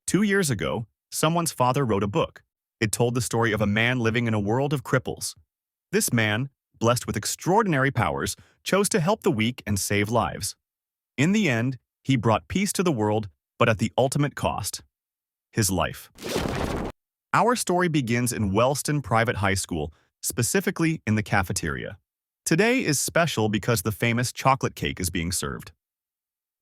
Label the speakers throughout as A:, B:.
A: 2 years ago, someone's father wrote a book. It told the story of a man living in a world of cripples. This man, blessed with extraordinary powers, chose to help the weak and save lives. In the end, he brought peace to the world, but at the ultimate cost: his life. Our story begins in Wellston Private High School, specifically in the cafeteria. Today is special because the famous chocolate cake is being served.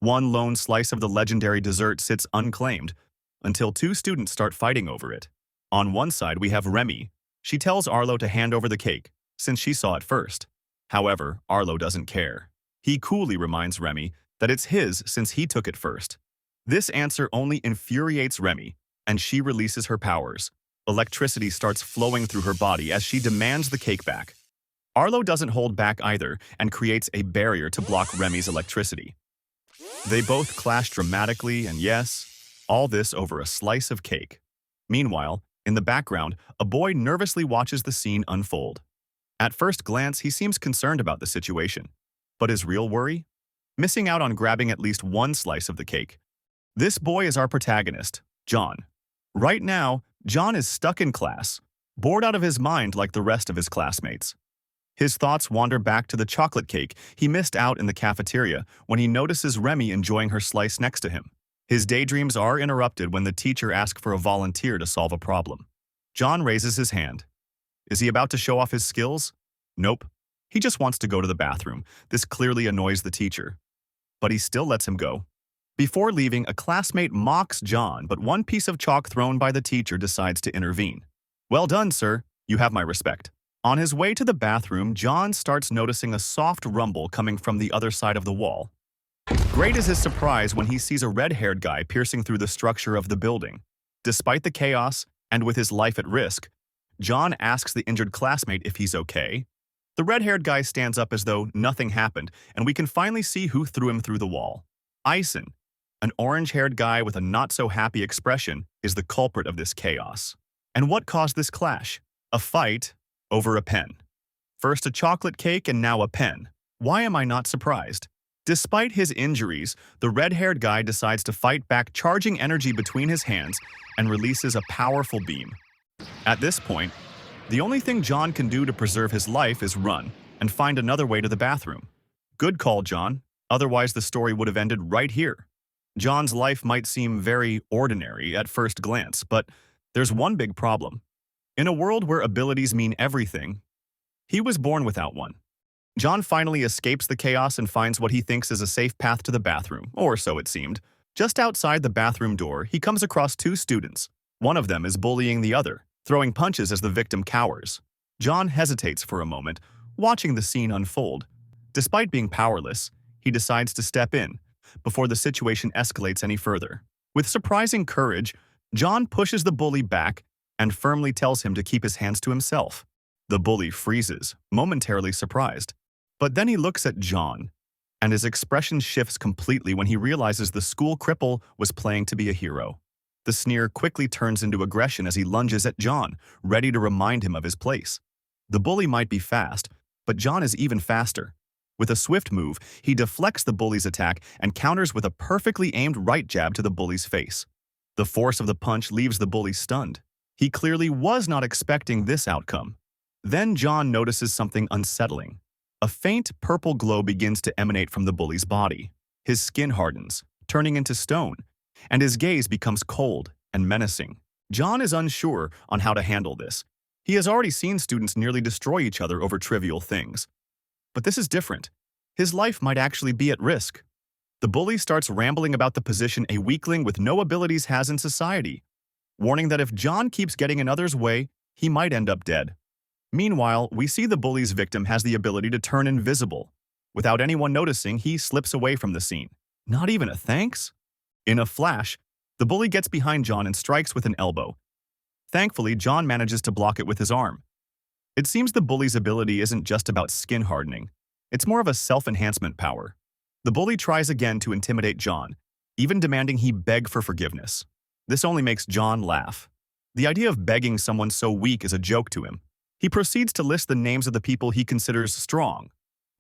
A: One lone slice of the legendary dessert sits unclaimed until two students start fighting over it. On one side, we have Remy. She tells Arlo to hand over the cake, since she saw it first. However, Arlo doesn't care. He coolly reminds Remy that it's his since he took it first. This answer only infuriates Remy, and she releases her powers. Electricity starts flowing through her body as she demands the cake back. Arlo doesn't hold back either and creates a barrier to block Remy's electricity. They both clash dramatically, and yes, all this over a slice of cake. Meanwhile, in the background, a boy nervously watches the scene unfold. At first glance, he seems concerned about the situation. But his real worry? Missing out on grabbing at least one slice of the cake. This boy is our protagonist, John. Right now, John is stuck in class, bored out of his mind like the rest of his classmates. His thoughts wander back to the chocolate cake he missed out in the cafeteria when he notices Remy enjoying her slice next to him. His daydreams are interrupted when the teacher asks for a volunteer to solve a problem. John raises his hand. Is he about to show off his skills? Nope. He just wants to go to the bathroom. This clearly annoys the teacher. But he still lets him go. Before leaving, a classmate mocks John, but one piece of chalk thrown by the teacher decides to intervene. Well done, sir. You have my respect. On his way to the bathroom, John starts noticing a soft rumble coming from the other side of the wall. Great is his surprise when he sees a red-haired guy piercing through the structure of the building. Despite the chaos, and with his life at risk, John asks the injured classmate if he's okay. The red-haired guy stands up as though nothing happened, and we can finally see who threw him through the wall. Ison, an orange-haired guy with a not-so-happy expression, is the culprit of this chaos. And what caused this clash? A fight over a pen. First a chocolate cake and now a pen. Why am I not surprised? Despite his injuries, the red-haired guy decides to fight back, charging energy between his hands and releases a powerful beam. At this point, the only thing John can do to preserve his life is run and find another way to the bathroom. Good call, John. Otherwise, the story would have ended right here. John's life might seem very ordinary at first glance, but there's one big problem. In a world where abilities mean everything, he was born without one. John finally escapes the chaos and finds what he thinks is a safe path to the bathroom, or so it seemed. Just outside the bathroom door, he comes across two students. One of them is bullying the other, throwing punches as the victim cowers. John hesitates for a moment, watching the scene unfold. Despite being powerless, he decides to step in, before the situation escalates any further. With surprising courage, John pushes the bully back and firmly tells him to keep his hands to himself. The bully freezes, momentarily surprised. But then he looks at John, and his expression shifts completely when he realizes the school cripple was playing to be a hero. The sneer quickly turns into aggression as he lunges at John, ready to remind him of his place. The bully might be fast, but John is even faster. With a swift move, he deflects the bully's attack and counters with a perfectly aimed right jab to the bully's face. The force of the punch leaves the bully stunned. He clearly was not expecting this outcome. Then John notices something unsettling. A faint purple glow begins to emanate from the bully's body. His skin hardens, turning into stone, and his gaze becomes cold and menacing. John is unsure on how to handle this. He has already seen students nearly destroy each other over trivial things. But this is different. His life might actually be at risk. The bully starts rambling about the position a weakling with no abilities has in society, warning that if John keeps getting in others' way, he might end up dead. Meanwhile, we see the bully's victim has the ability to turn invisible. Without anyone noticing, he slips away from the scene. Not even a thanks? In a flash, the bully gets behind John and strikes with an elbow. Thankfully, John manages to block it with his arm. It seems the bully's ability isn't just about skin hardening. It's more of a self-enhancement power. The bully tries again to intimidate John, even demanding he beg for forgiveness. This only makes John laugh. The idea of begging someone so weak is a joke to him. He proceeds to list the names of the people he considers strong.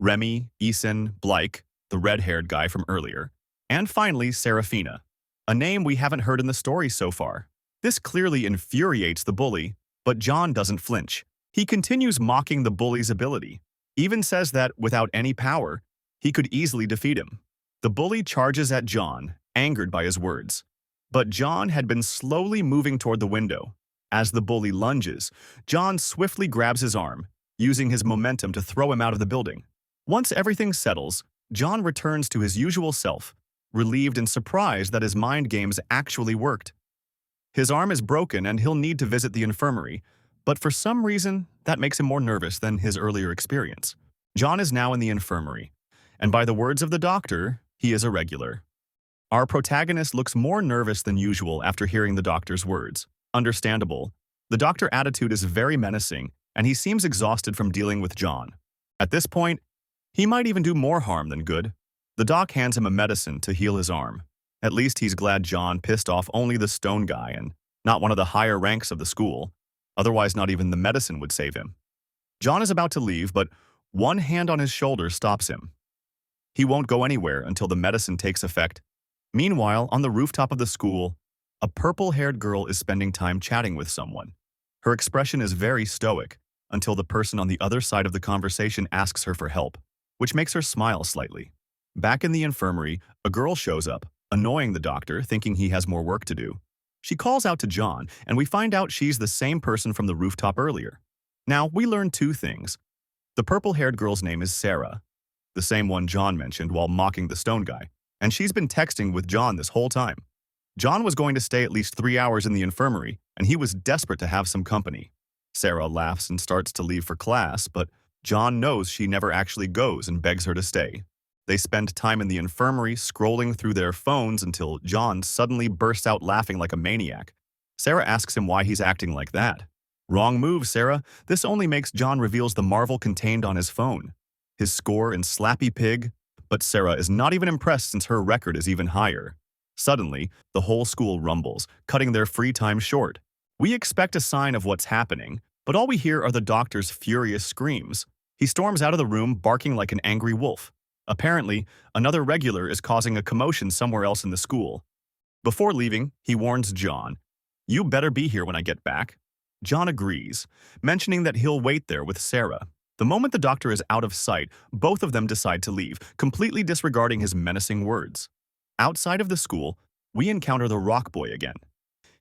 A: Remy, Ison, Blake, the red-haired guy from earlier, and finally Serafina. a name we haven't heard in the story so far. This clearly infuriates the bully, but John doesn't flinch. He continues mocking the bully's ability, even says that without any power, he could easily defeat him. The bully charges at John, angered by his words. But John had been slowly moving toward the window. As the bully lunges, John swiftly grabs his arm, using his momentum to throw him out of the building. Once everything settles, John returns to his usual self, relieved and surprised that his mind games actually worked. His arm is broken and he'll need to visit the infirmary, but for some reason, that makes him more nervous than his earlier experience. John is now in the infirmary, and by the words of the doctor, he is irregular. Our protagonist looks more nervous than usual after hearing the doctor's words. Understandable. The doctor's attitude is very menacing, and he seems exhausted from dealing with John. At this point, he might even do more harm than good. The doc hands him a medicine to heal his arm. At least he's glad John pissed off only the stone guy and not one of the higher ranks of the school. Otherwise, not even the medicine would save him. John is about to leave, but one hand on his shoulder stops him. He won't go anywhere until the medicine takes effect. Meanwhile, on the rooftop of the school, a purple-haired girl is spending time chatting with someone. Her expression is very stoic until the person on the other side of the conversation asks her for help, which makes her smile slightly. Back in the infirmary, a girl shows up, annoying the doctor, thinking he has more work to do. She calls out to John, and we find out she's the same person from the rooftop earlier. Now, we learn two things. The purple-haired girl's name is Sarah, the same one John mentioned while mocking the stone guy, and she's been texting with John this whole time. John was going to stay at least 3 hours in the infirmary, and he was desperate to have some company. Sarah laughs and starts to leave for class, but John knows she never actually goes and begs her to stay. They spend time in the infirmary scrolling through their phones until John suddenly bursts out laughing like a maniac. Sarah asks him why he's acting like that. Wrong move, Sarah. This only makes John reveals the marvel contained on his phone. His score in Slappy Pig, but Sarah is not even impressed since her record is even higher. Suddenly, the whole school rumbles, cutting their free time short. We expect a sign of what's happening, but all we hear are the doctor's furious screams. He storms out of the room barking like an angry wolf. Apparently, another regular is causing a commotion somewhere else in the school. Before leaving, he warns John, "You better be here when I get back." John agrees, mentioning that he'll wait there with Sarah. The moment the doctor is out of sight, both of them decide to leave, completely disregarding his menacing words. Outside of the school, we encounter the rock boy again.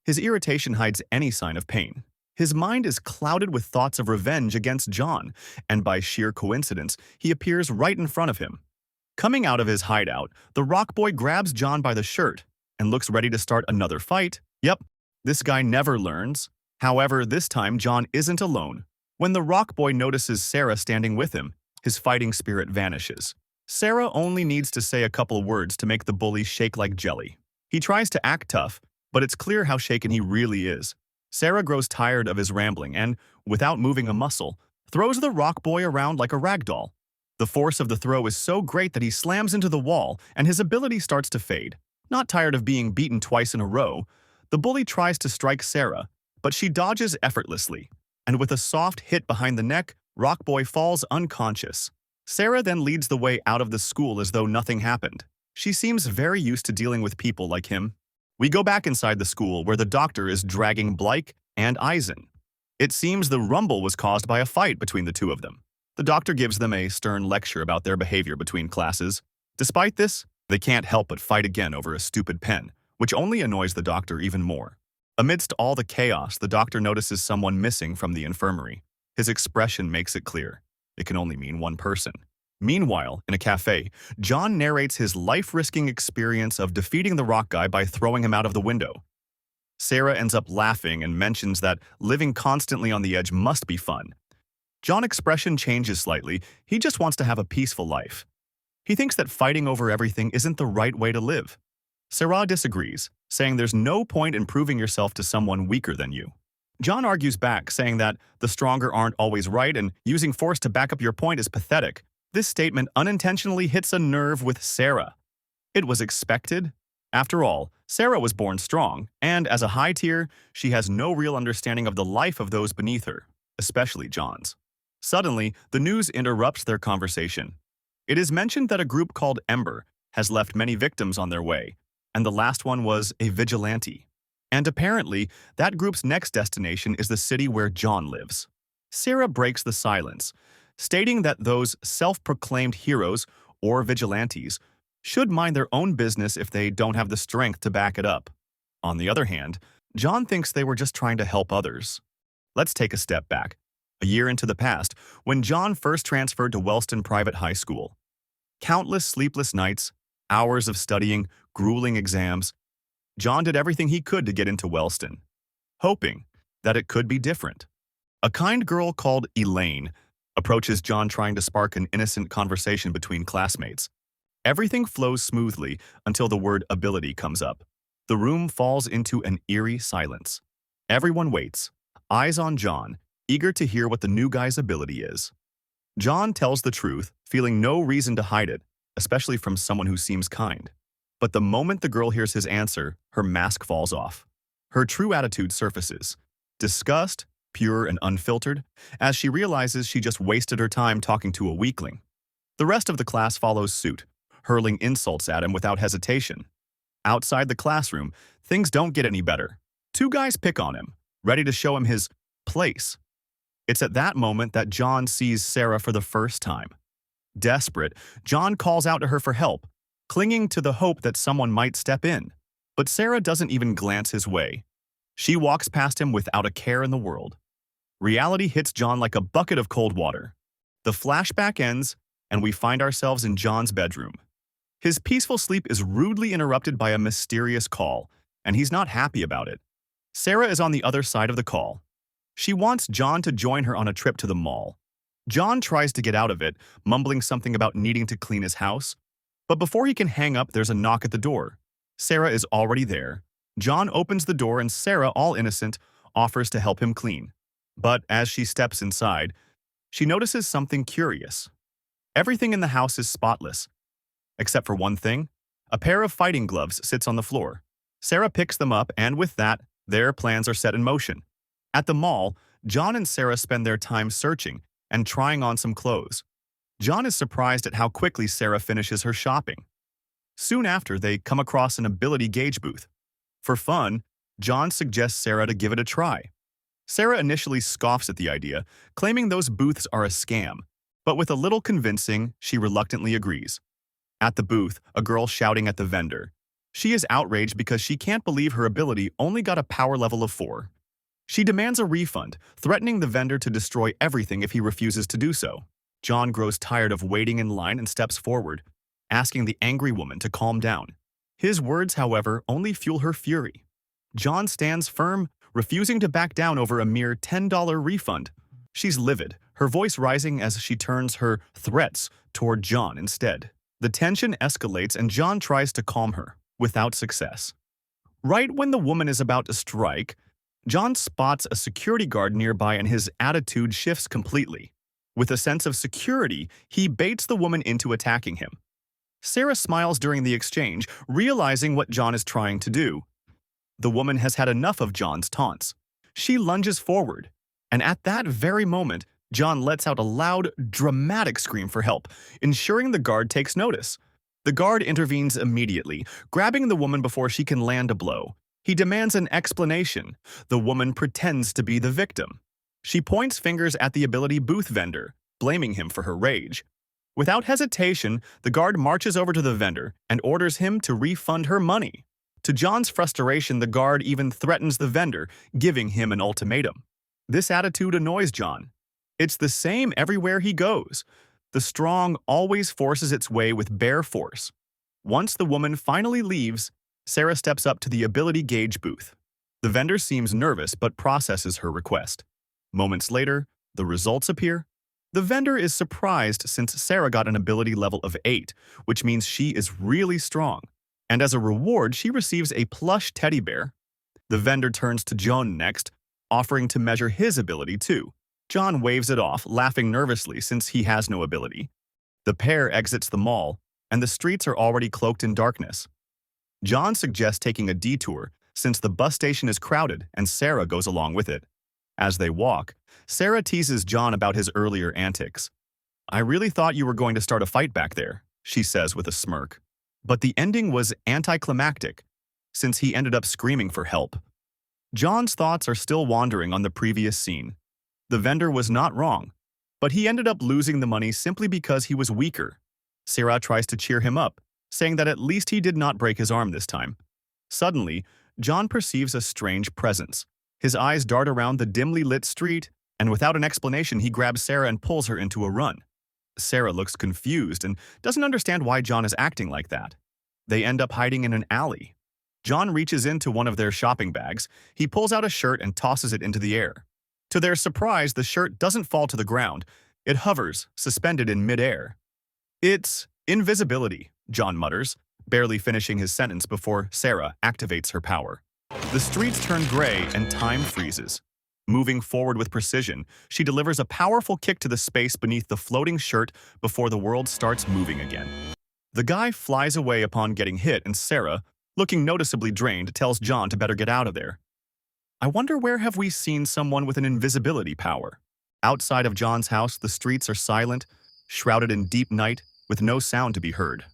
A: His irritation hides any sign of pain. His mind is clouded with thoughts of revenge against John, and by sheer coincidence, he appears right in front of him. Coming out of his hideout, the rock boy grabs John by the shirt and looks ready to start another fight. Yep, this guy never learns. However, this time John isn't alone. When the rock boy notices Sarah standing with him, his fighting spirit vanishes. Sarah only needs to say a couple words to make the bully shake like jelly. He tries to act tough, but it's clear how shaken he really is. Sarah grows tired of his rambling and, without moving a muscle, throws the rock boy around like a rag doll. The force of the throw is so great that he slams into the wall and his ability starts to fade. Not tired of being beaten twice in a row, the bully tries to strike Sarah, but she dodges effortlessly, and with a soft hit behind the neck, Rock Boy falls unconscious. Sarah then leads the way out of the school as though nothing happened. She seems very used to dealing with people like him. We go back inside the school where the doctor is dragging Blake and Eisen. It seems the rumble was caused by a fight between the two of them. The doctor gives them a stern lecture about their behavior between classes. Despite this, they can't help but fight again over a stupid pen, which only annoys the doctor even more. Amidst all the chaos, the doctor notices someone missing from the infirmary. His expression makes it clear. It can only mean one person. Meanwhile, in a cafe, John narrates his life-risking experience of defeating the rock guy by throwing him out of the window. Sarah ends up laughing and mentions that living constantly on the edge must be fun. John's expression changes slightly. He just wants to have a peaceful life. He thinks that fighting over everything isn't the right way to live. Sarah disagrees, saying there's no point in proving yourself to someone weaker than you. John argues back, saying that the stronger aren't always right and using force to back up your point is pathetic. This statement unintentionally hits a nerve with Sarah. It was expected. After all, Sarah was born strong, and as a high tier, she has no real understanding of the life of those beneath her, especially John's. Suddenly, the news interrupts their conversation. It is mentioned that a group called Ember has left many victims on their way, and the last one was a vigilante. And apparently, that group's next destination is the city where John lives. Sarah breaks the silence, stating that those self-proclaimed heroes or vigilantes should mind their own business if they don't have the strength to back it up. On the other hand, John thinks they were just trying to help others. Let's take a step back, a year into the past, when John first transferred to Wellston Private High School. Countless sleepless nights, hours of studying, grueling exams. John did everything he could to get into Wellston, hoping that it could be different. A kind girl called Elaine approaches John trying to spark an innocent conversation between classmates. Everything flows smoothly until the word ability comes up. The room falls into an eerie silence. Everyone waits, eyes on John, eager to hear what the new guy's ability is. John tells the truth, feeling no reason to hide it, especially from someone who seems kind. But the moment the girl hears his answer, her mask falls off. Her true attitude surfaces. Disgust, pure and unfiltered, as she realizes she just wasted her time talking to a weakling. The rest of the class follows suit, hurling insults at him without hesitation. Outside the classroom, things don't get any better. Two guys pick on him, ready to show him his place. It's at that moment that John sees Sarah for the first time. Desperate, John calls out to her for help, clinging to the hope that someone might step in. But Sarah doesn't even glance his way. She walks past him without a care in the world. Reality hits John like a bucket of cold water. The flashback ends, and we find ourselves in John's bedroom. His peaceful sleep is rudely interrupted by a mysterious call, and he's not happy about it. Sarah is on the other side of the call. She wants John to join her on a trip to the mall. John tries to get out of it, mumbling something about needing to clean his house. But before he can hang up, there's a knock at the door. Sarah is already there. John opens the door and Sarah, all innocent, offers to help him clean. But as she steps inside, she notices something curious. Everything in the house is spotless. Except for one thing, a pair of fighting gloves sits on the floor. Sarah picks them up, and with that, their plans are set in motion. At the mall, John and Sarah spend their time searching and trying on some clothes. John is surprised at how quickly Sarah finishes her shopping. Soon after, they come across an ability gauge booth. For fun, John suggests Sarah to give it a try. Sarah initially scoffs at the idea, claiming those booths are a scam, but with a little convincing, she reluctantly agrees. At the booth, a girl shouting at the vendor. She is outraged because she can't believe her ability only got a power level of 4. She demands a refund, threatening the vendor to destroy everything if he refuses to do so. John grows tired of waiting in line and steps forward, asking the angry woman to calm down. His words, however, only fuel her fury. John stands firm, refusing to back down over a mere $10 refund. She's livid, her voice rising as she turns her threats toward John instead. The tension escalates and John tries to calm her, without success. Right when the woman is about to strike, John spots a security guard nearby and his attitude shifts completely. With a sense of security, he baits the woman into attacking him. Sarah smiles during the exchange, realizing what John is trying to do. The woman has had enough of John's taunts. She lunges forward, and at that very moment, John lets out a loud, dramatic scream for help, ensuring the guard takes notice. The guard intervenes immediately, grabbing the woman before she can land a blow. He demands an explanation. The woman pretends to be the victim. She points fingers at the ability booth vendor, blaming him for her rage. Without hesitation, the guard marches over to the vendor and orders him to refund her money. To John's frustration, the guard even threatens the vendor, giving him an ultimatum. This attitude annoys John. It's the same everywhere he goes. The strong always forces its way with bare force. Once the woman finally leaves, Sarah steps up to the ability gauge booth. The vendor seems nervous but processes her request. Moments later, the results appear. The vendor is surprised since Sarah got an ability level of 8, which means she is really strong. And as a reward, she receives a plush teddy bear. The vendor turns to John next, offering to measure his ability too. John waves it off, laughing nervously since he has no ability. The pair exits the mall, and the streets are already cloaked in darkness. John suggests taking a detour since the bus station is crowded and Sarah goes along with it. As they walk, Sarah teases John about his earlier antics. "I really thought you were going to start a fight back there," she says with a smirk. But the ending was anticlimactic, since he ended up screaming for help. John's thoughts are still wandering on the previous scene. The vendor was not wrong, but he ended up losing the money simply because he was weaker. Sarah tries to cheer him up, saying that at least he did not break his arm this time. Suddenly, John perceives a strange presence. His eyes dart around the dimly lit street, and without an explanation, he grabs Sarah and pulls her into a run. Sarah looks confused and doesn't understand why John is acting like that. They end up hiding in an alley. John reaches into one of their shopping bags. He pulls out a shirt and tosses it into the air. To their surprise, the shirt doesn't fall to the ground. It hovers, suspended in midair. "It's invisibility," John mutters, barely finishing his sentence before Sarah activates her power. The streets turn gray and time freezes. Moving forward with precision, she delivers a powerful kick to the space beneath the floating shirt before the world starts moving again. The guy flies away upon getting hit, and Sarah, looking noticeably drained, tells John to better get out of there. I wonder, where have we seen someone with an invisibility power? Outside of John's house, the streets are silent, shrouded in deep night, with no sound to be heard.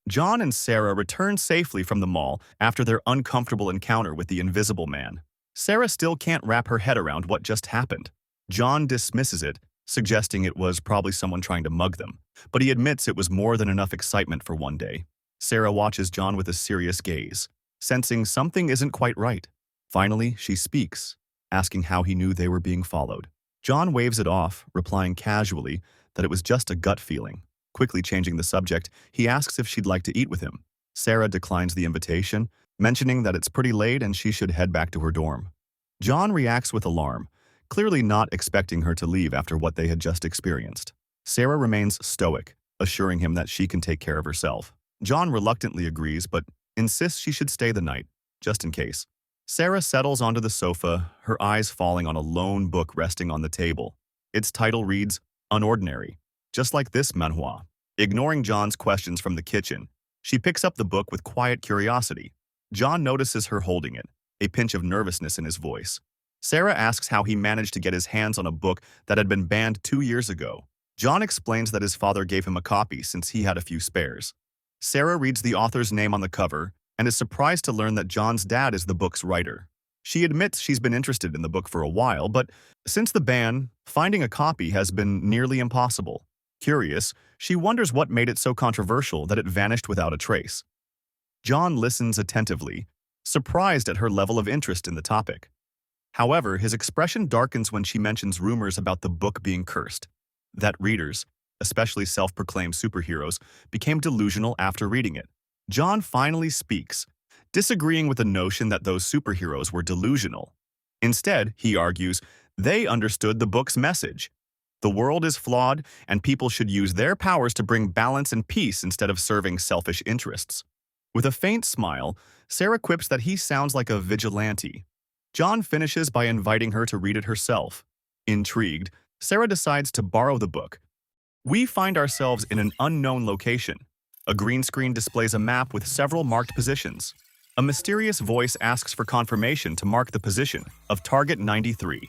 A: John and Sarah return safely from the mall after their uncomfortable encounter with the invisible man. Sarah still can't wrap her head around what just happened. John dismisses it, suggesting it was probably someone trying to mug them, but he admits it was more than enough excitement for one day. Sarah watches John with a serious gaze, sensing something isn't quite right. Finally, she speaks, asking how he knew they were being followed. John waves it off, replying casually that it was just a gut feeling. Quickly changing the subject, he asks if she'd like to eat with him. Sarah declines the invitation, mentioning that it's pretty late and she should head back to her dorm. John reacts with alarm, clearly not expecting her to leave after what they had just experienced. Sarah remains stoic, assuring him that she can take care of herself. John reluctantly agrees, but insists she should stay the night, just in case. Sarah settles onto the sofa, her eyes falling on a lone book resting on the table. Its title reads, Unordinary, just like this manhwa. Ignoring John's questions from the kitchen, she picks up the book with quiet curiosity. John notices her holding it, a pinch of nervousness in his voice. Sarah asks how he managed to get his hands on a book that had been banned 2 years ago. John explains that his father gave him a copy since he had a few spares. Sarah reads the author's name on the cover and is surprised to learn that John's dad is the book's writer. She admits she's been interested in the book for a while, but since the ban, finding a copy has been nearly impossible. Curious, she wonders what made it so controversial that it vanished without a trace. John listens attentively, surprised at her level of interest in the topic. However, his expression darkens when she mentions rumors about the book being cursed, that readers, especially self-proclaimed superheroes, became delusional after reading it. John finally speaks, disagreeing with the notion that those superheroes were delusional. Instead, he argues, they understood the book's message. The world is flawed, and people should use their powers to bring balance and peace instead of serving selfish interests. With a faint smile, Sarah quips that he sounds like a vigilante. John finishes by inviting her to read it herself. Intrigued, Sarah decides to borrow the book. We find ourselves in an unknown location. A green screen displays a map with several marked positions. A mysterious voice asks for confirmation to mark the position of Target 93.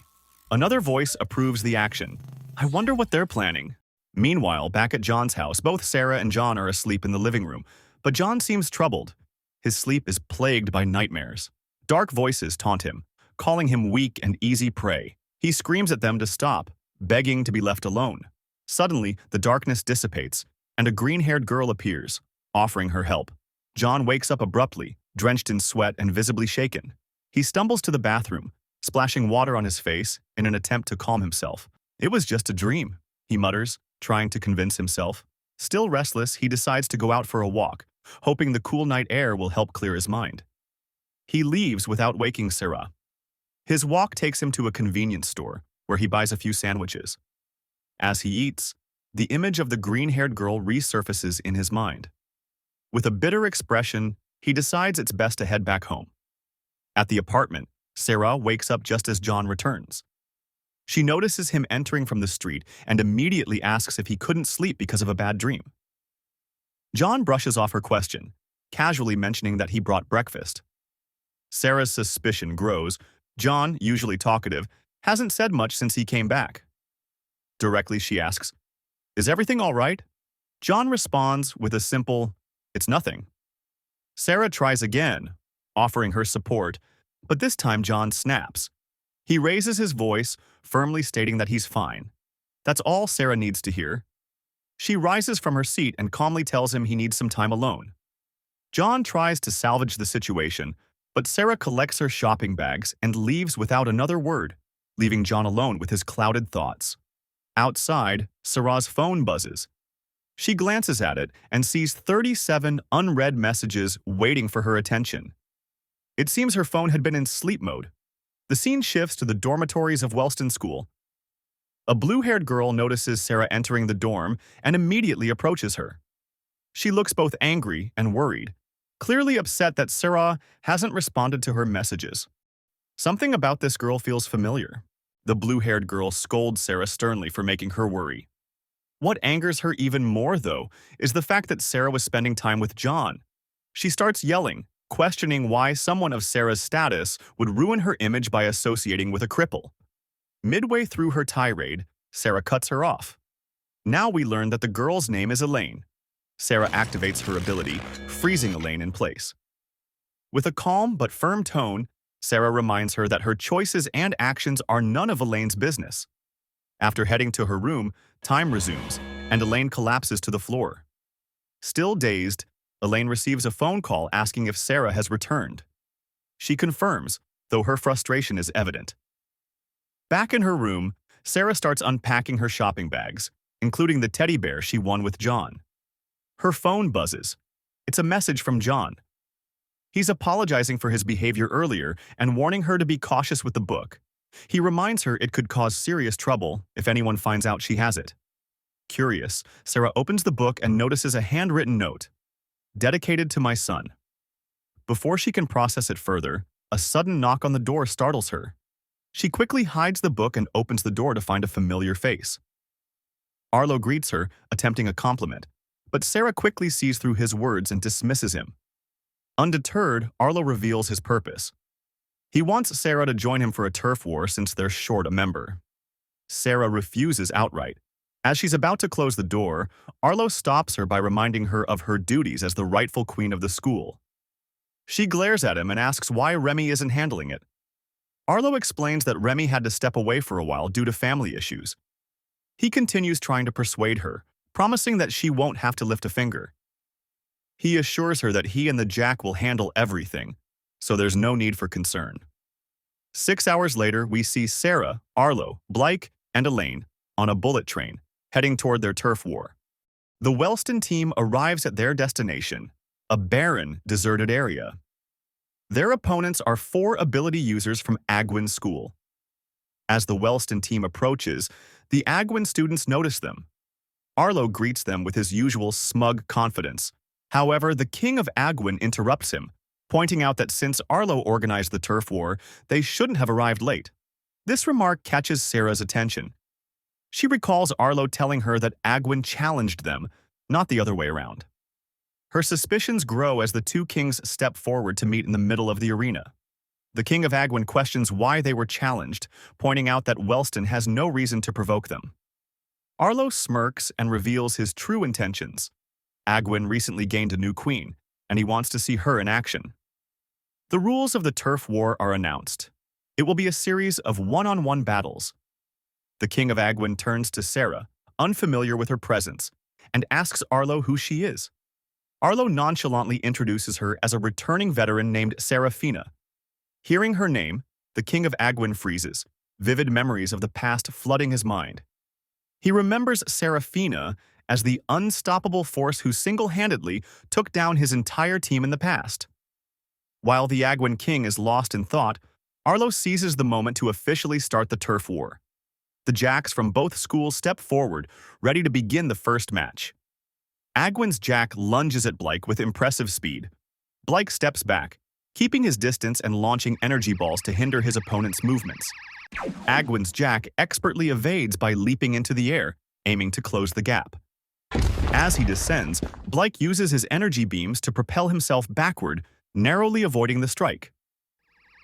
A: Another voice approves the action. I wonder what they're planning. Meanwhile, back at John's house, both Sarah and John are asleep in the living room, but John seems troubled. His sleep is plagued by nightmares. Dark voices taunt him, calling him weak and easy prey. He screams at them to stop, begging to be left alone. Suddenly, the darkness dissipates, and a green-haired girl appears, offering her help. John wakes up abruptly, drenched in sweat and visibly shaken. He stumbles to the bathroom, splashing water on his face in an attempt to calm himself. It was just a dream, he mutters, trying to convince himself. Still restless, he decides to go out for a walk, hoping the cool night air will help clear his mind. He leaves without waking Sarah. His walk takes him to a convenience store, where he buys a few sandwiches. As he eats, the image of the green-haired girl resurfaces in his mind. With a bitter expression, he decides it's best to head back home. At the apartment, Sarah wakes up just as John returns. She notices him entering from the street and immediately asks if he couldn't sleep because of a bad dream. John brushes off her question, casually mentioning that he brought breakfast. Sarah's suspicion grows. John, usually talkative, hasn't said much since he came back. Directly, she asks, "Is everything all right?" John responds with a simple, "It's nothing." Sarah tries again, offering her support, but this time John snaps. He raises his voice, firmly stating that he's fine. That's all Sarah needs to hear. She rises from her seat and calmly tells him he needs some time alone. John tries to salvage the situation, but Sarah collects her shopping bags and leaves without another word, leaving John alone with his clouded thoughts. Outside, Sarah's phone buzzes. She glances at it and sees 37 unread messages waiting for her attention. It seems her phone had been in sleep mode. The scene shifts to the dormitories of Wellston School. A blue-haired girl notices Sarah entering the dorm and immediately approaches her. She looks both angry and worried, clearly upset that Sarah hasn't responded to her messages. Something about this girl feels familiar. The blue-haired girl scolds Sarah sternly for making her worry. What angers her even more, though, is the fact that Sarah was spending time with John. She starts yelling, questioning why someone of Sarah's status would ruin her image by associating with a cripple. Midway through her tirade, Sarah cuts her off. Now we learn that the girl's name is Elaine. Sarah activates her ability, freezing Elaine in place. With a calm but firm tone, Sarah reminds her that her choices and actions are none of Elaine's business. After heading to her room, time resumes, and Elaine collapses to the floor. Still dazed, Elaine receives a phone call asking if Sarah has returned. She confirms, though her frustration is evident. Back in her room, Sarah starts unpacking her shopping bags, including the teddy bear she won with John. Her phone buzzes. It's a message from John. He's apologizing for his behavior earlier and warning her to be cautious with the book. He reminds her it could cause serious trouble if anyone finds out she has it. Curious, Sarah opens the book and notices a handwritten note. Dedicated to my son. Before she can process it further, a sudden knock on the door startles her. She quickly hides the book and opens the door to find a familiar face. Arlo greets her, attempting a compliment, but Sarah quickly sees through his words and dismisses him. Undeterred, Arlo reveals his purpose. He wants Sarah to join him for a turf war since they're short a member. Sarah refuses outright. As she's about to close the door, Arlo stops her by reminding her of her duties as the rightful queen of the school. She glares at him and asks why Remy isn't handling it. Arlo explains that Remy had to step away for a while due to family issues. He continues trying to persuade her, promising that she won't have to lift a finger. He assures her that he and the Jack will handle everything, so there's no need for concern. 6 hours later, we see Sarah, Arlo, Blake, and Elaine on a bullet train, heading toward their turf war. The Wellston team arrives at their destination, a barren, deserted area. Their opponents are 4 ability users from Agwin School. As the Wellston team approaches, the Agwin students notice them. Arlo greets them with his usual smug confidence. However, the king of Agwin interrupts him, pointing out that since Arlo organized the turf war, they shouldn't have arrived late. This remark catches Sarah's attention. She recalls Arlo telling her that Agwin challenged them, not the other way around. Her suspicions grow as the 2 kings step forward to meet in the middle of the arena. The king of Agwin questions why they were challenged, pointing out that Wellston has no reason to provoke them. Arlo smirks and reveals his true intentions. Agwin recently gained a new queen, and he wants to see her in action. The rules of the turf war are announced. It will be a series of one-on-one battles. The king of Agwin turns to Sarah, unfamiliar with her presence, and asks Arlo who she is. Arlo nonchalantly introduces her as a returning veteran named Serafina. Hearing her name, the king of Agwin freezes, vivid memories of the past flooding his mind. He remembers Serafina as the unstoppable force who single-handedly took down his entire team in the past. While the Agwin king is lost in thought, Arlo seizes the moment to officially start the turf war. The Jacks from both schools step forward, ready to begin the first match. Agwin's Jack lunges at Blake with impressive speed. Blake steps back, keeping his distance and launching energy balls to hinder his opponent's movements. Agwin's Jack expertly evades by leaping into the air, aiming to close the gap. As he descends, Blake uses his energy beams to propel himself backward, narrowly avoiding the strike.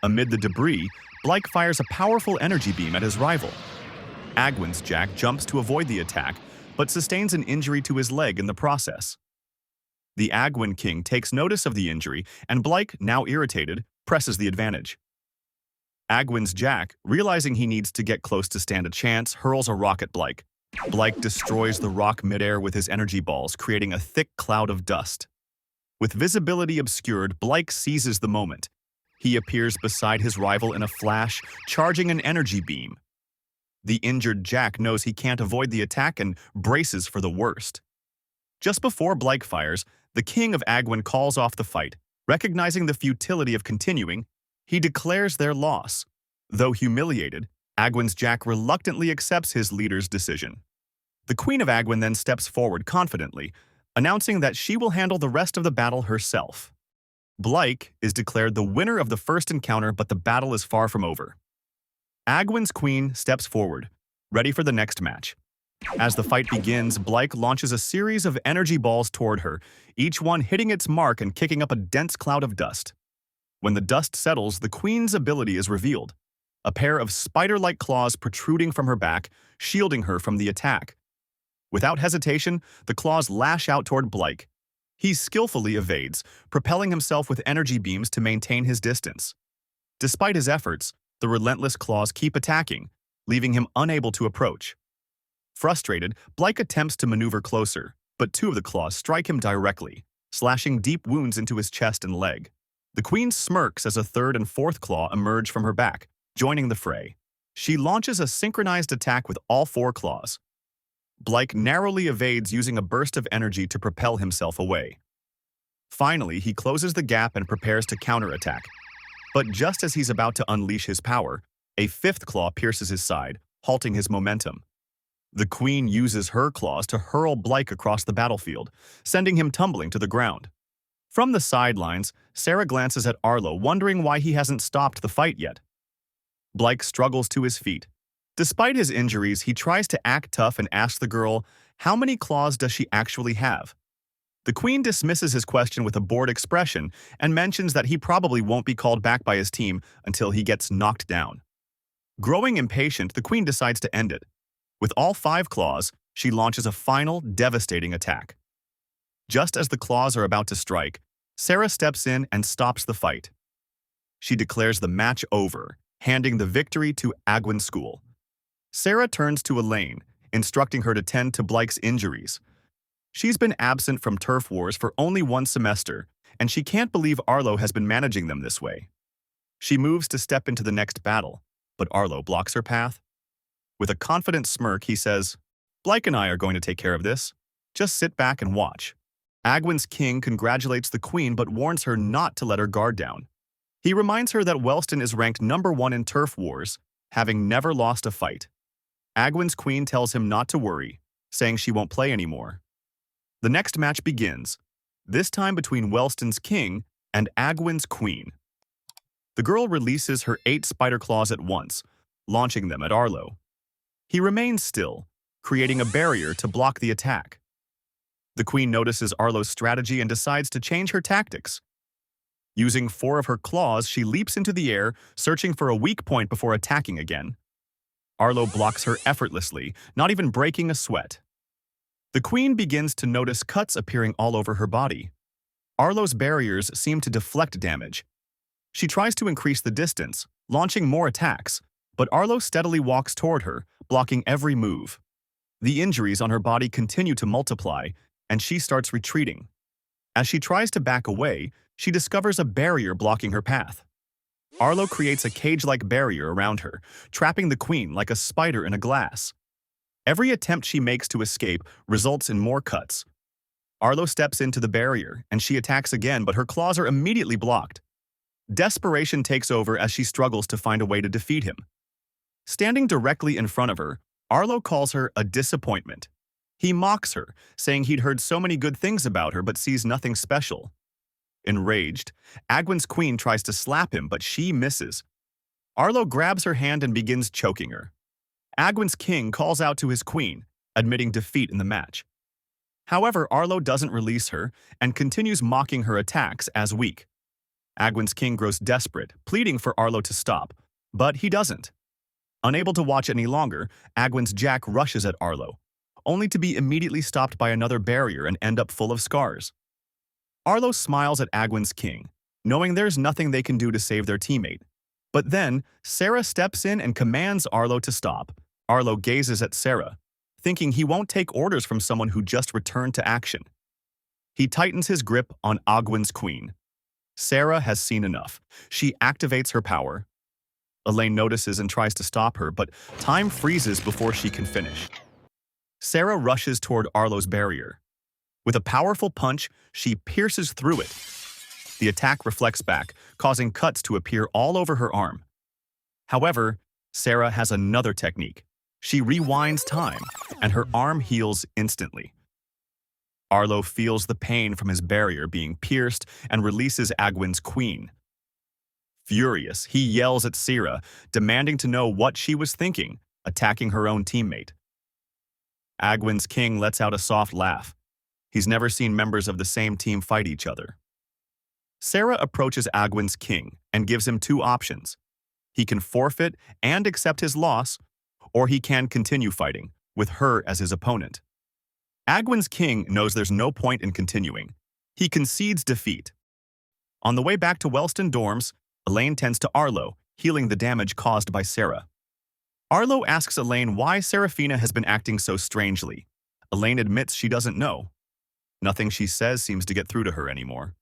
A: Amid the debris, Blake fires a powerful energy beam at his rival. Agwin's Jack jumps to avoid the attack, but sustains an injury to his leg in the process. The Agwin king takes notice of the injury, and Blake, now irritated, presses the advantage. Agwin's Jack, realizing he needs to get close to stand a chance, hurls a rock at Blake. Blake destroys the rock midair with his energy balls, creating a thick cloud of dust. With visibility obscured, Blake seizes the moment. He appears beside his rival in a flash, charging an energy beam. The injured Jack knows he can't avoid the attack and braces for the worst. Just before Blake fires, the king of Agwin calls off the fight. Recognizing the futility of continuing, he declares their loss. Though humiliated, Agwin's Jack reluctantly accepts his leader's decision. The Queen of Agwin then steps forward confidently, announcing that she will handle the rest of the battle herself. Blake is declared the winner of the first encounter, but the battle is far from over. Agwin's queen steps forward, ready for the next match. As the fight begins, Blake launches a series of energy balls toward her, each one hitting its mark and kicking up a dense cloud of dust. When the dust settles, the queen's ability is revealed, a pair of spider-like claws protruding from her back, shielding her from the attack. Without hesitation, the claws lash out toward Blake. He skillfully evades, propelling himself with energy beams to maintain his distance. Despite his efforts, the relentless claws keep attacking, leaving him unable to approach. Frustrated, Blake attempts to maneuver closer, but two of the claws strike him directly, slashing deep wounds into his chest and leg. The queen smirks as a third and fourth claw emerge from her back, joining the fray. She launches a synchronized attack with all four claws. Blake narrowly evades, using a burst of energy to propel himself away. Finally, he closes the gap and prepares to counterattack. But just as he's about to unleash his power, a fifth claw pierces his side, halting his momentum. The queen uses her claws to hurl Blake across the battlefield, sending him tumbling to the ground. From the sidelines, Sarah glances at Arlo, wondering why he hasn't stopped the fight yet. Blake struggles to his feet. Despite his injuries, he tries to act tough and asks the girl, how many claws does she actually have? The queen dismisses his question with a bored expression and mentions that he probably won't be called back by his team until he gets knocked down. Growing impatient, the queen decides to end it. With all 5 claws, she launches a final, devastating attack. Just as the claws are about to strike, Sarah steps in and stops the fight. She declares the match over, handing the victory to Agwin School. Sarah turns to Elaine, instructing her to tend to Blake's injuries. She's been absent from turf wars for only 1 semester, and she can't believe Arlo has been managing them this way. She moves to step into the next battle, but Arlo blocks her path. With a confident smirk, he says, Blake and I are going to take care of this. Just sit back and watch. Agwin's king congratulates the queen but warns her not to let her guard down. He reminds her that Wellston is ranked #1 in turf wars, having never lost a fight. Agwin's queen tells him not to worry, saying she won't play anymore. The next match begins, this time between Wellston's king and Agwin's queen. The girl releases her 8 spider claws at once, launching them at Arlo. He remains still, creating a barrier to block the attack. The queen notices Arlo's strategy and decides to change her tactics. Using 4 of her claws, she leaps into the air, searching for a weak point before attacking again. Arlo blocks her effortlessly, not even breaking a sweat. The queen begins to notice cuts appearing all over her body. Arlo's barriers seem to deflect damage. She tries to increase the distance, launching more attacks, but Arlo steadily walks toward her, blocking every move. The injuries on her body continue to multiply, and she starts retreating. As she tries to back away, she discovers a barrier blocking her path. Arlo creates a cage-like barrier around her, trapping the queen like a spider in a glass. Every attempt she makes to escape results in more cuts. Arlo steps into the barrier, and she attacks again, but her claws are immediately blocked. Desperation takes over as she struggles to find a way to defeat him. Standing directly in front of her, Arlo calls her a disappointment. He mocks her, saying he'd heard so many good things about her but sees nothing special. Enraged, Agwin's queen tries to slap him, but she misses. Arlo grabs her hand and begins choking her. Agwin's king calls out to his queen, admitting defeat in the match. However, Arlo doesn't release her and continues mocking her attacks as weak. Agwin's king grows desperate, pleading for Arlo to stop, but he doesn't. Unable to watch any longer, Agwin's Jack rushes at Arlo, only to be immediately stopped by another barrier and end up full of scars. Arlo smiles at Agwin's king, knowing there's nothing they can do to save their teammate. But then, Sarah steps in and commands Arlo to stop. Arlo gazes at Sarah, thinking he won't take orders from someone who just returned to action. He tightens his grip on Agwin's queen. Sarah has seen enough. She activates her power. Elaine notices and tries to stop her, but time freezes before she can finish. Sarah rushes toward Arlo's barrier. With a powerful punch, she pierces through it. The attack reflects back, causing cuts to appear all over her arm. However, Sarah has another technique. She rewinds time, and her arm heals instantly. Arlo feels the pain from his barrier being pierced and releases Agwin's queen. Furious, he yells at Sarah, demanding to know what she was thinking, attacking her own teammate. Agwin's king lets out a soft laugh. He's never seen members of the same team fight each other. Sarah approaches Agwin's king and gives him two options. He can forfeit and accept his loss, or he can continue fighting, with her as his opponent. Agwin's king knows there's no point in continuing. He concedes defeat. On the way back to Wellston dorms, Elaine tends to Arlo, healing the damage caused by Sarah. Arlo asks Elaine why Serafina has been acting so strangely. Elaine admits she doesn't know. Nothing she says seems to get through to her anymore.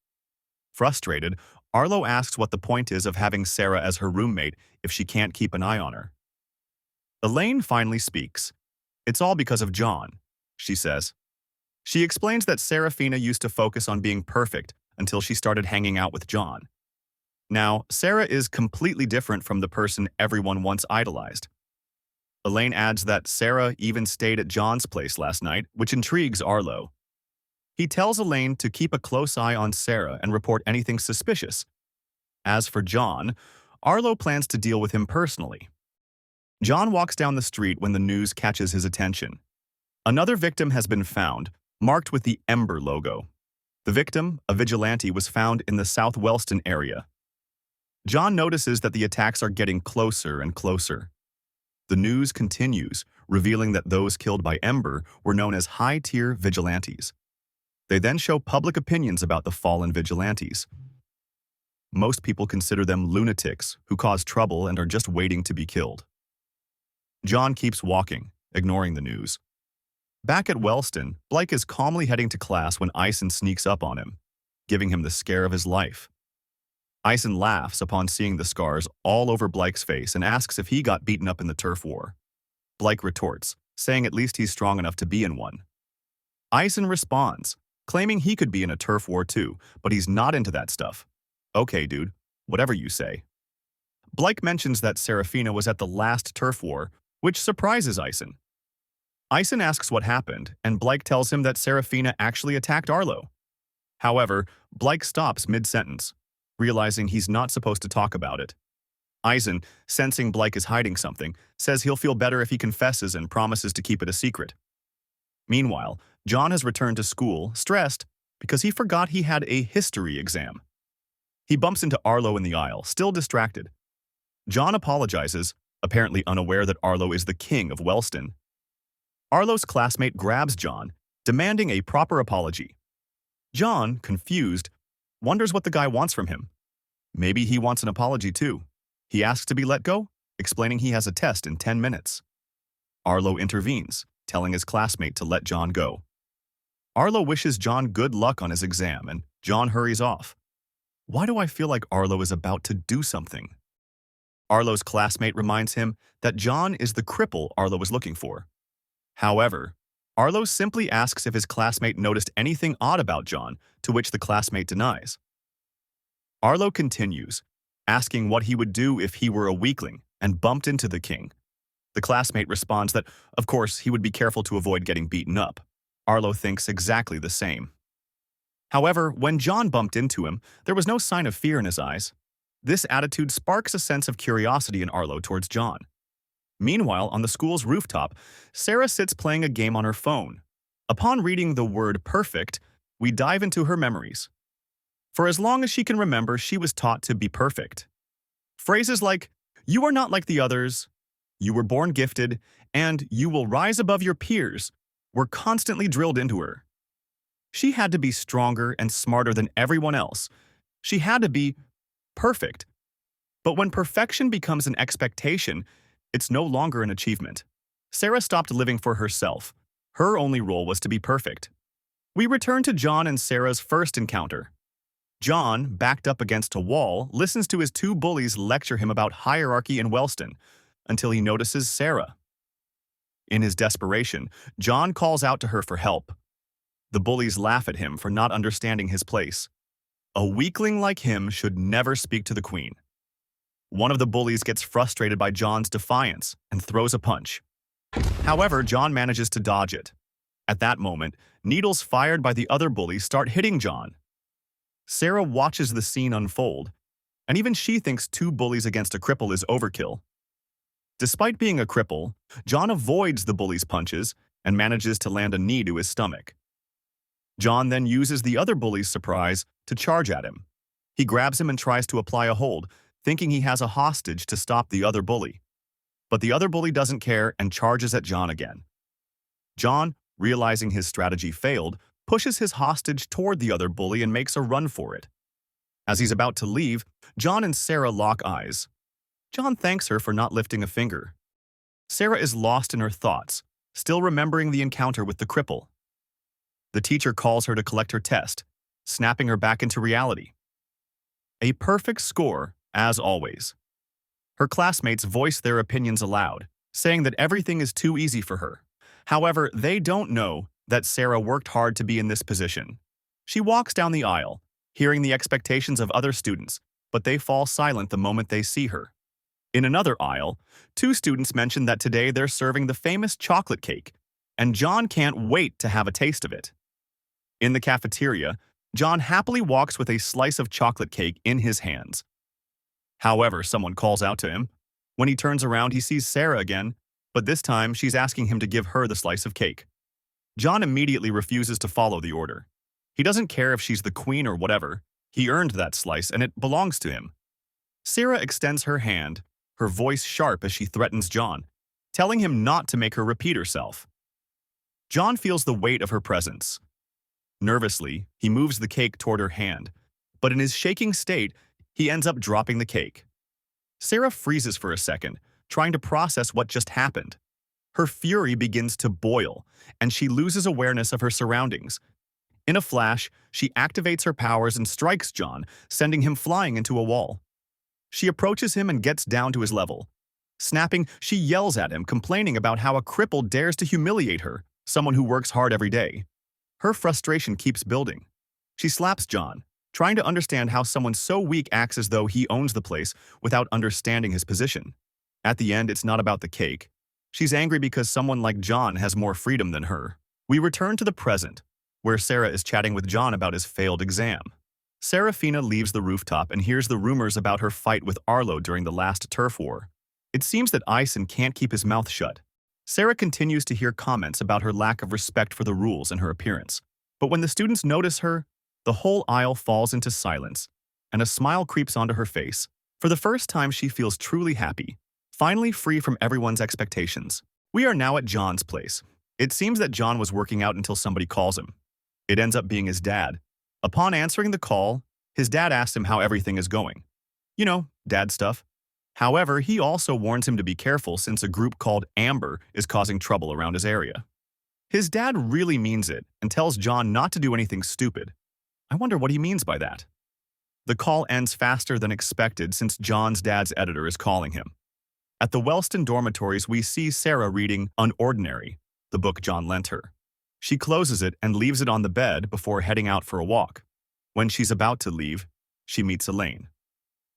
A: Frustrated, Arlo asks what the point is of having Sarah as her roommate if she can't keep an eye on her. Elaine finally speaks. It's all because of John, she says. She explains that Serafina used to focus on being perfect until she started hanging out with John. Now, Sarah is completely different from the person everyone once idolized. Elaine adds that Sarah even stayed at John's place last night, which intrigues Arlo. He tells Elaine to keep a close eye on Sarah and report anything suspicious. As for John, Arlo plans to deal with him personally. John walks down the street when the news catches his attention. Another victim has been found, marked with the Ember logo. The victim, a vigilante, was found in the South Wellston area. John notices that the attacks are getting closer and closer. The news continues, revealing that those killed by Ember were known as high-tier vigilantes. They then show public opinions about the fallen vigilantes. Most people consider them lunatics who cause trouble and are just waiting to be killed. John keeps walking, ignoring the news. Back at Wellston, Blake is calmly heading to class when Ison sneaks up on him, giving him the scare of his life. Ison laughs upon seeing the scars all over Blake's face and asks if he got beaten up in the turf war. Blake retorts, saying at least he's strong enough to be in one. Ison responds, claiming he could be in a turf war too, but he's not into that stuff. Okay, dude, whatever you say. Blake mentions that Serafina was at the last turf war, which surprises Ison. Ison asks what happened, and Blake tells him that Serafina actually attacked Arlo. However, Blake stops mid-sentence, realizing he's not supposed to talk about it. Ison, sensing Blake is hiding something, says he'll feel better if he confesses and promises to keep it a secret. Meanwhile, John has returned to school, stressed, because he forgot he had a history exam. He bumps into Arlo in the aisle, still distracted. John apologizes, apparently unaware that Arlo is the king of Wellston. Arlo's classmate grabs John, demanding a proper apology. John, confused, wonders what the guy wants from him. Maybe he wants an apology too. He asks to be let go, explaining he has a test in 10 minutes. Arlo intervenes, telling his classmate to let John go. Arlo wishes John good luck on his exam, and John hurries off. Why do I feel like Arlo is about to do something? Arlo's classmate reminds him that John is the cripple Arlo was looking for. However, Arlo simply asks if his classmate noticed anything odd about John, to which the classmate denies. Arlo continues, asking what he would do if he were a weakling and bumped into the king. The classmate responds that, of course, he would be careful to avoid getting beaten up. Arlo thinks exactly the same. However, when John bumped into him, there was no sign of fear in his eyes. This attitude sparks a sense of curiosity in Arlo towards John. Meanwhile, on the school's rooftop, Sarah sits playing a game on her phone. Upon reading the word perfect, we dive into her memories. For as long as she can remember, she was taught to be perfect. Phrases like, "You are not like the others," "You were born gifted," and "You will rise above your peers" were constantly drilled into her. She had to be stronger and smarter than everyone else. She had to be perfect. But when perfection becomes an expectation, it's no longer an achievement. Sarah stopped living for herself. Her only role was to be perfect. We return to John and Sarah's first encounter. John, backed up against a wall, listens to his two bullies lecture him about hierarchy in Wellston until he notices Sarah. In his desperation, John calls out to her for help. The bullies laugh at him for not understanding his place. A weakling like him should never speak to the queen. One of the bullies gets frustrated by John's defiance and throws a punch. However, John manages to dodge it. At that moment, needles fired by the other bullies start hitting John. Sarah watches the scene unfold, and even she thinks two bullies against a cripple is overkill. Despite being a cripple, John avoids the bullies' punches and manages to land a knee to his stomach. John then uses the other bully's surprise to charge at him. He grabs him and tries to apply a hold, thinking he has a hostage to stop the other bully. But the other bully doesn't care and charges at John again. John, realizing his strategy failed, pushes his hostage toward the other bully and makes a run for it. As he's about to leave, John and Sarah lock eyes. John thanks her for not lifting a finger. Sarah is lost in her thoughts, still remembering the encounter with the cripple. The teacher calls her to collect her test, snapping her back into reality. A perfect score, as always. Her classmates voice their opinions aloud, saying that everything is too easy for her. However, they don't know that Sarah worked hard to be in this position. She walks down the aisle, hearing the expectations of other students, but they fall silent the moment they see her. In another aisle, two students mention that today they're serving the famous chocolate cake, and John can't wait to have a taste of it. In the cafeteria, John happily walks with a slice of chocolate cake in his hands. However, someone calls out to him. When he turns around, he sees Sarah again, but this time she's asking him to give her the slice of cake. John immediately refuses to follow the order. He doesn't care if she's the queen or whatever. He earned that slice and it belongs to him. Sarah extends her hand, her voice sharp as she threatens John, telling him not to make her repeat herself. John feels the weight of her presence. Nervously, he moves the cake toward her hand, but in his shaking state, he ends up dropping the cake. Sarah freezes for a second, trying to process what just happened. Her fury begins to boil, and she loses awareness of her surroundings. In a flash, she activates her powers and strikes John, sending him flying into a wall. She approaches him and gets down to his level. Snapping, she yells at him, complaining about how a cripple dares to humiliate her, someone who works hard every day. Her frustration keeps building. She slaps John, trying to understand how someone so weak acts as though he owns the place without understanding his position. At the end, it's not about the cake. She's angry because someone like John has more freedom than her. We return to the present, where Sarah is chatting with John about his failed exam. Serafina leaves the rooftop and hears the rumors about her fight with Arlo during the last turf war. It seems that Ison can't keep his mouth shut. Sarah continues to hear comments about her lack of respect for the rules and her appearance. But when the students notice her, the whole aisle falls into silence, and a smile creeps onto her face. For the first time, she feels truly happy, finally free from everyone's expectations. We are now at John's place. It seems that John was working out until somebody calls him. It ends up being his dad. Upon answering the call, his dad asks him how everything is going. You know, dad stuff. However, he also warns him to be careful since a group called Amber is causing trouble around his area. His dad really means it and tells John not to do anything stupid. I wonder what he means by that. The call ends faster than expected since John's dad's editor is calling him. At the Wellston dormitories, we see Sarah reading Unordinary, the book John lent her. She closes it and leaves it on the bed before heading out for a walk. When she's about to leave, she meets Elaine.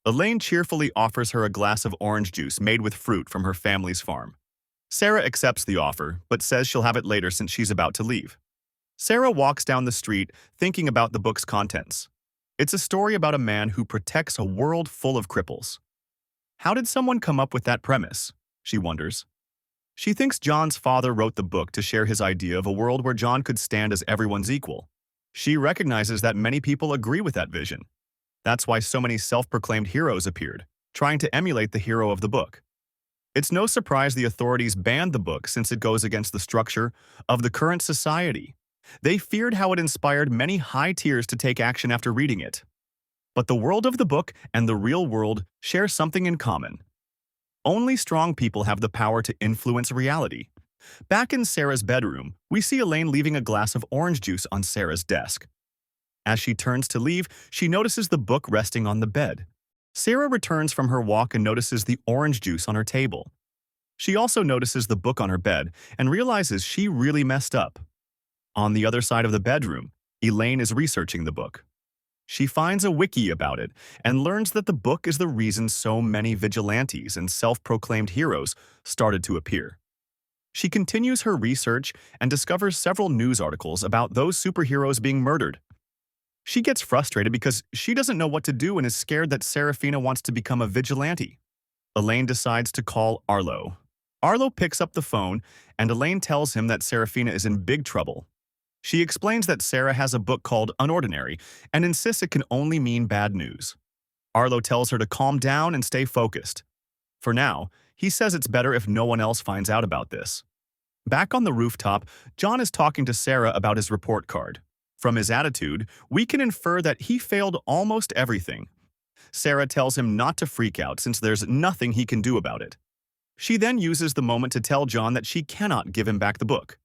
A: Elaine cheerfully offers her a glass of orange juice made with fruit from her family's farm. Sarah accepts the offer, but says she'll have it later since she's about to leave. Sarah walks down the street thinking about the book's contents. It's a story about a man who protects a world full of cripples. How did someone come up with that premise? She wonders. She thinks John's father wrote the book to share his idea of a world where John could stand as everyone's equal. She recognizes that many people agree with that vision. That's why so many self-proclaimed heroes appeared, trying to emulate the hero of the book. It's no surprise the authorities banned the book since it goes against the structure of the current society. They feared how it inspired many high tiers to take action after reading it. But the world of the book and the real world share something in common. Only strong people have the power to influence reality. Back in Sarah's bedroom, we see Elaine leaving a glass of orange juice on Sarah's desk. As she turns to leave, she notices the book resting on the bed. Sarah returns from her walk and notices the orange juice on her table. She also notices the book on her bed and realizes she really messed up. On the other side of the bedroom, Elaine is researching the book. She finds a wiki about it and learns that the book is the reason so many vigilantes and self-proclaimed heroes started to appear. She continues her research and discovers several news articles about those superheroes being murdered. She gets frustrated because she doesn't know what to do and is scared that Serafina wants to become a vigilante. Elaine decides to call Arlo. Arlo picks up the phone, and Elaine tells him that Serafina is in big trouble. She explains that Sarah has a book called Unordinary and insists it can only mean bad news. Arlo tells her to calm down and stay focused. For now, he says it's better if no one else finds out about this. Back on the rooftop, John is talking to Sarah about his report card. From his attitude, we can infer that he failed almost everything. Sarah tells him not to freak out since there's nothing he can do about it. She then uses the moment to tell John that she cannot give him back the book.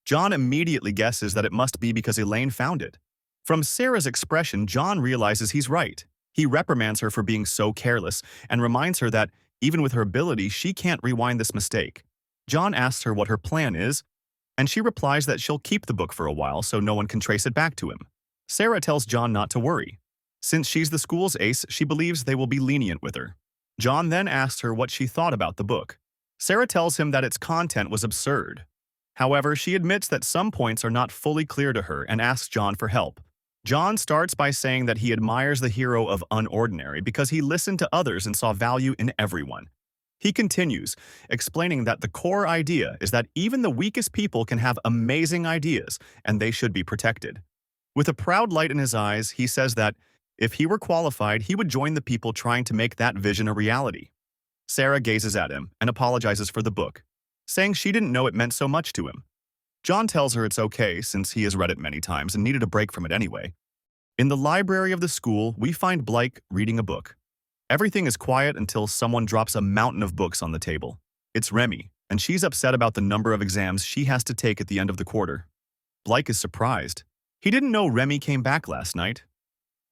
A: John immediately guesses that it must be because Elaine found it. From Sarah's expression, John realizes he's right. He reprimands her for being so careless and reminds her that, even with her ability, she can't rewind this mistake. John asks her what her plan is, and she replies that she'll keep the book for a while so no one can trace it back to him. Sarah tells John not to worry. Since she's the school's ace, she believes they will be lenient with her. John then asks her what she thought about the book. Sarah tells him that its content was absurd. However, she admits that some points are not fully clear to her and asks John for help. John starts by saying that he admires the hero of Unordinary because he listened to others and saw value in everyone. He continues, explaining that the core idea is that even the weakest people can have amazing ideas and they should be protected. With a proud light in his eyes, he says that if he were qualified, he would join the people trying to make that vision a reality. Sarah gazes at him and apologizes for the book, saying she didn't know it meant so much to him. John tells her it's okay since he has read it many times and needed a break from it anyway. In the library of the school, we find Blake reading a book. Everything is quiet until someone drops a mountain of books on the table. It's Remy, and she's upset about the number of exams she has to take at the end of the quarter. Blake is surprised. He didn't know Remy came back last night.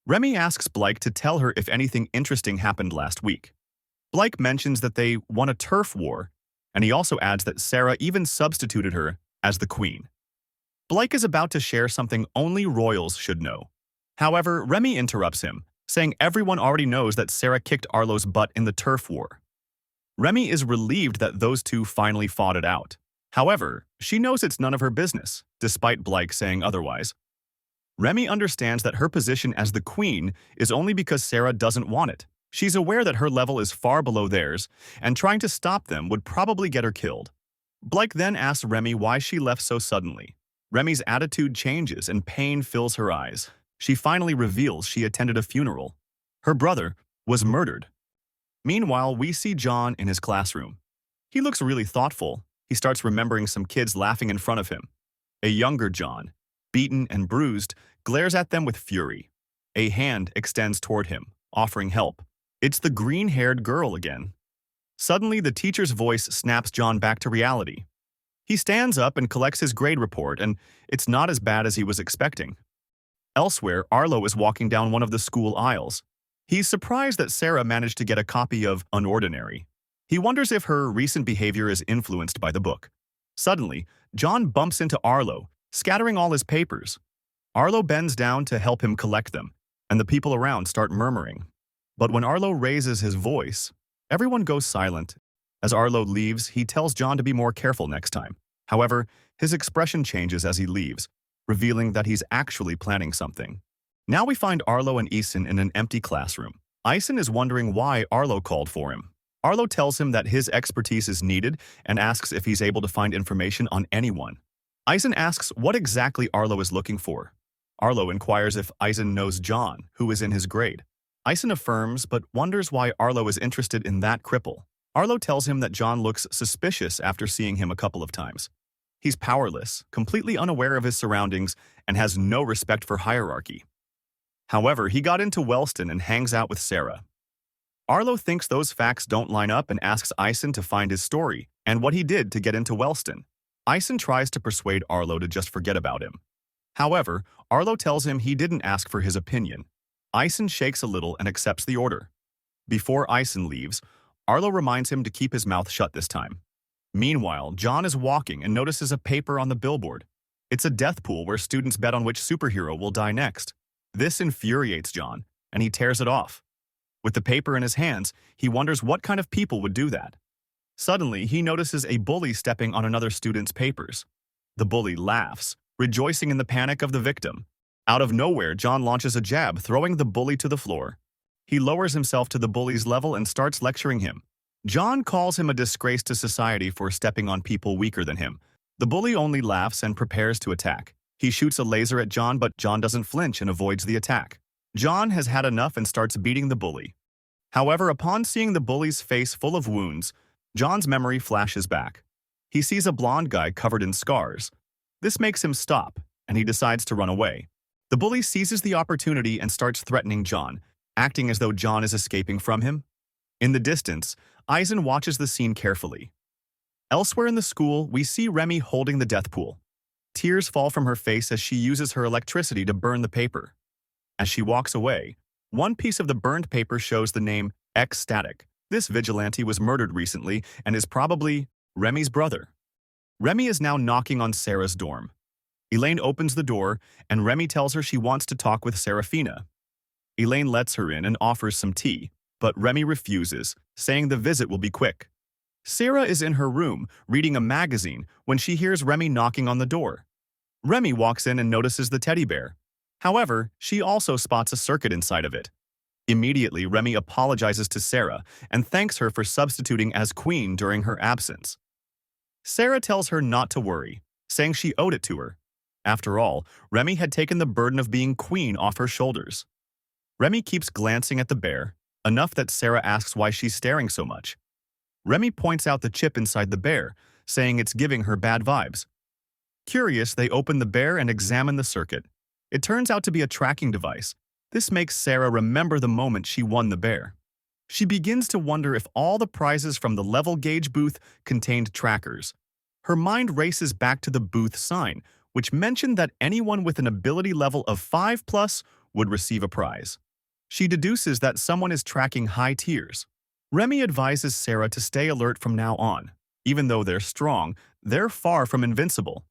A: Remy asks Blake to tell her if anything interesting happened last week. Blake mentions that they won a turf war, and he also adds that Sarah even substituted her as the queen. Blake is about to share something only royals should know. However, Remy interrupts him, saying everyone already knows that Sarah kicked Arlo's butt in the turf war. Remy is relieved that those two finally fought it out. However, she knows it's none of her business, despite Blake saying otherwise. Remy understands that her position as the queen is only because Sarah doesn't want it. She's aware that her level is far below theirs, and trying to stop them would probably get her killed. Blake then asks Remy why she left so suddenly. Remy's attitude changes and pain fills her eyes. She finally reveals she attended a funeral. Her brother was murdered. Meanwhile, we see John in his classroom. He looks really thoughtful. He starts remembering some kids laughing in front of him. A younger John, beaten and bruised, glares at them with fury. A hand extends toward him, offering help. It's the green-haired girl again. Suddenly, the teacher's voice snaps John back to reality. He stands up and collects his grade report, and it's not as bad as he was expecting. Elsewhere, Arlo is walking down one of the school aisles. He's surprised that Sarah managed to get a copy of Unordinary. He wonders if her recent behavior is influenced by the book. Suddenly, John bumps into Arlo, scattering all his papers. Arlo bends down to help him collect them, and the people around start murmuring. But when Arlo raises his voice, everyone goes silent. As Arlo leaves, he tells John to be more careful next time. However, his expression changes as he leaves, revealing that he's actually planning something. Now we find Arlo and Eason in an empty classroom. Eason is wondering why Arlo called for him. Arlo tells him that his expertise is needed and asks if he's able to find information on anyone. Eason asks what exactly Arlo is looking for. Arlo inquires if Eason knows John, who is in his grade. Eason affirms but wonders why Arlo is interested in that cripple. Arlo tells him that John looks suspicious after seeing him a couple of times. He's powerless, completely unaware of his surroundings, and has no respect for hierarchy. However, he got into Wellston and hangs out with Sarah. Arlo thinks those facts don't line up and asks Ison to find his story and what he did to get into Wellston. Ison tries to persuade Arlo to just forget about him. However, Arlo tells him he didn't ask for his opinion. Ison shakes a little and accepts the order. Before Ison leaves, Arlo reminds him to keep his mouth shut this time. Meanwhile, John is walking and notices a paper on the billboard. It's a death pool where students bet on which superhero will die next. This infuriates John, and he tears it off. With the paper in his hands, he wonders what kind of people would do that. Suddenly, he notices a bully stepping on another student's papers. The bully laughs, rejoicing in the panic of the victim. Out of nowhere, John launches a jab, throwing the bully to the floor. He lowers himself to the bully's level and starts lecturing him. John calls him a disgrace to society for stepping on people weaker than him. The bully only laughs and prepares to attack. He shoots a laser at John, but John doesn't flinch and avoids the attack. John has had enough and starts beating the bully. However, upon seeing the bully's face full of wounds, John's memory flashes back. He sees a blonde guy covered in scars. This makes him stop, and he decides to run away. The bully seizes the opportunity and starts threatening John, acting as though John is escaping from him. In the distance, Ison watches the scene carefully. Elsewhere in the school, we see Remy holding the death pool. Tears fall from her face as she uses her electricity to burn the paper. As she walks away, one piece of the burned paper shows the name X-Static. This vigilante was murdered recently and is probably Remy's brother. Remy is now knocking on Sarah's dorm. Elaine opens the door, and Remy tells her she wants to talk with Serafina. Elaine lets her in and offers some tea, but Remy refuses, saying the visit will be quick. Sarah is in her room, reading a magazine, when she hears Remy knocking on the door. Remy walks in and notices the teddy bear. However, she also spots a circuit inside of it. Immediately, Remy apologizes to Sarah and thanks her for substituting as queen during her absence. Sarah tells her not to worry, saying she owed it to her. After all, Remy had taken the burden of being queen off her shoulders. Remy keeps glancing at the bear, enough that Sarah asks why she's staring so much. Remy points out the chip inside the bear, saying it's giving her bad vibes. Curious, they open the bear and examine the circuit. It turns out to be a tracking device. This makes Sarah remember the moment she won the bear. She begins to wonder if all the prizes from the level gauge booth contained trackers. Her mind races back to the booth sign, which mentioned that anyone with an ability level of 5+ would receive a prize. She deduces that someone is tracking high tiers. Remy advises Sarah to stay alert from now on. Even though they're strong, they're far from invincible.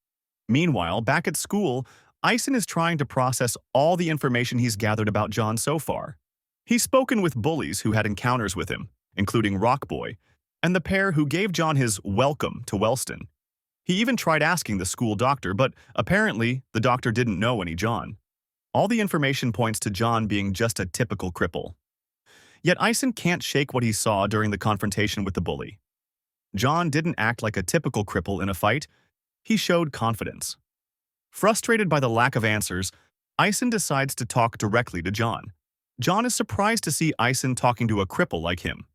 A: Meanwhile, back at school, Ison is trying to process all the information he's gathered about John so far. He's spoken with bullies who had encounters with him, including Rockboy, and the pair who gave John his welcome to Wellston. He even tried asking the school doctor, but apparently the doctor didn't know any John. All the information points to John being just a typical cripple. Yet Ison can't shake what he saw during the confrontation with the bully. John didn't act like a typical cripple in a fight. He showed confidence. Frustrated by the lack of answers, Ison decides to talk directly to John. John is surprised to see Ison talking to a cripple like him.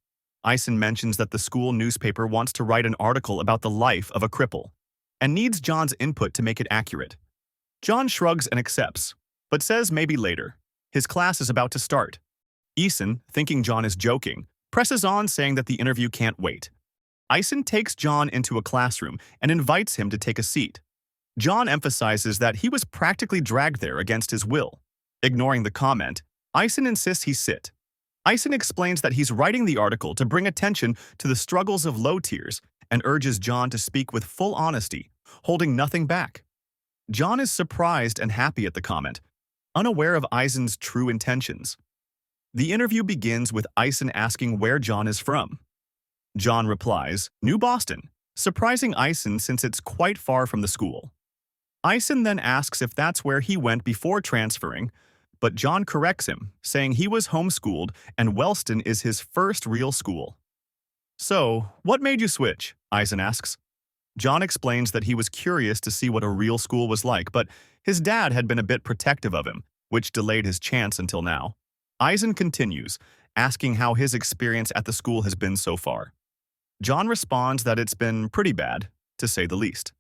A: Ison mentions that the school newspaper wants to write an article about the life of a cripple and needs John's input to make it accurate. John shrugs and accepts, but says maybe later. His class is about to start. Ison, thinking John is joking, presses on saying that the interview can't wait. Ison takes John into a classroom and invites him to take a seat. John emphasizes that he was practically dragged there against his will. Ignoring the comment, Ison insists he sit. Ison explains that he's writing the article to bring attention to the struggles of low tiers and urges John to speak with full honesty, holding nothing back. John is surprised and happy at the comment, unaware of Ison's true intentions. The interview begins with Ison asking where John is from. John replies, New Boston, surprising Ison since it's quite far from the school. Ison then asks if that's where he went before transferring, but John corrects him, saying he was homeschooled and Wellston is his first real school. So, what made you switch? Ison asks. John explains that he was curious to see what a real school was like, but his dad had been a bit protective of him, which delayed his chance until now. Ison continues, asking how his experience at the school has been so far. John responds that it's been pretty bad, to say the least.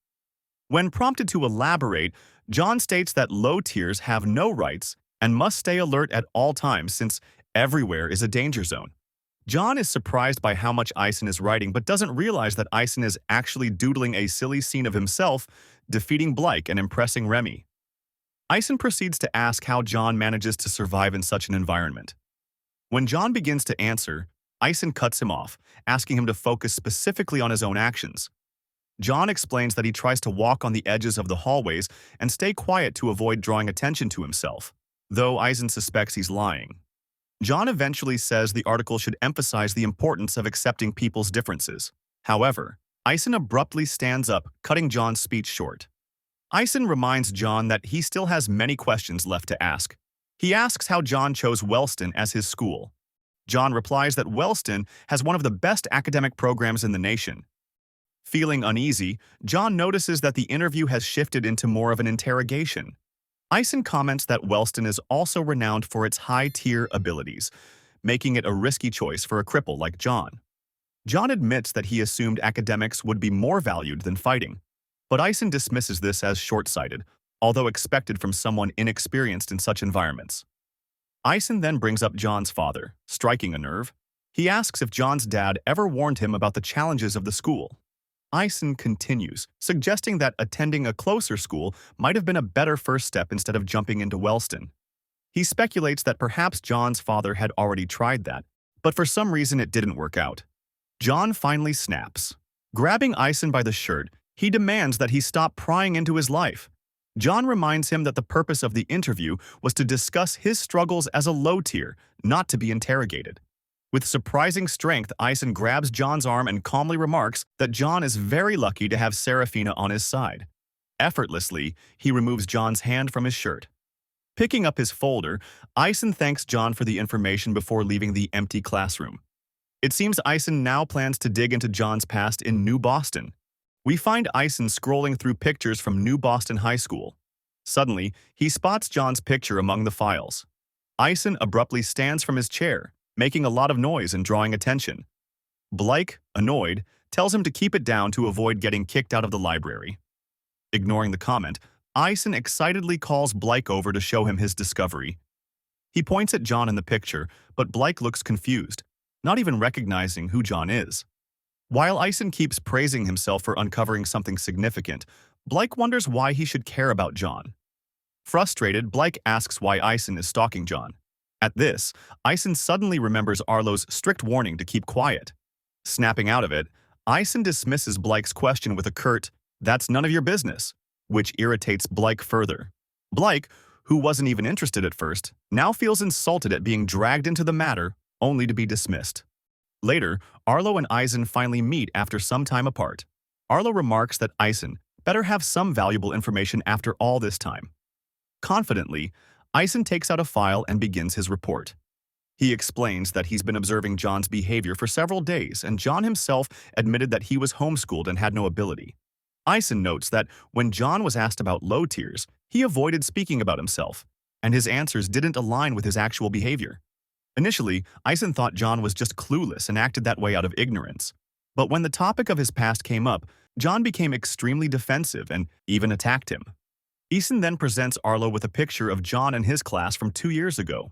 A: When prompted to elaborate, John states that low tiers have no rights and must stay alert at all times since everywhere is a danger zone. John is surprised by how much Eisen is writing but doesn't realize that Eisen is actually doodling a silly scene of himself defeating Blake and impressing Remy. Eisen proceeds to ask how John manages to survive in such an environment. When John begins to answer, Eisen cuts him off, asking him to focus specifically on his own actions. John explains that he tries to walk on the edges of the hallways and stay quiet to avoid drawing attention to himself, though Eisen suspects he's lying. John eventually says the article should emphasize the importance of accepting people's differences. However, Eisen abruptly stands up, cutting John's speech short. Eisen reminds John that he still has many questions left to ask. He asks how John chose Wellston as his school. John replies that Wellston has one of the best academic programs in the nation. Feeling uneasy, John notices that the interview has shifted into more of an interrogation. Eisen comments that Wellston is also renowned for its high-tier abilities, making it a risky choice for a cripple like John. John admits that he assumed academics would be more valued than fighting, but Eisen dismisses this as short-sighted, although expected from someone inexperienced in such environments. Eisen then brings up John's father, striking a nerve. He asks if John's dad ever warned him about the challenges of the school. Eisen continues, suggesting that attending a closer school might have been a better first step instead of jumping into Wellston. He speculates that perhaps John's father had already tried that, but for some reason it didn't work out. John finally snaps. Grabbing Eisen by the shirt, he demands that he stop prying into his life. John reminds him that the purpose of the interview was to discuss his struggles as a low tier, not to be interrogated. With surprising strength, Eisen grabs John's arm and calmly remarks that John is very lucky to have Serafina on his side. Effortlessly, he removes John's hand from his shirt. Picking up his folder, Eisen thanks John for the information before leaving the empty classroom. It seems Eisen now plans to dig into John's past in New Boston. We find Eisen scrolling through pictures from New Boston High School. Suddenly, he spots John's picture among the files. Eisen abruptly stands from his chair, making a lot of noise and drawing attention. Blake, annoyed, tells him to keep it down to avoid getting kicked out of the library. Ignoring the comment, Eisen excitedly calls Blake over to show him his discovery. He points at John in the picture, but Blake looks confused, not even recognizing who John is. While Eisen keeps praising himself for uncovering something significant, Blake wonders why he should care about John. Frustrated, Blake asks why Eisen is stalking John. At this, Eisen suddenly remembers Arlo's strict warning to keep quiet. Snapping out of it, Eisen dismisses Blake's question with a curt, "That's none of your business," which irritates Blake further. Blake, who wasn't even interested at first, now feels insulted at being dragged into the matter, only to be dismissed. Later, Arlo and Eisen finally meet after some time apart. Arlo remarks that Eisen better have some valuable information after all this time. Confidently, Eisen takes out a file and begins his report. He explains that he's been observing John's behavior for several days, and John himself admitted that he was homeschooled and had no ability. Eisen notes that when John was asked about low tiers, he avoided speaking about himself, and his answers didn't align with his actual behavior. Initially, Eisen thought John was just clueless and acted that way out of ignorance. But when the topic of his past came up, John became extremely defensive and even attacked him. Eisen then presents Arlo with a picture of John and his class from 2 years ago.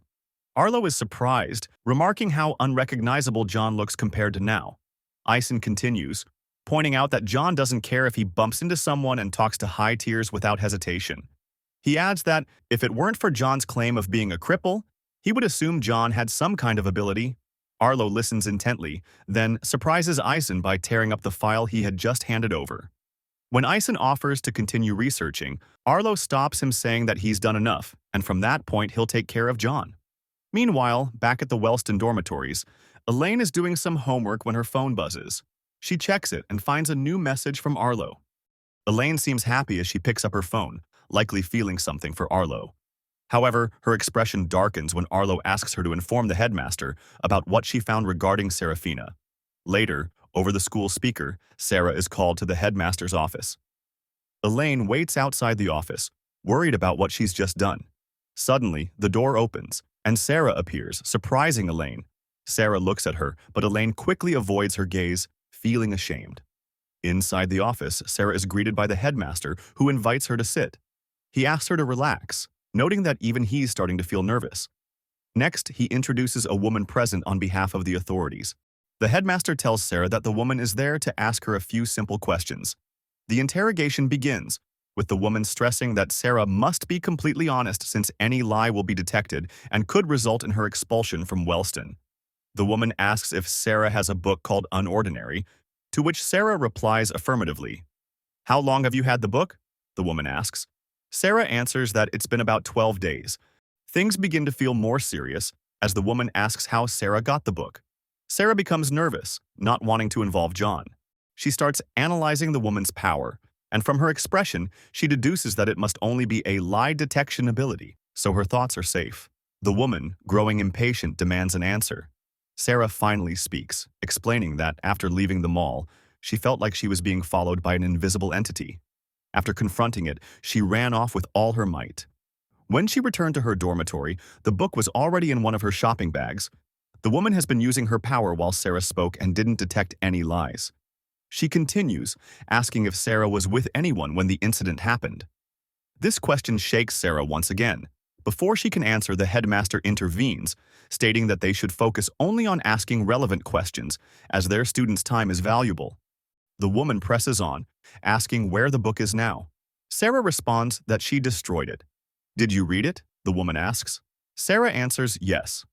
A: Arlo is surprised, remarking how unrecognizable John looks compared to now. Eisen continues, pointing out that John doesn't care if he bumps into someone and talks to high tiers without hesitation. He adds that if it weren't for John's claim of being a cripple, he would assume John had some kind of ability. Arlo listens intently, then surprises Eisen by tearing up the file he had just handed over. When Eisen offers to continue researching, Arlo stops him saying that he's done enough, and from that point he'll take care of John. Meanwhile, back at the Wellston dormitories, Elaine is doing some homework when her phone buzzes. She checks it and finds a new message from Arlo. Elaine seems happy as she picks up her phone, likely feeling something for Arlo. However, her expression darkens when Arlo asks her to inform the headmaster about what she found regarding Serafina. Later, over the school speaker, Sarah is called to the headmaster's office. Elaine waits outside the office, worried about what she's just done. Suddenly, the door opens, and Sarah appears, surprising Elaine. Sarah looks at her, but Elaine quickly avoids her gaze, feeling ashamed. Inside the office, Sarah is greeted by the headmaster, who invites her to sit. He asks her to relax, noting that even he's starting to feel nervous. Next, he introduces a woman present on behalf of the authorities. The headmaster tells Sarah that the woman is there to ask her a few simple questions. The interrogation begins, with the woman stressing that Sarah must be completely honest since any lie will be detected and could result in her expulsion from Wellston. The woman asks if Sarah has a book called Unordinary, to which Sarah replies affirmatively. "How long have you had the book?" the woman asks. Sarah answers that it's been about 12 days. Things begin to feel more serious as the woman asks how Sarah got the book. Sarah becomes nervous, not wanting to involve John. She starts analyzing the woman's power, and from her expression, she deduces that it must only be a lie detection ability, so her thoughts are safe. The woman, growing impatient, demands an answer. Sarah finally speaks, explaining that after leaving the mall, she felt like she was being followed by an invisible entity. After confronting it, she ran off with all her might. When she returned to her dormitory, the book was already in one of her shopping bags. The woman has been using her power while Sarah spoke and didn't detect any lies. She continues, asking if Sarah was with anyone when the incident happened. This question shakes Sarah once again. Before she can answer, the headmaster intervenes, stating that they should focus only on asking relevant questions, as their students' time is valuable. The woman presses on, asking where the book is now. Sarah responds that she destroyed it. "Did you read it?" the woman asks. Sarah answers yes.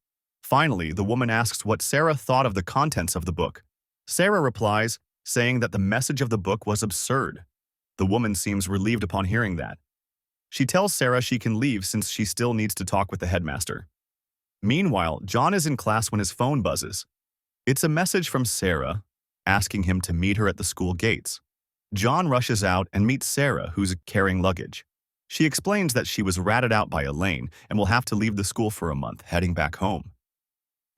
A: Finally, the woman asks what Sarah thought of the contents of the book. Sarah replies, saying that the message of the book was absurd. The woman seems relieved upon hearing that. She tells Sarah she can leave since she still needs to talk with the headmaster. Meanwhile, John is in class when his phone buzzes. It's a message from Sarah, asking him to meet her at the school gates. John rushes out and meets Sarah, who's carrying luggage. She explains that she was ratted out by Elaine and will have to leave the school for a month, heading back home.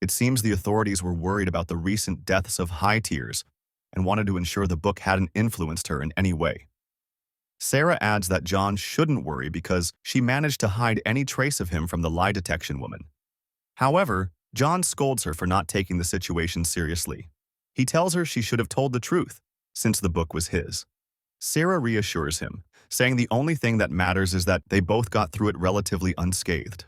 A: It seems the authorities were worried about the recent deaths of high tiers and wanted to ensure the book hadn't influenced her in any way. Sarah adds that John shouldn't worry because she managed to hide any trace of him from the lie detection woman. However, John scolds her for not taking the situation seriously. He tells her she should have told the truth, since the book was his. Sarah reassures him, saying the only thing that matters is that they both got through it relatively unscathed.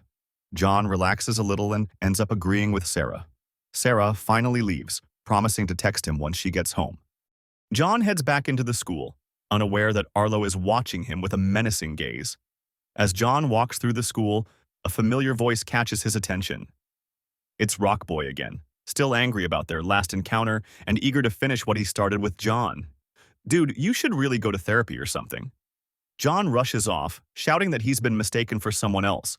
A: John relaxes a little and ends up agreeing with Sarah. Sarah finally leaves, promising to text him once she gets home. John heads back into the school, unaware that Arlo is watching him with a menacing gaze. As John walks through the school, a familiar voice catches his attention. It's Rock Boy again, still angry about their last encounter and eager to finish what he started with John. "Dude, you should really go to therapy or something." John rushes off, shouting that he's been mistaken for someone else.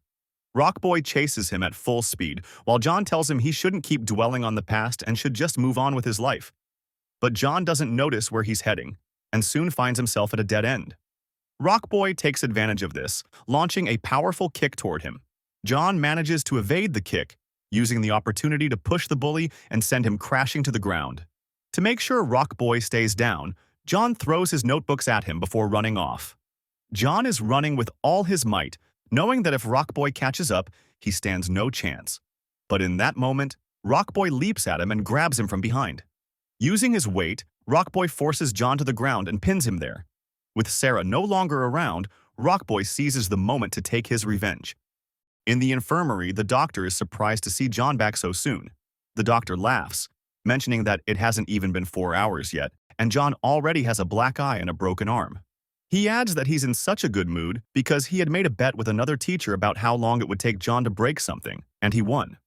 A: Rock Boy chases him at full speed, while John tells him he shouldn't keep dwelling on the past and should just move on with his life. But John doesn't notice where he's heading, and soon finds himself at a dead end. Rock Boy takes advantage of this, launching a powerful kick toward him. John manages to evade the kick, using the opportunity to push the bully and send him crashing to the ground. To make sure Rock Boy stays down, John throws his notebooks at him before running off. John is running with all his might, knowing that if Rock Boy catches up, he stands no chance. But in that moment, Rock Boy leaps at him and grabs him from behind. Using his weight, Rock Boy forces John to the ground and pins him there. With Sarah no longer around, Rock Boy seizes the moment to take his revenge. In the infirmary, the doctor is surprised to see John back so soon. The doctor laughs, mentioning that it hasn't even been 4 hours yet, and John already has a black eye and a broken arm. He adds that he's in such a good mood because he had made a bet with another teacher about how long it would take John to break something, and he won.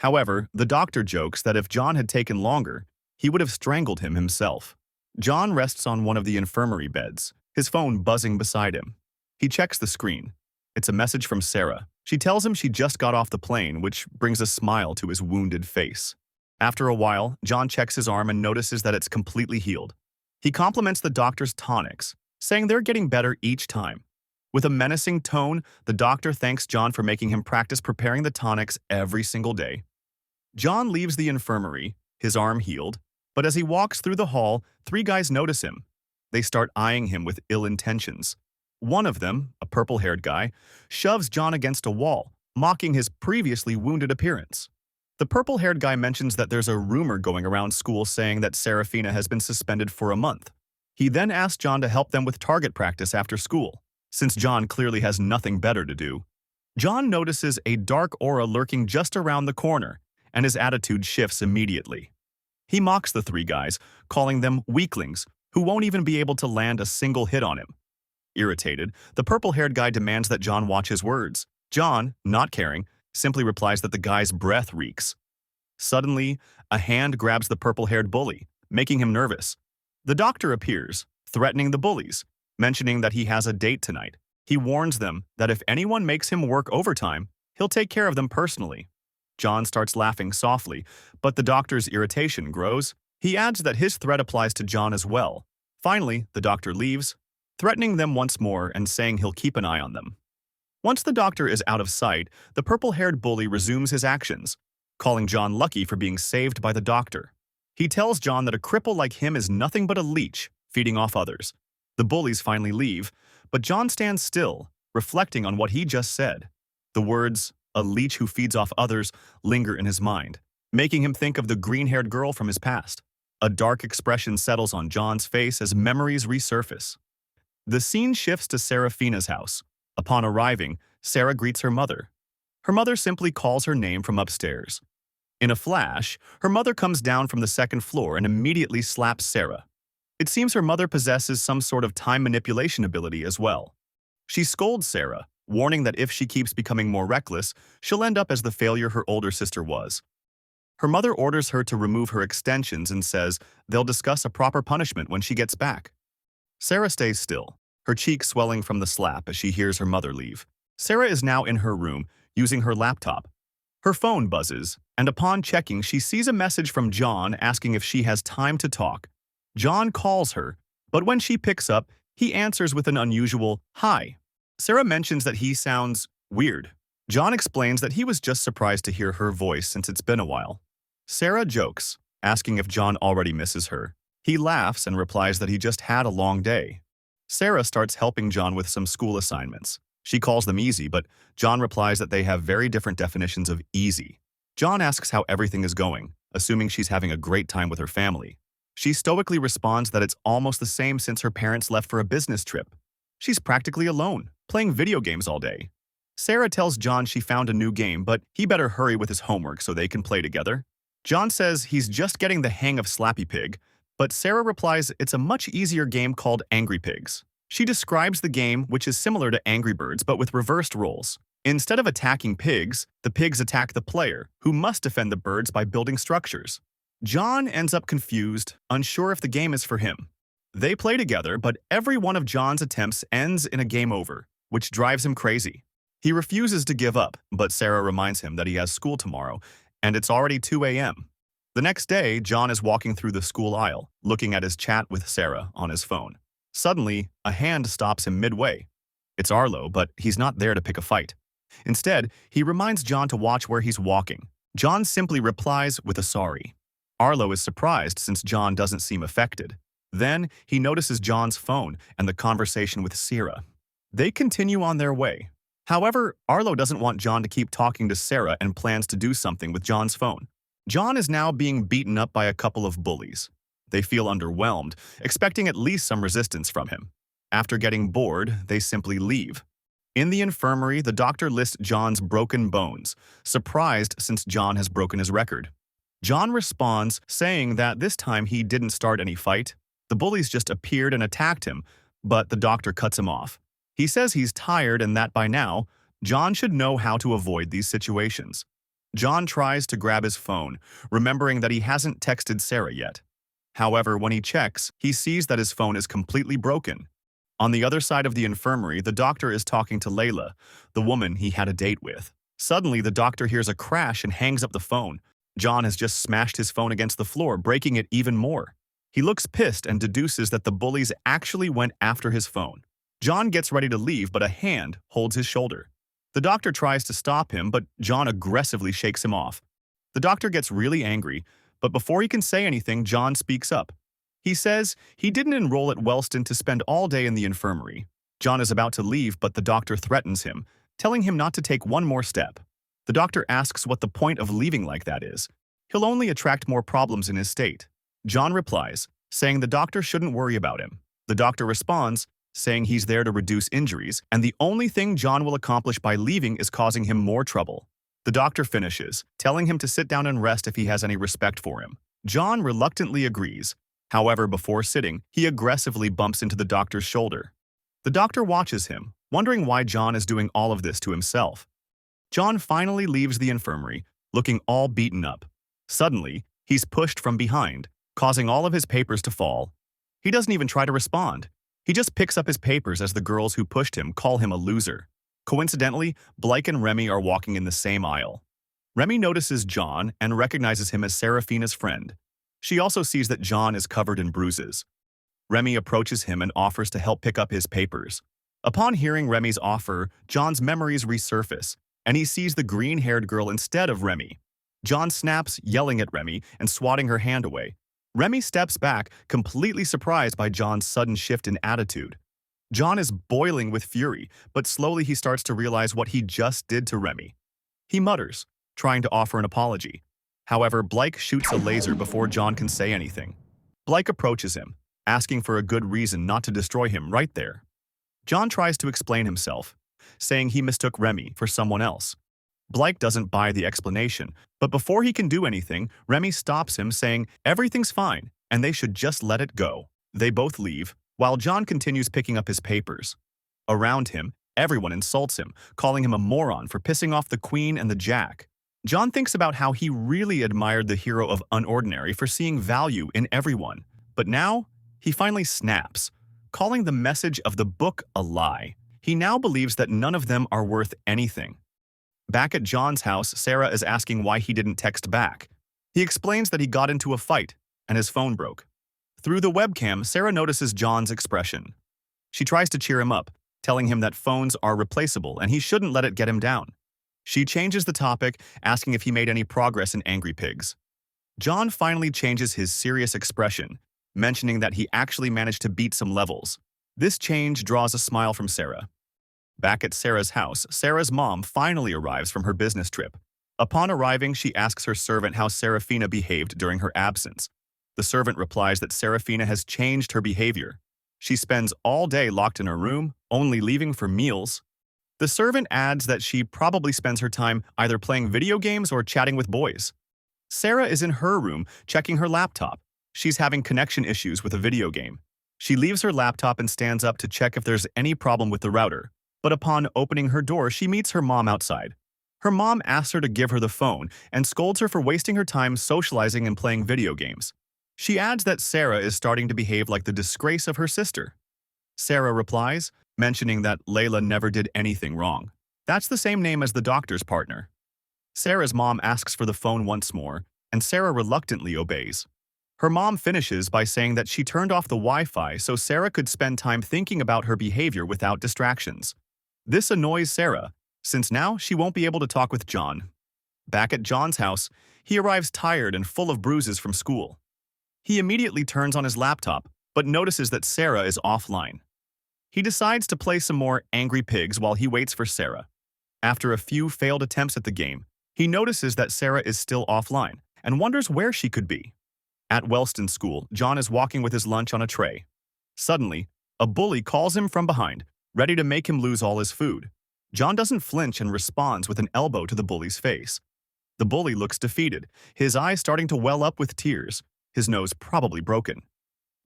A: However, the doctor jokes that if John had taken longer, he would have strangled him himself. John rests on one of the infirmary beds, his phone buzzing beside him. He checks the screen. It's a message from Sarah. She tells him she just got off the plane, which brings a smile to his wounded face. After a while, John checks his arm and notices that it's completely healed. He compliments the doctor's tonics, saying they're getting better each time. With a menacing tone, the doctor thanks John for making him practice preparing the tonics every single day. John leaves the infirmary, his arm healed, but as he walks through the hall, 3 guys notice him. They start eyeing him with ill intentions. One of them, a purple-haired guy, shoves John against a wall, mocking his previously wounded appearance. The purple-haired guy mentions that there's a rumor going around school saying that Serafina has been suspended for a month. He then asks John to help them with target practice after school, since John clearly has nothing better to do. John notices a dark aura lurking just around the corner, and his attitude shifts immediately. He mocks the three guys, calling them weaklings who won't even be able to land a single hit on him. Irritated, the purple-haired guy demands that John watch his words. John, not caring, simply replies that the guy's breath reeks. Suddenly, a hand grabs the purple-haired bully, making him nervous. The doctor appears, threatening the bullies, mentioning that he has a date tonight. He warns them that if anyone makes him work overtime, he'll take care of them personally. John starts laughing softly, but the doctor's irritation grows. He adds that his threat applies to John as well. Finally, the doctor leaves, threatening them once more and saying he'll keep an eye on them. Once the doctor is out of sight, the purple-haired bully resumes his actions, calling John lucky for being saved by the doctor. He tells John that a cripple like him is nothing but a leech, feeding off others. The bullies finally leave, but John stands still, reflecting on what he just said. The words, "a leech who feeds off others," linger in his mind, making him think of the green-haired girl from his past. A dark expression settles on John's face as memories resurface. The scene shifts to Serafina's house. Upon arriving, Sarah greets her mother. Her mother simply calls her name from upstairs. In a flash, her mother comes down from the second floor and immediately slaps Sarah. It seems her mother possesses some sort of time manipulation ability as well. She scolds Sarah, warning that if she keeps becoming more reckless, she'll end up as the failure her older sister was. Her mother orders her to remove her extensions and says they'll discuss a proper punishment when she gets back. Sarah stays still, her cheek swelling from the slap as she hears her mother leave. Sarah is now in her room, using her laptop. Her phone buzzes, and upon checking, she sees a message from John asking if she has time to talk. John calls her, but when she picks up, he answers with an unusual "hi." Sarah mentions that he sounds weird. John explains that he was just surprised to hear her voice since it's been a while. Sarah jokes, asking if John already misses her. He laughs and replies that he just had a long day. Sarah starts helping John with some school assignments. She calls them easy, but John replies that they have very different definitions of easy. John asks how everything is going, assuming she's having a great time with her family. She stoically responds that it's almost the same since her parents left for a business trip. She's practically alone, playing video games all day. Sarah tells John she found a new game, but he better hurry with his homework so they can play together. John says he's just getting the hang of Slappy Pig, but Sarah replies it's a much easier game called Angry Pigs. She describes the game, which is similar to Angry Birds but with reversed roles. Instead of attacking pigs, the pigs attack the player, who must defend the birds by building structures. John ends up confused, unsure if the game is for him. They play together, but every one of John's attempts ends in a game over, which drives him crazy. He refuses to give up, but Sarah reminds him that he has school tomorrow, and it's already 2 a.m. The next day, John is walking through the school aisle, looking at his chat with Sarah on his phone. Suddenly, a hand stops him midway. It's Arlo, but he's not there to pick a fight. Instead, he reminds John to watch where he's walking. John simply replies with a sorry. Arlo is surprised since John doesn't seem affected. Then, he notices John's phone and the conversation with Sarah. They continue on their way. However, Arlo doesn't want John to keep talking to Sarah and plans to do something with John's phone. John is now being beaten up by a couple of bullies. They feel underwhelmed, expecting at least some resistance from him. After getting bored, they simply leave. In the infirmary, the doctor lists John's broken bones, surprised since John has broken his record. John responds, saying that this time he didn't start any fight. The bullies just appeared and attacked him, but the doctor cuts him off. He says he's tired and that by now, John should know how to avoid these situations. John tries to grab his phone, remembering that he hasn't texted Sarah yet. However, when he checks, he sees that his phone is completely broken. On the other side of the infirmary, the doctor is talking to Layla, the woman he had a date with. Suddenly, the doctor hears a crash and hangs up the phone. John has just smashed his phone against the floor, breaking it even more. He looks pissed and deduces that the bullies actually went after his phone. John gets ready to leave, but a hand holds his shoulder. The doctor tries to stop him, but John aggressively shakes him off. The doctor gets really angry, but before he can say anything, John speaks up. He says he didn't enroll at Wellston to spend all day in the infirmary. John is about to leave, but the doctor threatens him, telling him not to take one more step. The doctor asks what the point of leaving like that is. He'll only attract more problems in his state. John replies, saying the doctor shouldn't worry about him. The doctor responds, saying he's there to reduce injuries, and the only thing John will accomplish by leaving is causing him more trouble. The doctor finishes, telling him to sit down and rest if he has any respect for him. John reluctantly agrees. However, before sitting, he aggressively bumps into the doctor's shoulder. The doctor watches him, wondering why John is doing all of this to himself. John finally leaves the infirmary, looking all beaten up. Suddenly, he's pushed from behind, causing all of his papers to fall. He doesn't even try to respond. He just picks up his papers as the girls who pushed him call him a loser. Coincidentally, Blake and Remy are walking in the same aisle. Remy notices John and recognizes him as Serafina's friend. She also sees that John is covered in bruises. Remy approaches him and offers to help pick up his papers. Upon hearing Remy's offer, John's memories resurface, and he sees the green-haired girl instead of Remy. John snaps, yelling at Remy and swatting her hand away. Remy steps back, completely surprised by John's sudden shift in attitude. John is boiling with fury, but slowly he starts to realize what he just did to Remy. He mutters, trying to offer an apology. However, Blake shoots a laser before John can say anything. Blake approaches him, asking for a good reason not to destroy him right there. John tries to explain himself, saying he mistook Remy for someone else. Blake doesn't buy the explanation, but before he can do anything, Remy stops him, saying everything's fine and they should just let it go. They both leave, while John continues picking up his papers. Around him, everyone insults him, calling him a moron for pissing off the Queen and the Jack. John thinks about how he really admired the hero of Unordinary for seeing value in everyone, but now he finally snaps, calling the message of the book a lie. He now believes that none of them are worth anything. Back at John's house, Sarah is asking why he didn't text back. He explains that he got into a fight and his phone broke. Through the webcam, Sarah notices John's expression. She tries to cheer him up, telling him that phones are replaceable and he shouldn't let it get him down. She changes the topic, asking if he made any progress in Angry Pigs. John finally changes his serious expression, mentioning that he actually managed to beat some levels. This change draws a smile from Sarah. Back at Sarah's house, Sarah's mom finally arrives from her business trip. Upon arriving, she asks her servant how Serafina behaved during her absence. The servant replies that Serafina has changed her behavior. She spends all day locked in her room, only leaving for meals. The servant adds that she probably spends her time either playing video games or chatting with boys. Sarah is in her room, checking her laptop. She's having connection issues with a video game. She leaves her laptop and stands up to check if there's any problem with the router. But upon opening her door, she meets her mom outside. Her mom asks her to give her the phone and scolds her for wasting her time socializing and playing video games. She adds that Sarah is starting to behave like the disgrace of her sister. Sarah replies, mentioning that Layla never did anything wrong. That's the same name as the doctor's partner. Sarah's mom asks for the phone once more, and Sarah reluctantly obeys. Her mom finishes by saying that she turned off the Wi-Fi so Sarah could spend time thinking about her behavior without distractions. This annoys Sarah, since now she won't be able to talk with John. Back at John's house, he arrives tired and full of bruises from school. He immediately turns on his laptop, but notices that Sarah is offline. He decides to play some more Angry Pigs while he waits for Sarah. After a few failed attempts at the game, he notices that Sarah is still offline and wonders where she could be. At Wellston School, John is walking with his lunch on a tray. Suddenly, a bully calls him from behind, ready to make him lose all his food. John doesn't flinch and responds with an elbow to the bully's face. The bully looks defeated, his eyes starting to well up with tears, his nose probably broken.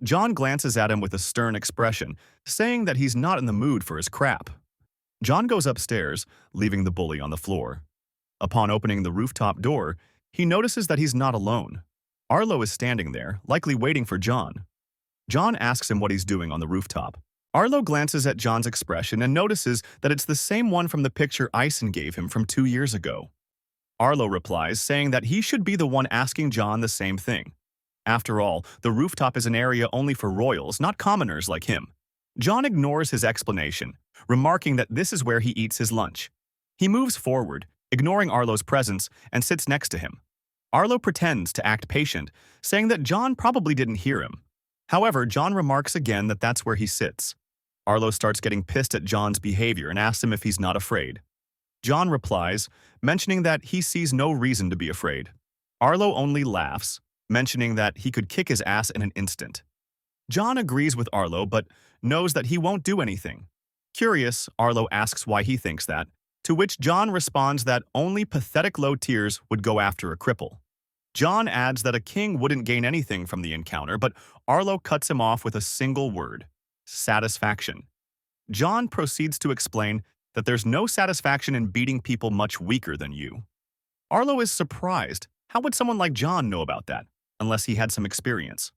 A: John glances at him with a stern expression, saying that he's not in the mood for his crap. John goes upstairs, leaving the bully on the floor. Upon opening the rooftop door, he notices that he's not alone. Arlo is standing there, likely waiting for John. John asks him what he's doing on the rooftop. Arlo glances at John's expression and notices that it's the same one from the picture Ison gave him from 2 years ago. Arlo replies, saying that he should be the one asking John the same thing. After all, the rooftop is an area only for royals, not commoners like him. John ignores his explanation, remarking that this is where he eats his lunch. He moves forward, ignoring Arlo's presence, and sits next to him. Arlo pretends to act patient, saying that John probably didn't hear him. However, John remarks again that that's where he sits. Arlo starts getting pissed at John's behavior and asks him if he's not afraid. John replies, mentioning that he sees no reason to be afraid. Arlo only laughs, mentioning that he could kick his ass in an instant. John agrees with Arlo but knows that he won't do anything. Curious, Arlo asks why he thinks that, to which John responds that only pathetic low tiers would go after a cripple. John adds that a king wouldn't gain anything from the encounter, but Arlo cuts him off with a single word: satisfaction. John proceeds to explain that there's no satisfaction in beating people much weaker than you. Arlo is surprised. How would someone like John know about that, unless he had some experience?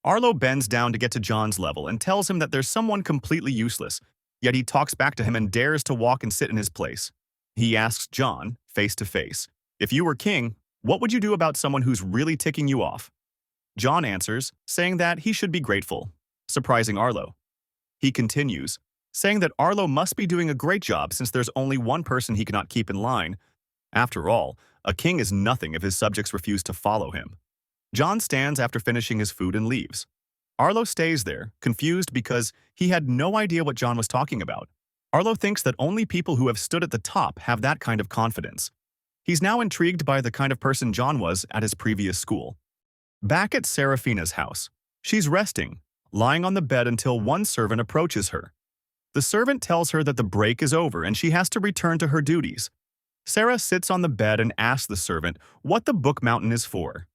A: Arlo bends down to get to John's level and tells him that there's someone completely useless, yet he talks back to him and dares to walk and sit in his place. He asks John, face to face, if you were king, what would you do about someone who's really ticking you off? John answers, saying that he should be grateful, surprising Arlo. He continues, saying that Arlo must be doing a great job since there's only one person he cannot keep in line. After all, a king is nothing if his subjects refuse to follow him. John stands after finishing his food and leaves. Arlo stays there, confused because he had no idea what John was talking about. Arlo thinks that only people who have stood at the top have that kind of confidence. He's now intrigued by the kind of person John was at his previous school. Back at Serafina's house, she's resting, lying on the bed until one servant approaches her. The servant tells her that the break is over and she has to return to her duties. Sarah sits on the bed and asks the servant what the book mountain is for.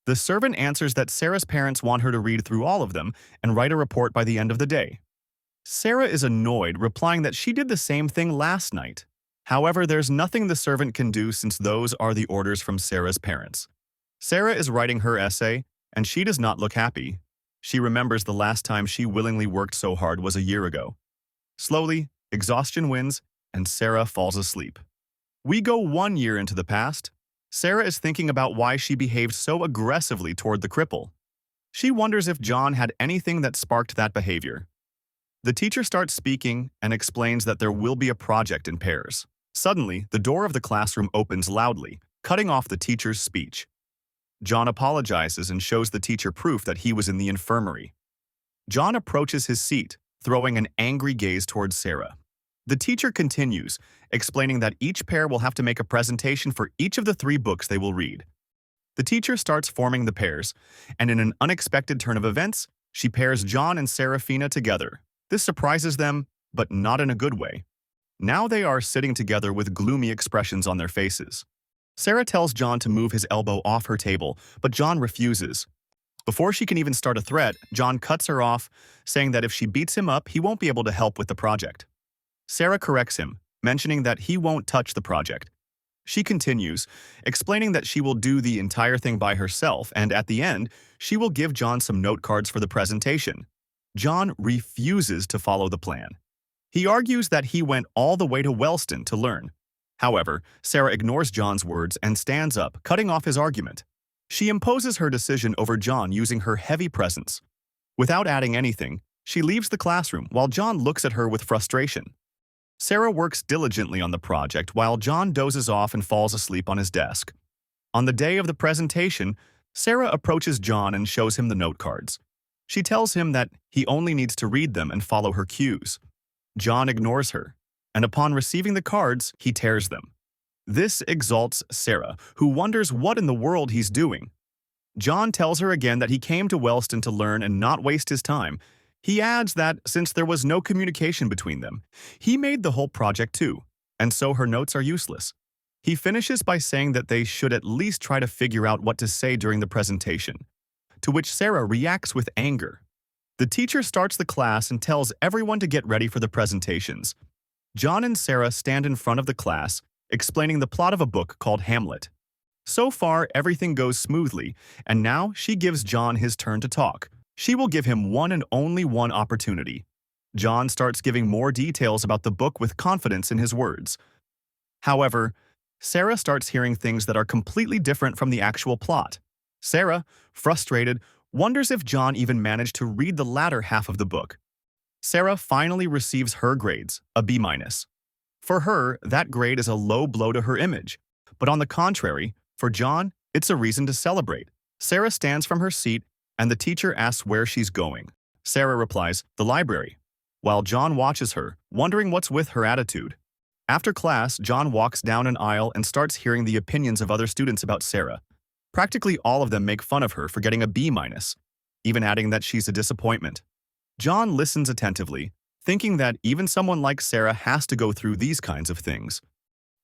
A: The servant answers that Sarah's parents want her to read through all of them and write a report by the end of the day. Sarah is annoyed, replying that she did the same thing last night. However, there's nothing the servant can do since those are the orders from Sarah's parents. Sarah is writing her essay, and she does not look happy. She remembers the last time she willingly worked so hard was a year ago. Slowly, exhaustion wins, and Sarah falls asleep. We go 1 year into the past. Sarah is thinking about why she behaved so aggressively toward the cripple. She wonders if John had anything that sparked that behavior. The teacher starts speaking and explains that there will be a project in pairs. Suddenly, the door of the classroom opens loudly, cutting off the teacher's speech. John apologizes and shows the teacher proof that he was in the infirmary. John approaches his seat, throwing an angry gaze towards Sarah. The teacher continues, explaining that each pair will have to make a presentation for each of the 3 books they will read. The teacher starts forming the pairs, and in an unexpected turn of events, she pairs John and Serafina together. This surprises them, but not in a good way. Now they are sitting together with gloomy expressions on their faces. Sarah tells John to move his elbow off her table, but John refuses. Before she can even start a threat, John cuts her off, saying that if she beats him up, he won't be able to help with the project. Sarah corrects him, mentioning that he won't touch the project. She continues, explaining that she will do the entire thing by herself, and at the end, she will give John some note cards for the presentation. John refuses to follow the plan. He argues that he went all the way to Wellston to learn. However, Sarah ignores John's words and stands up, cutting off his argument. She imposes her decision over John using her heavy presence. Without adding anything, she leaves the classroom while John looks at her with frustration. Sarah works diligently on the project while John dozes off and falls asleep on his desk. On the day of the presentation, Sarah approaches John and shows him the note cards. She tells him that he only needs to read them and follow her cues. John ignores her, and upon receiving the cards, he tears them. This exalts Sarah, who wonders what in the world he's doing. John tells her again that he came to Wellston to learn and not waste his time. He adds that since there was no communication between them, he made the whole project too, and so her notes are useless. He finishes by saying that they should at least try to figure out what to say during the presentation, to which Sarah reacts with anger. The teacher starts the class and tells everyone to get ready for the presentations. John and Sarah stand in front of the class, explaining the plot of a book called Hamlet. So far, everything goes smoothly, and now she gives John his turn to talk. She will give him one and only one opportunity. John starts giving more details about the book with confidence in his words. However, Sarah starts hearing things that are completely different from the actual plot. Sarah, frustrated, wonders if John even managed to read the latter half of the book. Sarah finally receives her grades, a B-. For her, that grade is a low blow to her image. But on the contrary, for John, it's a reason to celebrate. Sarah stands from her seat, and the teacher asks where she's going. Sarah replies, the library, while John watches her, wondering what's with her attitude. After class, John walks down an aisle and starts hearing the opinions of other students about Sarah. Practically all of them make fun of her for getting a B-. even adding that she's a disappointment. John listens attentively, thinking that even someone like Sarah has to go through these kinds of things.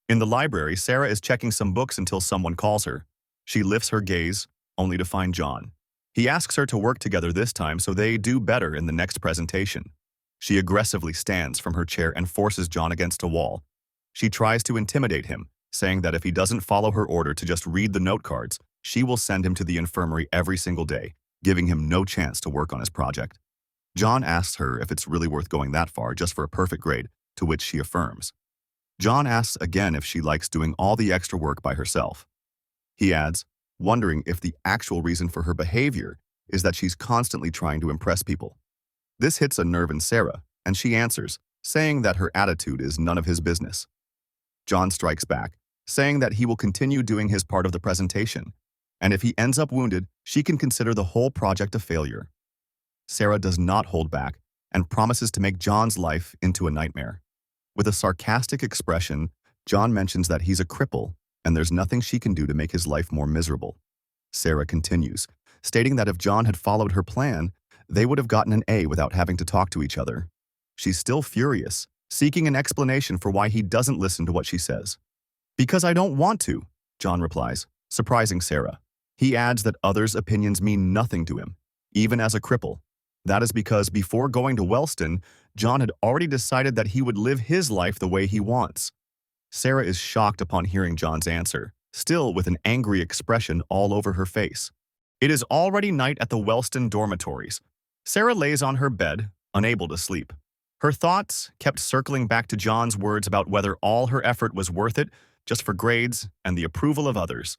A: In the library, Sarah is checking some books until someone calls her. She lifts her gaze, only to find John. He asks her to work together this time so they do better in the next presentation. She aggressively stands from her chair and forces John against a wall. She tries to intimidate him, saying that if he doesn't follow her order to just read the note cards, she will send him to the infirmary every single day, giving him no chance to work on his project. John asks her if it's really worth going that far just for a perfect grade, to which she affirms. John asks again if she likes doing all the extra work by herself. He adds, wondering if the actual reason for her behavior is that she's constantly trying to impress people. This hits a nerve in Sarah, and she answers, saying that her attitude is none of his business. John strikes back, saying that he will continue doing his part of the presentation, and if he ends up wounded, she can consider the whole project a failure. Sarah does not hold back and promises to make John's life into a nightmare. With a sarcastic expression, John mentions that he's a cripple and there's nothing she can do to make his life more miserable. Sarah continues, stating that if John had followed her plan, they would have gotten an A without having to talk to each other. She's still furious, seeking an explanation for why he doesn't listen to what she says. "Because I don't want to," John replies, surprising Sarah. He adds that others' opinions mean nothing to him, even as a cripple. That is because before going to Wellston, John had already decided that he would live his life the way he wants. Sarah is shocked upon hearing John's answer, still with an angry expression all over her face. It is already night at the Wellston dormitories. Sarah lays on her bed, unable to sleep. Her thoughts kept circling back to John's words about whether all her effort was worth it just for grades and the approval of others.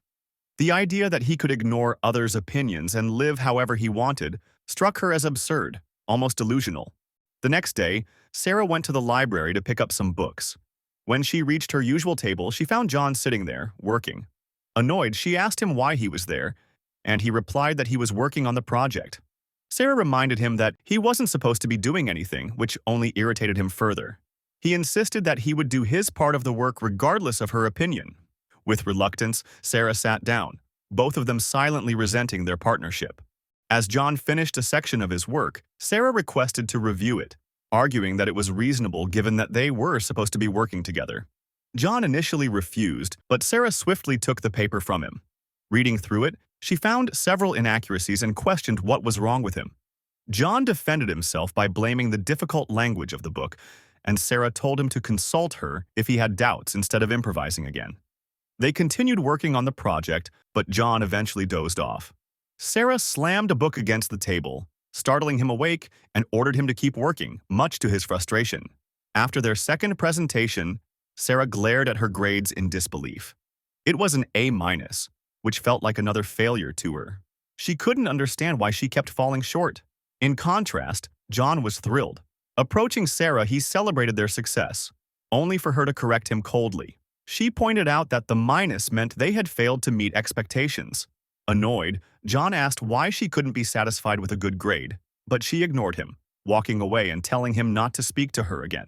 A: The idea that he could ignore others' opinions and live however he wanted struck her as absurd, almost delusional. The next day, Sarah went to the library to pick up some books. When she reached her usual table, she found John sitting there, working. Annoyed, she asked him why he was there, and he replied that he was working on the project. Sarah reminded him that he wasn't supposed to be doing anything, which only irritated him further. He insisted that he would do his part of the work regardless of her opinion. With reluctance, Sarah sat down, both of them silently resenting their partnership. As John finished a section of his work, Sarah requested to review it, arguing that it was reasonable given that they were supposed to be working together. John initially refused, but Sarah swiftly took the paper from him. Reading through it, she found several inaccuracies and questioned what was wrong with him. John defended himself by blaming the difficult language of the book, and Sarah told him to consult her if he had doubts instead of improvising again. They continued working on the project, but John eventually dozed off. Sarah slammed a book against the table, startling him awake, and ordered him to keep working, much to his frustration. After their second presentation, Sarah glared at her grades in disbelief. It was an A-, which felt like another failure to her. She couldn't understand why she kept falling short. In contrast, John was thrilled. Approaching Sarah, he celebrated their success, only for her to correct him coldly. She pointed out that the minus meant they had failed to meet expectations. Annoyed, John asked why she couldn't be satisfied with a good grade, but she ignored him, walking away and telling him not to speak to her again.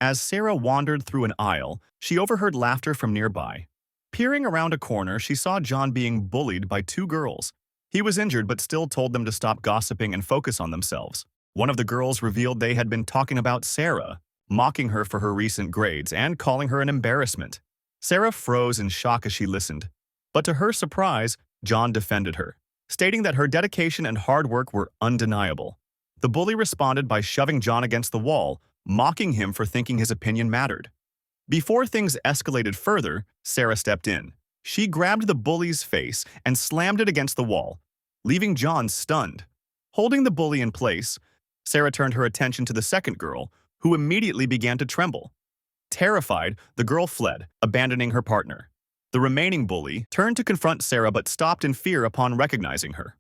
A: As Sarah wandered through an aisle, she overheard laughter from nearby. Peering around a corner, she saw John being bullied by two girls. He was injured but still told them to stop gossiping and focus on themselves. One of the girls revealed they had been talking about Sarah, mocking her for her recent grades and calling her an embarrassment. Sarah froze in shock as she listened, but to her surprise, John defended her, stating that her dedication and hard work were undeniable. The bully responded by shoving John against the wall, mocking him for thinking his opinion mattered. Before things escalated further, Sarah stepped in. She grabbed the bully's face and slammed it against the wall, leaving John stunned. Holding the bully in place, Sarah turned her attention to the second girl, who immediately began to tremble. Terrified, the girl fled, abandoning her partner. The remaining bully turned to confront Sarah but stopped in fear upon recognizing her.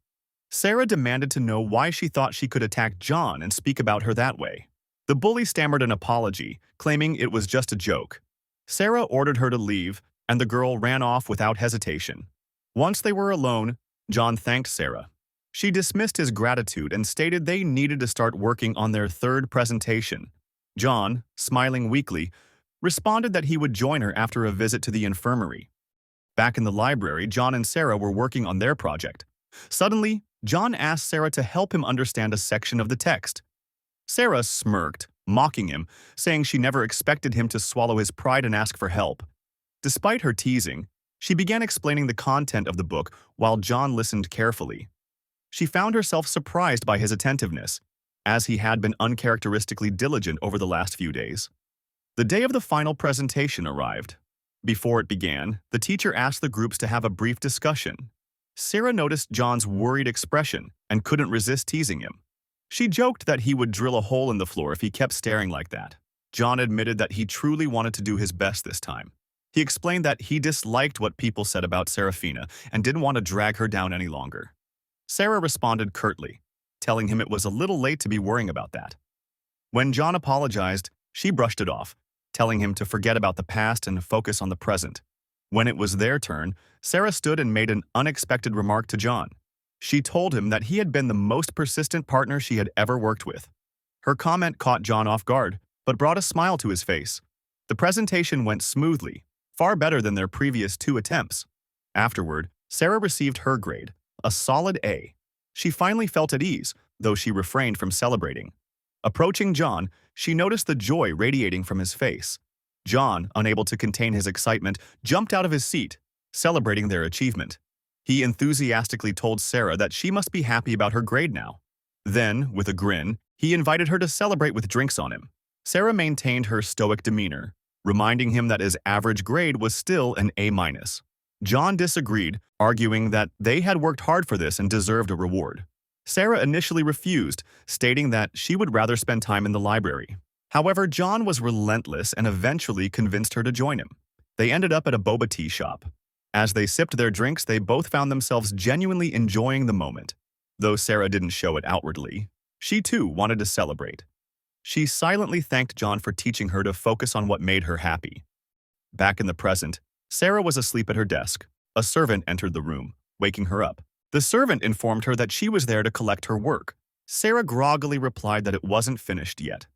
A: Sarah demanded to know why she thought she could attack John and speak about her that way. The bully stammered an apology, claiming it was just a joke. Sarah ordered her to leave, and the girl ran off without hesitation. Once they were alone, John thanked Sarah. She dismissed his gratitude and stated they needed to start working on their third presentation. John, smiling weakly, responded that he would join her after a visit to the infirmary. Back in the library, John and Sarah were working on their project. Suddenly, John asked Sarah to help him understand a section of the text. Sarah smirked, mocking him, saying she never expected him to swallow his pride and ask for help. Despite her teasing, she began explaining the content of the book while John listened carefully. She found herself surprised by his attentiveness, as he had been uncharacteristically diligent over the last few days. The day of the final presentation arrived. Before it began, the teacher asked the groups to have a brief discussion. Sarah noticed John's worried expression and couldn't resist teasing him. She joked that he would drill a hole in the floor if he kept staring like that. John admitted that he truly wanted to do his best this time. He explained that he disliked what people said about Serafina and didn't want to drag her down any longer. Sarah responded curtly, telling him it was a little late to be worrying about that. When John apologized, she brushed it off, telling him to forget about the past and focus on the present. When it was their turn, Sarah stood and made an unexpected remark to John. She told him that he had been the most persistent partner she had ever worked with. Her comment caught John off guard, but brought a smile to his face. The presentation went smoothly, far better than their previous 2 attempts. Afterward, Sarah received her grade, a solid A. She finally felt at ease, though she refrained from celebrating. Approaching John, she noticed the joy radiating from his face. John, unable to contain his excitement, jumped out of his seat, celebrating their achievement. He enthusiastically told Sarah that she must be happy about her grade now. Then, with a grin, he invited her to celebrate with drinks on him. Sarah maintained her stoic demeanor, reminding him that his average grade was still an A-. John disagreed, arguing that they had worked hard for this and deserved a reward. Sarah initially refused, stating that she would rather spend time in the library. However, John was relentless and eventually convinced her to join him. They ended up at a boba tea shop. As they sipped their drinks, they both found themselves genuinely enjoying the moment. Though Sarah didn't show it outwardly, she too wanted to celebrate. She silently thanked John for teaching her to focus on what made her happy. Back in the present, Sarah was asleep at her desk. A servant entered the room, waking her up. The servant informed her that she was there to collect her work. Sarah groggily replied that it wasn't finished yet.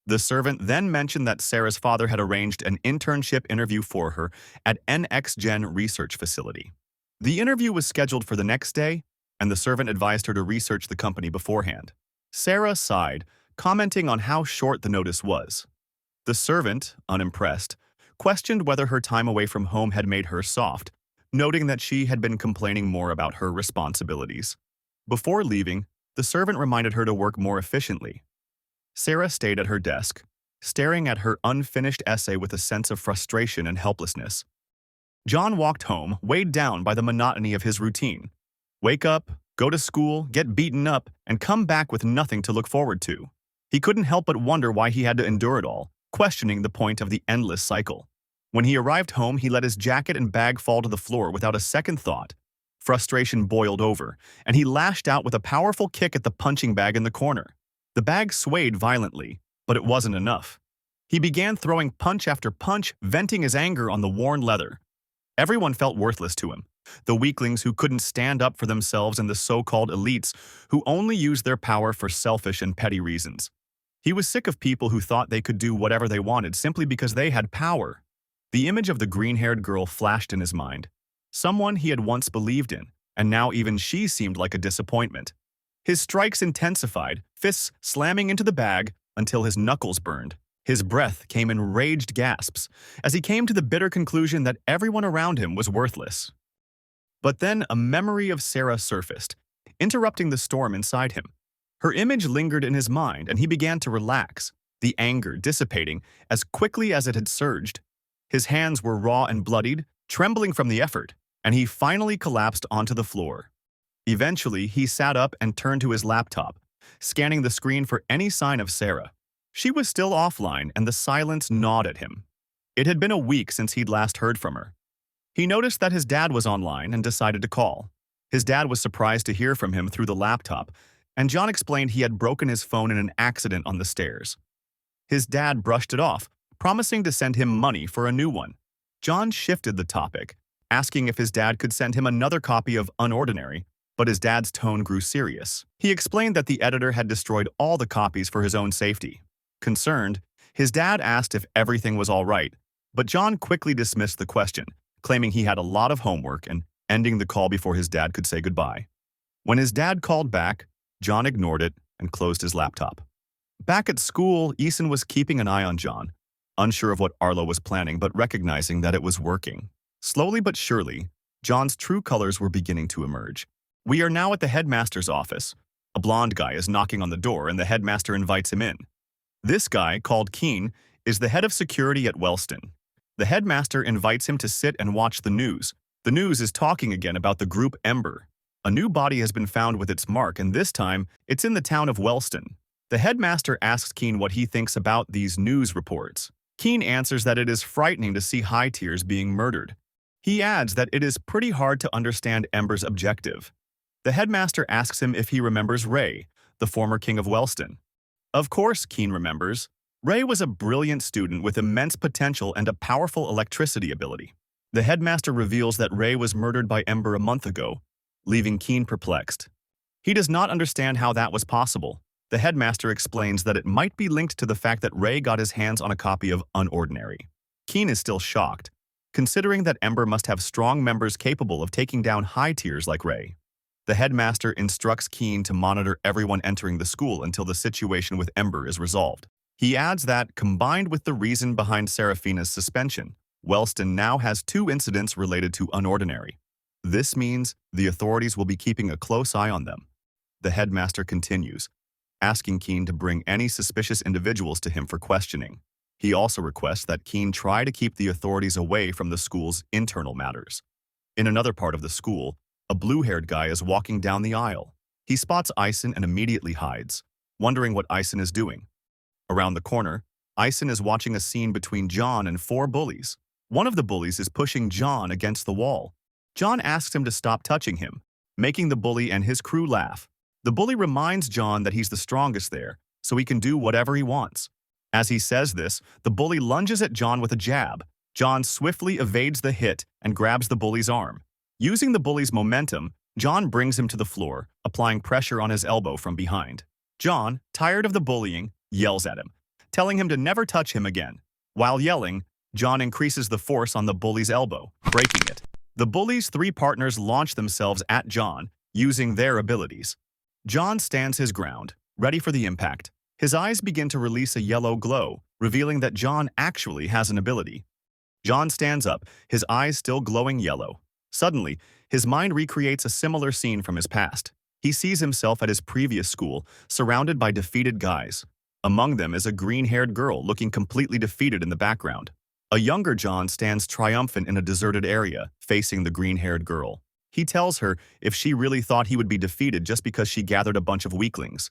A: The servant then mentioned that Sarah's father had arranged an internship interview for her at NXGen Research Facility. The interview was scheduled for the next day, and the servant advised her to research the company beforehand. Sarah sighed, commenting on how short the notice was. The servant, unimpressed, questioned whether her time away from home had made her soft, noting that she had been complaining more about her responsibilities. Before leaving, the servant reminded her to work more efficiently. Sarah stayed at her desk, staring at her unfinished essay with a sense of frustration and helplessness. John walked home, weighed down by the monotony of his routine. Wake up, go to school, get beaten up, and come back with nothing to look forward to. He couldn't help but wonder why he had to endure it all, questioning the point of the endless cycle. When he arrived home, he let his jacket and bag fall to the floor without a second thought. Frustration boiled over, and he lashed out with a powerful kick at the punching bag in the corner. The bag swayed violently, but it wasn't enough. He began throwing punch after punch, venting his anger on the worn leather. Everyone felt worthless to him. The weaklings who couldn't stand up for themselves and the so-called elites who only used their power for selfish and petty reasons. He was sick of people who thought they could do whatever they wanted simply because they had power. The image of the green-haired girl flashed in his mind. Someone he had once believed in, and now even she seemed like a disappointment. His strikes intensified, fists slamming into the bag until his knuckles burned. His breath came in raged gasps as he came to the bitter conclusion that everyone around him was worthless. But then a memory of Sarah surfaced, interrupting the storm inside him. Her image lingered in his mind and he began to relax, the anger dissipating as quickly as it had surged. His hands were raw and bloodied, trembling from the effort, and he finally collapsed onto the floor. Eventually, he sat up and turned to his laptop, scanning the screen for any sign of Sarah. She was still offline, and the silence gnawed at him. It had been a week since he'd last heard from her. He noticed that his dad was online and decided to call. His dad was surprised to hear from him through the laptop, and John explained he had broken his phone in an accident on the stairs. His dad brushed it off, promising to send him money for a new one. John shifted the topic, asking if his dad could send him another copy of Unordinary, but his dad's tone grew serious. He explained that the editor had destroyed all the copies for his own safety. Concerned, his dad asked if everything was all right, but John quickly dismissed the question, claiming he had a lot of homework and ending the call before his dad could say goodbye. When his dad called back, John ignored it and closed his laptop. Back at school, Eason was keeping an eye on John, unsure of what Arlo was planning but recognizing that it was working. Slowly but surely, John's true colors were beginning to emerge. We are now at the headmaster's office. A blonde guy is knocking on the door and the headmaster invites him in. This guy, called Keen, is the head of security at Wellston. The headmaster invites him to sit and watch the news. The news is talking again about the group Ember. A new body has been found with its mark, and this time, it's in the town of Wellston. The headmaster asks Keen what he thinks about these news reports. Keen answers that it is frightening to see high tiers being murdered. He adds that it is pretty hard to understand Ember's objective. The headmaster asks him if he remembers Ray, the former king of Wellston. Of course, Keen remembers. Ray was a brilliant student with immense potential and a powerful electricity ability. The headmaster reveals that Ray was murdered by Ember a month ago, leaving Keen perplexed. He does not understand how that was possible. The headmaster explains that it might be linked to the fact that Ray got his hands on a copy of Unordinary. Keen is still shocked, considering that Ember must have strong members capable of taking down high tiers like Ray. The headmaster instructs Keen to monitor everyone entering the school until the situation with Ember is resolved. He adds that, combined with the reason behind Seraphina's suspension, Wellston now has 2 incidents related to Unordinary. This means the authorities will be keeping a close eye on them. The headmaster continues, asking Keen to bring any suspicious individuals to him for questioning. He also requests that Keen try to keep the authorities away from the school's internal matters. In another part of the school, a blue-haired guy is walking down the aisle. He spots Eisen and immediately hides, wondering what Eisen is doing. Around the corner, Eisen is watching a scene between John and 4 bullies. One of the bullies is pushing John against the wall. John asks him to stop touching him, making the bully and his crew laugh. The bully reminds John that he's the strongest there, so he can do whatever he wants. As he says this, the bully lunges at John with a jab. John swiftly evades the hit and grabs the bully's arm. Using the bully's momentum, John brings him to the floor, applying pressure on his elbow from behind. John, tired of the bullying, yells at him, telling him to never touch him again. While yelling, John increases the force on the bully's elbow, breaking it. The bully's 3 partners launch themselves at John, using their abilities. John stands his ground, ready for the impact. His eyes begin to release a yellow glow, revealing that John actually has an ability. John stands up, his eyes still glowing yellow. Suddenly, his mind recreates a similar scene from his past. He sees himself at his previous school, surrounded by defeated guys. Among them is a green-haired girl looking completely defeated in the background. A younger John stands triumphant in a deserted area, facing the green-haired girl. He tells her if she really thought he would be defeated just because she gathered a bunch of weaklings.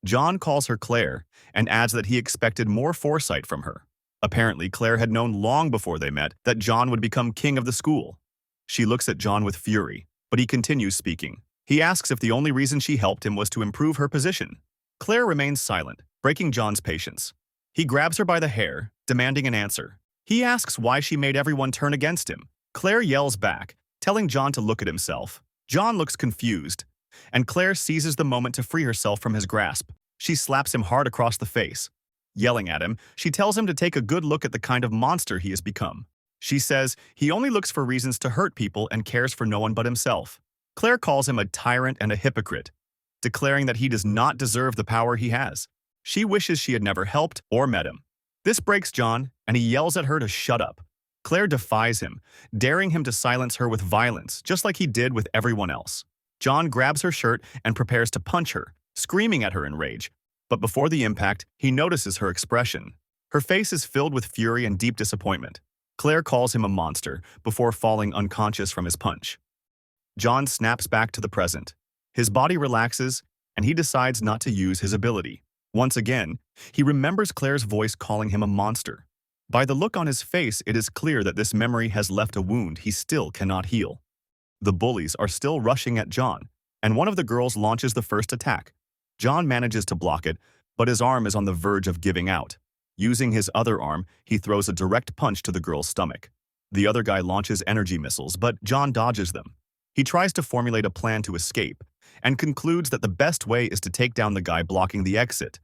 A: John calls her Claire and adds that he expected more foresight from her. Apparently, Claire had known long before they met that John would become king of the school. She looks at John with fury, but he continues speaking. He asks if the only reason she helped him was to improve her position. Claire remains silent, breaking John's patience. He grabs her by the hair, demanding an answer. He asks why she made everyone turn against him. Claire yells back, telling John to look at himself. John looks confused, and Claire seizes the moment to free herself from his grasp. She slaps him hard across the face. Yelling at him, she tells him to take a good look at the kind of monster he has become. She says he only looks for reasons to hurt people and cares for no one but himself. Claire calls him a tyrant and a hypocrite, declaring that he does not deserve the power he has. She wishes she had never helped or met him. This breaks John, and he yells at her to shut up. Claire defies him, daring him to silence her with violence, just like he did with everyone else. John grabs her shirt and prepares to punch her, screaming at her in rage. But before the impact, he notices her expression. Her face is filled with fury and deep disappointment. Claire calls him a monster before falling unconscious from his punch. John snaps back to the present. His body relaxes, and he decides not to use his ability. Once again, he remembers Claire's voice calling him a monster. By the look on his face, it is clear that this memory has left a wound he still cannot heal. The bullies are still rushing at John, and one of the girls launches the first attack. John manages to block it, but his arm is on the verge of giving out. Using his other arm, he throws a direct punch to the girl's stomach. The other guy launches energy missiles, but John dodges them. He tries to formulate a plan to escape, and concludes that the best way is to take down the guy blocking the exit.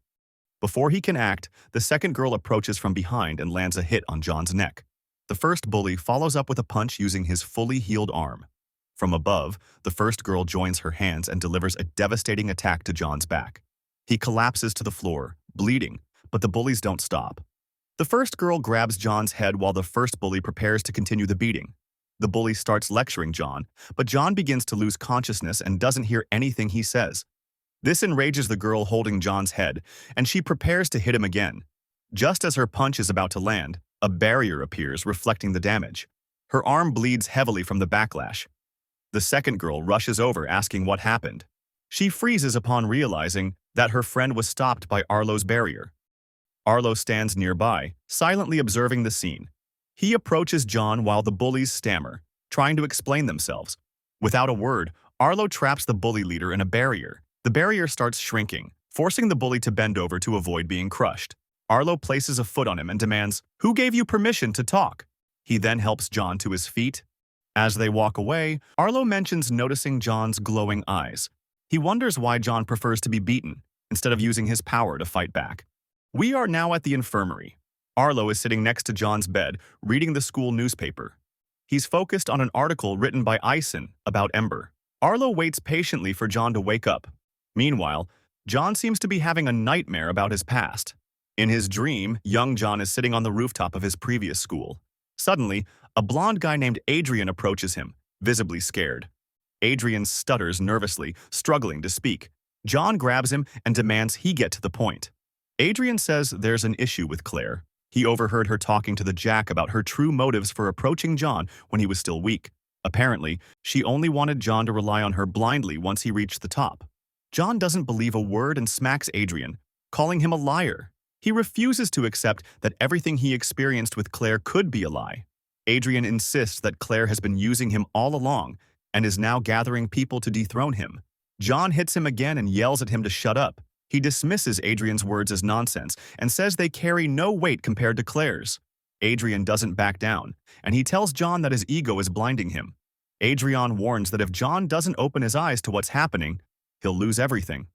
A: Before he can act, the second girl approaches from behind and lands a hit on John's neck. The first bully follows up with a punch using his fully healed arm. From above, the first girl joins her hands and delivers a devastating attack to John's back. He collapses to the floor, bleeding, but the bullies don't stop. The first girl grabs John's head while the first bully prepares to continue the beating. The bully starts lecturing John, but John begins to lose consciousness and doesn't hear anything he says. This enrages the girl holding John's head, and she prepares to hit him again. Just as her punch is about to land, a barrier appears, reflecting the damage. Her arm bleeds heavily from the backlash. The second girl rushes over, asking what happened. She freezes upon realizing that her friend was stopped by Arlo's barrier. Arlo stands nearby, silently observing the scene. He approaches John while the bullies stammer, trying to explain themselves. Without a word, Arlo traps the bully leader in a barrier. The barrier starts shrinking, forcing the bully to bend over to avoid being crushed. Arlo places a foot on him and demands, "Who gave you permission to talk?" He then helps John to his feet. As they walk away, Arlo mentions noticing John's glowing eyes. He wonders why John prefers to be beaten, instead of using his power to fight back. We are now at the infirmary. Arlo is sitting next to John's bed, reading the school newspaper. He's focused on an article written by Ison about Ember. Arlo waits patiently for John to wake up. Meanwhile, John seems to be having a nightmare about his past. In his dream, young John is sitting on the rooftop of his previous school. Suddenly, a blonde guy named Adrian approaches him, visibly scared. Adrian stutters nervously, struggling to speak. John grabs him and demands he get to the point. Adrian says there's an issue with Claire. He overheard her talking to the Jack about her true motives for approaching John when he was still weak. Apparently, she only wanted John to rely on her blindly once he reached the top. John doesn't believe a word and smacks Adrian, calling him a liar. He refuses to accept that everything he experienced with Claire could be a lie. Adrian insists that Claire has been using him all along and is now gathering people to dethrone him. John hits him again and yells at him to shut up. He dismisses Adrian's words as nonsense and says they carry no weight compared to Claire's. Adrian doesn't back down, and he tells John that his ego is blinding him. Adrian warns that if John doesn't open his eyes to what's happening, he'll lose everything.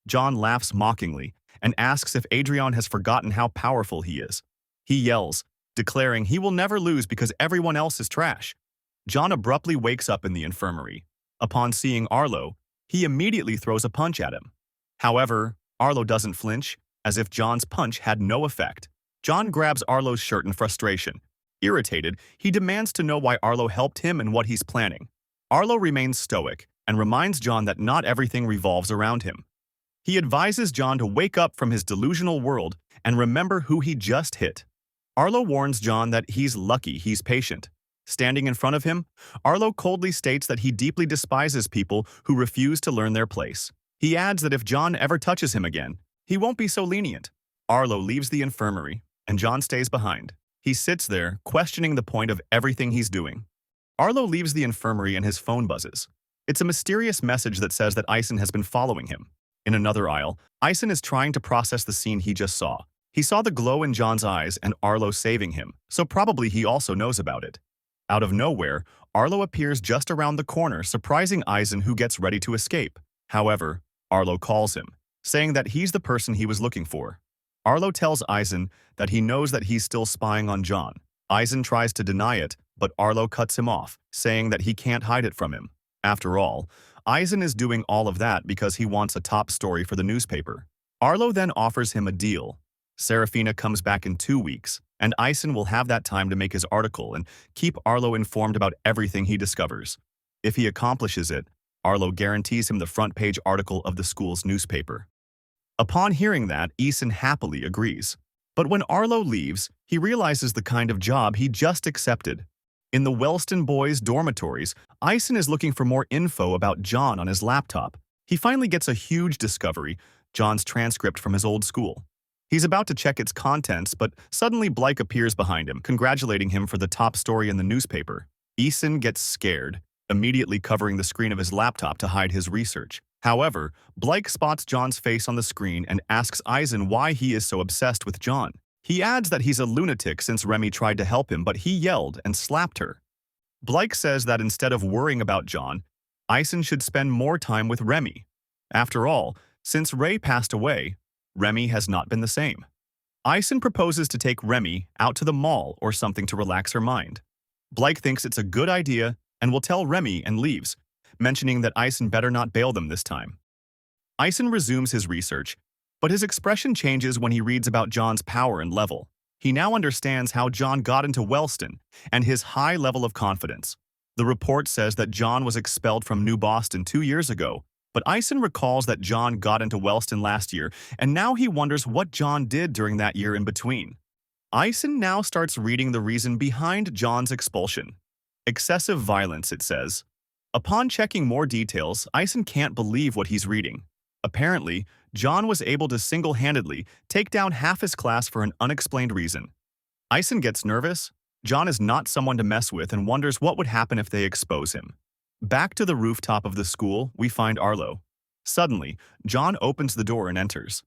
A: John laughs mockingly and asks if Adrian has forgotten how powerful he is. He yells, declaring he will never lose because everyone else is trash. John abruptly wakes up in the infirmary. Upon seeing Arlo, he immediately throws a punch at him. However, Arlo doesn't flinch, as if John's punch had no effect. John grabs Arlo's shirt in frustration. Irritated, he demands to know why Arlo helped him and what he's planning. Arlo remains stoic and reminds John that not everything revolves around him. He advises John to wake up from his delusional world and remember who he just hit. Arlo warns John that he's lucky he's patient. Standing in front of him, Arlo coldly states that he deeply despises people who refuse to learn their place. He adds that if John ever touches him again, he won't be so lenient. Arlo leaves the infirmary, and John stays behind. He sits there, questioning the point of everything he's doing. Arlo leaves the infirmary and his phone buzzes. It's a mysterious message that says that Ison has been following him. In another aisle, Ison is trying to process the scene he just saw. He saw the glow in John's eyes and Arlo saving him, so probably he also knows about it. Out of nowhere, Arlo appears just around the corner, surprising Ison, who gets ready to escape. However, Arlo calls him, saying that he's the person he was looking for. Arlo tells Ison that he knows that he's still spying on John. Ison tries to deny it, but Arlo cuts him off, saying that he can't hide it from him. After all, Ison is doing all of that because he wants a top story for the newspaper. Arlo then offers him a deal. Serafina comes back in 2 weeks, and Ison will have that time to make his article and keep Arlo informed about everything he discovers. If he accomplishes it, Arlo guarantees him the front-page article of the school's newspaper. Upon hearing that, Ison happily agrees. But when Arlo leaves, he realizes the kind of job he just accepted. In the Wellston boys' dormitories, Ison is looking for more info about John on his laptop. He finally gets a huge discovery, John's transcript from his old school. He's about to check its contents, but suddenly Blake appears behind him, congratulating him for the top story in the newspaper. Ison gets scared, immediately covering the screen of his laptop to hide his research. However, Blake spots John's face on the screen and asks Ison why he is so obsessed with John. He adds that he's a lunatic since Remy tried to help him, but he yelled and slapped her. Blake says that instead of worrying about John, Ison should spend more time with Remy. After all, since Ray passed away, Remy has not been the same. Ison proposes to take Remy out to the mall or something to relax her mind. Blake thinks it's a good idea and will tell Remy and leaves, mentioning that Ison better not bail them this time. Ison resumes his research, but his expression changes when he reads about John's power and level. He now understands how John got into Wellston and his high level of confidence. The report says that John was expelled from New Boston 2 years ago, but Ison recalls that John got into Wellston last year, and now he wonders what John did during that year in between. Ison now starts reading the reason behind John's expulsion. Excessive violence, it says. Upon checking more details, Ison can't believe what he's reading. Apparently, John was able to single-handedly take down half his class for an unexplained reason. Ison gets nervous. John is not someone to mess with and wonders what would happen if they expose him. Back to the rooftop of the school, we find Arlo. Suddenly, John opens the door and enters.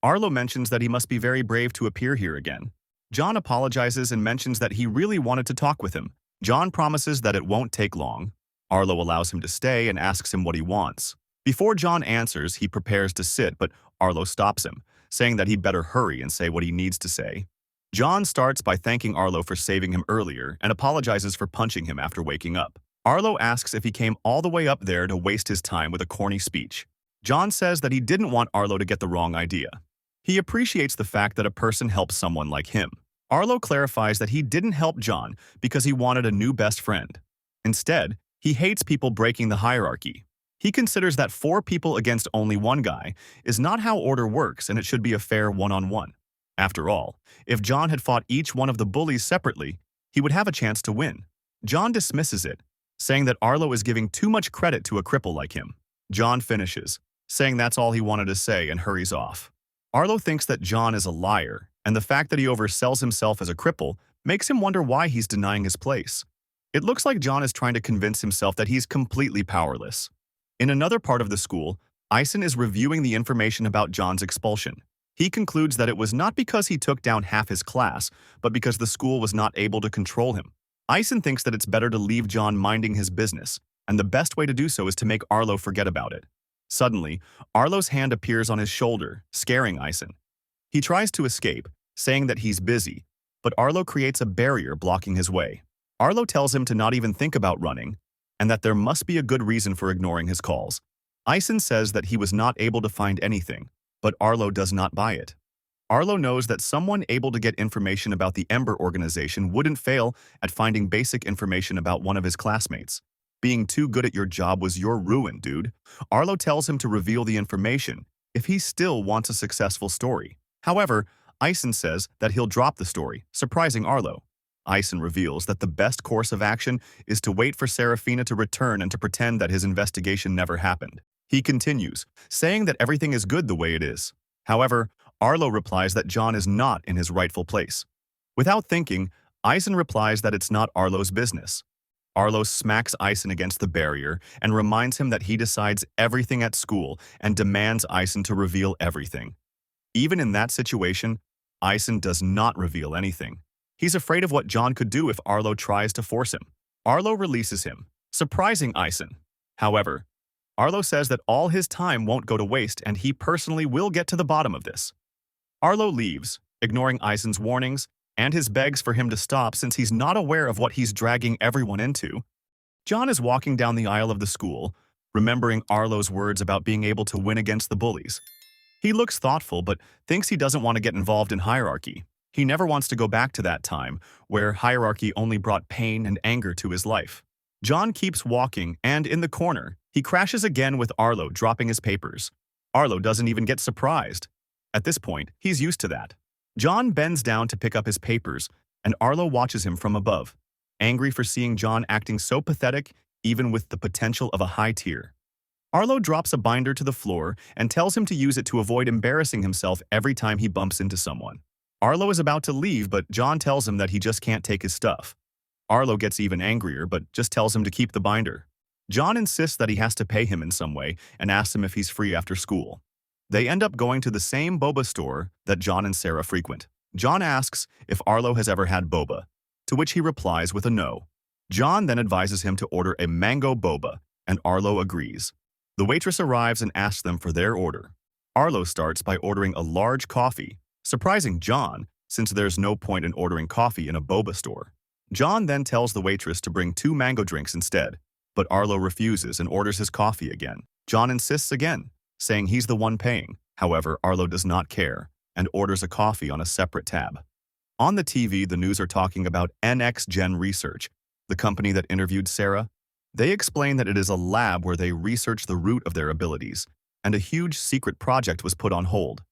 A: Arlo mentions that he must be very brave to appear here again. John apologizes and mentions that he really wanted to talk with him. John promises that it won't take long. Arlo allows him to stay and asks him what he wants. Before John answers, he prepares to sit, but Arlo stops him, saying that he'd better hurry and say what he needs to say. John starts by thanking Arlo for saving him earlier and apologizes for punching him after waking up. Arlo asks if he came all the way up there to waste his time with a corny speech. John says that he didn't want Arlo to get the wrong idea. He appreciates the fact that a person helps someone like him. Arlo clarifies that he didn't help John because he wanted a new best friend. Instead, he hates people breaking the hierarchy. He considers that 4 people against only 1 guy is not how order works, and it should be a fair one-on-one. After all, if John had fought each one of the bullies separately, he would have a chance to win. John dismisses it, saying that Arlo is giving too much credit to a cripple like him. John finishes, saying that's all he wanted to say, and hurries off. Arlo thinks that John is a liar, and the fact that he oversells himself as a cripple makes him wonder why he's denying his place. It looks like John is trying to convince himself that he's completely powerless. In another part of the school, Ison is reviewing the information about John's expulsion. He concludes that it was not because he took down half his class, but because the school was not able to control him. Ison thinks that it's better to leave John minding his business, and the best way to do so is to make Arlo forget about it. Suddenly, Arlo's hand appears on his shoulder, scaring Ison. He tries to escape, saying that he's busy, but Arlo creates a barrier blocking his way. Arlo tells him to not even think about running, and that there must be a good reason for ignoring his calls. Ison says that he was not able to find anything, but Arlo does not buy it. Arlo knows that someone able to get information about the Ember organization wouldn't fail at finding basic information about one of his classmates. Being too good at your job was your ruin, dude. Arlo tells him to reveal the information if he still wants a successful story. However, Ison says that he'll drop the story, surprising Arlo. Ison reveals that the best course of action is to wait for Serafina to return and to pretend that his investigation never happened. He continues, saying that everything is good the way it is. However, Arlo replies that John is not in his rightful place. Without thinking, Ison replies that it's not Arlo's business. Arlo smacks Ison against the barrier and reminds him that he decides everything at school and demands Ison to reveal everything. Even in that situation, Ison does not reveal anything. He's afraid of what John could do if Arlo tries to force him. Arlo releases him, surprising Ison. However, Arlo says that all his time won't go to waste and he personally will get to the bottom of this. Arlo leaves, ignoring Ison's warnings and his begs for him to stop since he's not aware of what he's dragging everyone into. John is walking down the aisle of the school, remembering Arlo's words about being able to win against the bullies. He looks thoughtful but thinks he doesn't want to get involved in hierarchy. He never wants to go back to that time, where hierarchy only brought pain and anger to his life. John keeps walking, and in the corner, he crashes again with Arlo dropping his papers. Arlo doesn't even get surprised. At this point, he's used to that. John bends down to pick up his papers, and Arlo watches him from above, angry for seeing John acting so pathetic, even with the potential of a high tier. Arlo drops a binder to the floor and tells him to use it to avoid embarrassing himself every time he bumps into someone. Arlo is about to leave, but John tells him that he just can't take his stuff. Arlo gets even angrier, but just tells him to keep the binder. John insists that he has to pay him in some way and asks him if he's free after school. They end up going to the same boba store that John and Sarah frequent. John asks if Arlo has ever had boba, to which he replies with a no. John then advises him to order a mango boba, and Arlo agrees. The waitress arrives and asks them for their order. Arlo starts by ordering a large coffee, surprising John since there's no point in ordering coffee in a boba store. John then tells the waitress to bring 2 mango drinks instead, but Arlo refuses and orders his coffee again. John insists again, saying he's the one paying. However, Arlo does not care and orders a coffee on a separate tab. On the TV, the news are talking about NX-Gen Research, the company that interviewed Sarah. They explain that it is a lab where they research the root of their abilities, and a huge secret project was put on hold.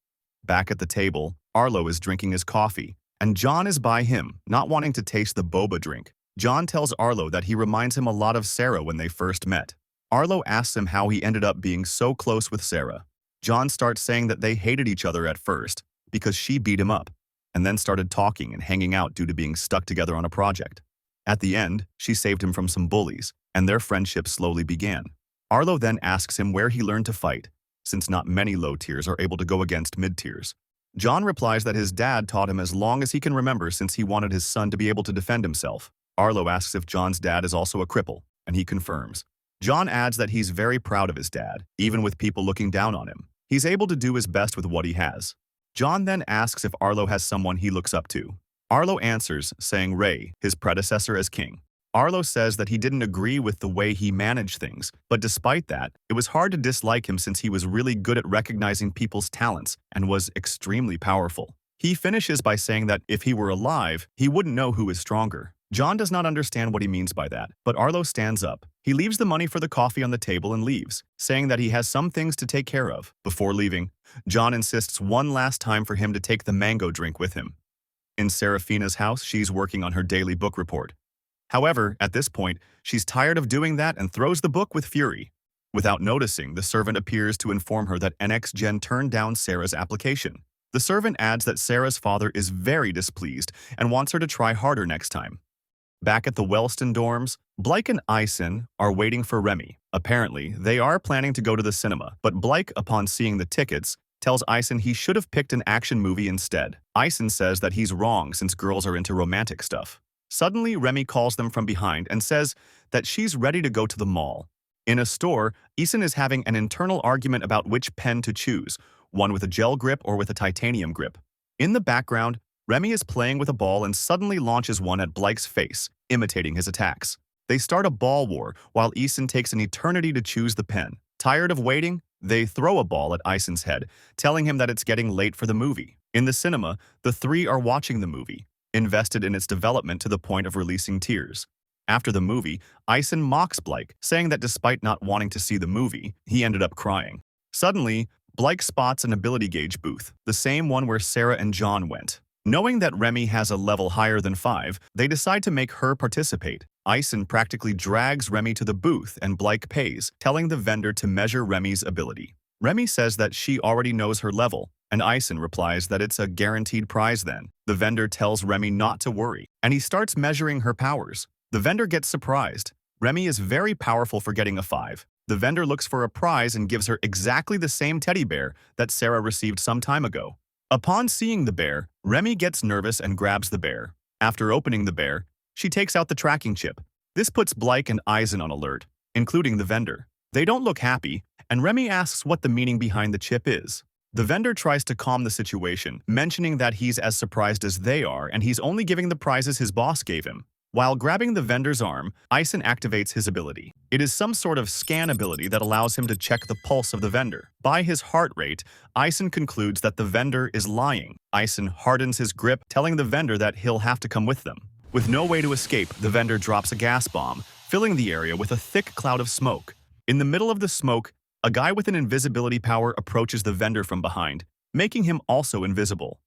A: Back at the table, Arlo is drinking his coffee, and John is by him, not wanting to taste the boba drink. John tells Arlo that he reminds him a lot of Sarah when they first met. Arlo asks him how he ended up being so close with Sarah. John starts saying that they hated each other at first because she beat him up, and then started talking and hanging out due to being stuck together on a project. At the end, she saved him from some bullies, and their friendship slowly began. Arlo then asks him where he learned to fight, since not many low tiers are able to go against mid tiers. John replies that his dad taught him as long as he can remember since he wanted his son to be able to defend himself. Arlo asks if John's dad is also a cripple, and he confirms. John adds that he's very proud of his dad, even with people looking down on him. He's able to do his best with what he has. John then asks if Arlo has someone he looks up to. Arlo answers, saying Ray, his predecessor as king. Arlo says that he didn't agree with the way he managed things, but despite that, it was hard to dislike him since he was really good at recognizing people's talents and was extremely powerful. He finishes by saying that if he were alive, he wouldn't know who is stronger. John does not understand what he means by that, but Arlo stands up. He leaves the money for the coffee on the table and leaves, saying that he has some things to take care of. Before leaving, John insists one last time for him to take the mango drink with him. In Serafina's house, she's working on her daily book report. However, at this point, she's tired of doing that and throws the book with fury. Without noticing, the servant appears to inform her that NX-Gen turned down Sarah's application. The servant adds that Sarah's father is very displeased and wants her to try harder next time. Back at the Wellston dorms, Blake and Ison are waiting for Remy. Apparently, they are planning to go to the cinema, but Blake, upon seeing the tickets, tells Ison he should have picked an action movie instead. Ison says that he's wrong since girls are into romantic stuff. Suddenly, Remy calls them from behind and says that she's ready to go to the mall. In a store, Ison is having an internal argument about which pen to choose, one with a gel grip or with a titanium grip. In the background, Remy is playing with a ball and suddenly launches one at Blake's face, imitating his attacks. They start a ball war while Ison takes an eternity to choose the pen. Tired of waiting, they throw a ball at Ison's head, telling him that it's getting late for the movie. In the cinema, the three are watching the movie, invested in its development to the point of releasing tears. After the movie, Ison mocks Blake, saying that despite not wanting to see the movie, he ended up crying. Suddenly, Blake spots an ability gauge booth, the same one where Sarah and John went. Knowing that Remy has a level higher than 5, they decide to make her participate. Ison practically drags Remy to the booth and Blake pays, telling the vendor to measure Remy's ability. Remy says that she already knows her level, and Ison replies that it's a guaranteed prize then. The vendor tells Remy not to worry, and he starts measuring her powers. The vendor gets surprised. Remy is very powerful for getting a 5. The vendor looks for a prize and gives her exactly the same teddy bear that Sarah received some time ago. Upon seeing the bear, Remy gets nervous and grabs the bear. After opening the bear, she takes out the tracking chip. This puts Blake and Ison on alert, including the vendor. They don't look happy, and Remy asks what the meaning behind the chip is. The vendor tries to calm the situation, mentioning that he's as surprised as they are and he's only giving the prizes his boss gave him. While grabbing the vendor's arm, Ison activates his ability. It is some sort of scan ability that allows him to check the pulse of the vendor. By his heart rate, Ison concludes that the vendor is lying. Ison hardens his grip, telling the vendor that he'll have to come with them. With no way to escape, the vendor drops a gas bomb, filling the area with a thick cloud of smoke. In the middle of the smoke, a guy with an invisibility power approaches the vendor from behind, making him also invisible.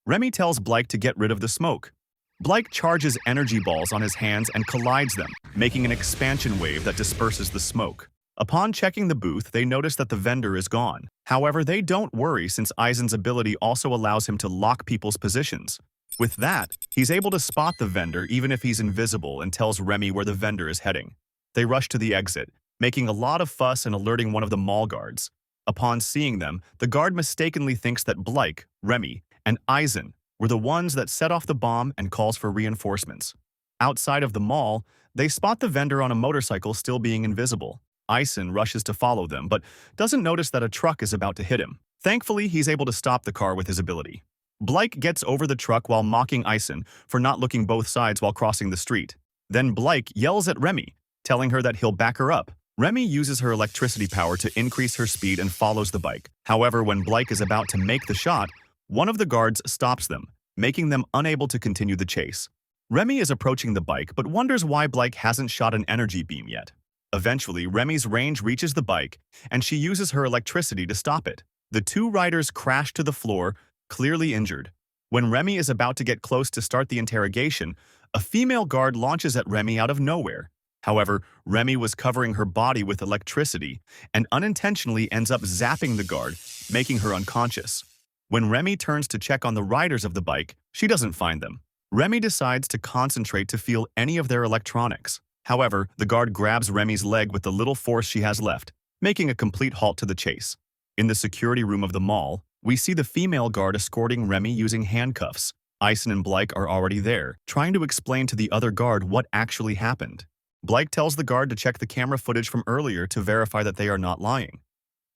A: Remy tells Blake to get rid of the smoke. Blake charges energy balls on his hands and collides them, making an expansion wave that disperses the smoke. Upon checking the booth, they notice that the vendor is gone. However, they don't worry since Ison's ability also allows him to lock people's positions. With that, he's able to spot the vendor even if he's invisible and tells Remy where the vendor is heading. They rush to the exit, making a lot of fuss and alerting one of the mall guards. Upon seeing them, the guard mistakenly thinks that Blake, Remy, and Ison were the ones that set off the bomb and calls for reinforcements. Outside of the mall, they spot the vendor on a motorcycle still being invisible. Ison rushes to follow them, but doesn't notice that a truck is about to hit him. Thankfully, he's able to stop the car with his ability. Blake gets over the truck while mocking Ison for not looking both sides while crossing the street. Then Blake yells at Remy, telling her that he'll back her up. Remy uses her electricity power to increase her speed and follows the bike. However, when Blake is about to make the shot, one of the guards stops them, making them unable to continue the chase. Remy is approaching the bike but wonders why Blake hasn't shot an energy beam yet. Eventually, Remy's range reaches the bike, and she uses her electricity to stop it. The two riders crash to the floor, clearly injured. When Remy is about to get close to start the interrogation, a female guard launches at Remy out of nowhere. However, Remy was covering her body with electricity and unintentionally ends up zapping the guard, making her unconscious. When Remy turns to check on the riders of the bike, she doesn't find them. Remy decides to concentrate to feel any of their electronics. However, the guard grabs Remy's leg with the little force she has left, making a complete halt to the chase. In the security room of the mall, we see the female guard escorting Remy using handcuffs. Ison and Blake are already there, trying to explain to the other guard what actually happened. Blake tells the guard to check the camera footage from earlier to verify that they are not lying.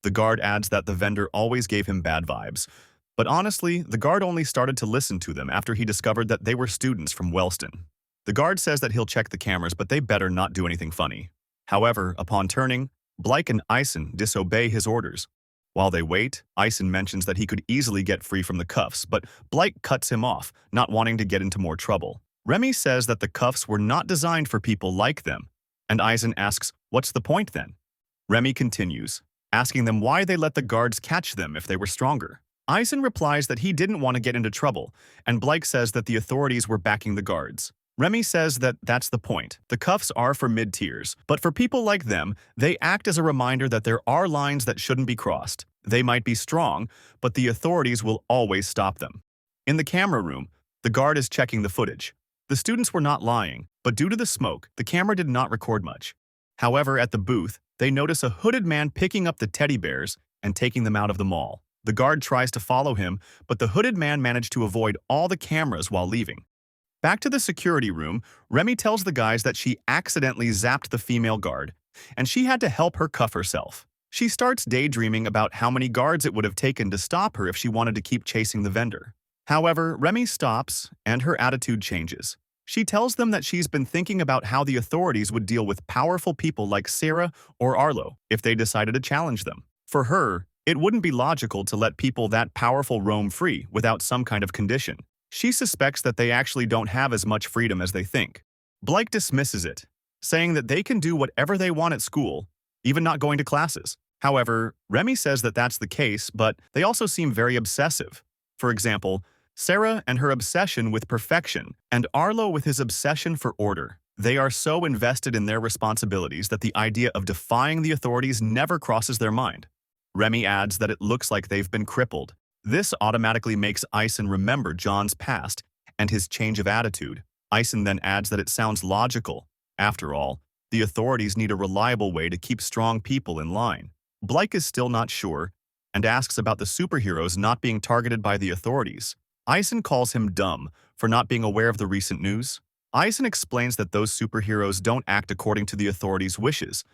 A: The guard adds that the vendor always gave him bad vibes. But honestly, the guard only started to listen to them after he discovered that they were students from Wellston. The guard says that he'll check the cameras, but they better not do anything funny. However, upon turning, Blake and Ison disobey his orders. While they wait, Ison mentions that he could easily get free from the cuffs, but Blake cuts him off, not wanting to get into more trouble. Remy says that the cuffs were not designed for people like them, and Ison asks, "What's the point then?" Remy continues, asking them why they let the guards catch them if they were stronger. Ison replies that he didn't want to get into trouble, and Blake says that the authorities were backing the guards. Remy says that that's the point. The cuffs are for mid-tiers, but for people like them, they act as a reminder that there are lines that shouldn't be crossed. They might be strong, but the authorities will always stop them. In the camera room, the guard is checking the footage. The students were not lying, but due to the smoke, the camera did not record much. However, at the booth, they notice a hooded man picking up the teddy bears and taking them out of the mall. The guard tries to follow him, but the hooded man managed to avoid all the cameras while leaving. Back to the security room, Remy tells the guys that she accidentally zapped the female guard, and she had to help her cuff herself. She starts daydreaming about how many guards it would have taken to stop her if she wanted to keep chasing the vendor. However, Remy stops, and her attitude changes. She tells them that she's been thinking about how the authorities would deal with powerful people like Sarah or Arlo if they decided to challenge them. For her, it wouldn't be logical to let people that powerful roam free without some kind of condition. She suspects that they actually don't have as much freedom as they think. Blake dismisses it, saying that they can do whatever they want at school, even not going to classes. However, Remy says that that's the case, but they also seem very obsessive. For example, Sarah and her obsession with perfection, and Arlo with his obsession for order. They are so invested in their responsibilities that the idea of defying the authorities never crosses their mind. Remy adds that it looks like they've been crippled. This automatically makes Ison remember John's past and his change of attitude. Ison then adds that it sounds logical. After all, the authorities need a reliable way to keep strong people in line. Blake is still not sure and asks about the superheroes not being targeted by the authorities. Ison calls him dumb for not being aware of the recent news. Ison explains that those superheroes don't act according to the authorities' wishes,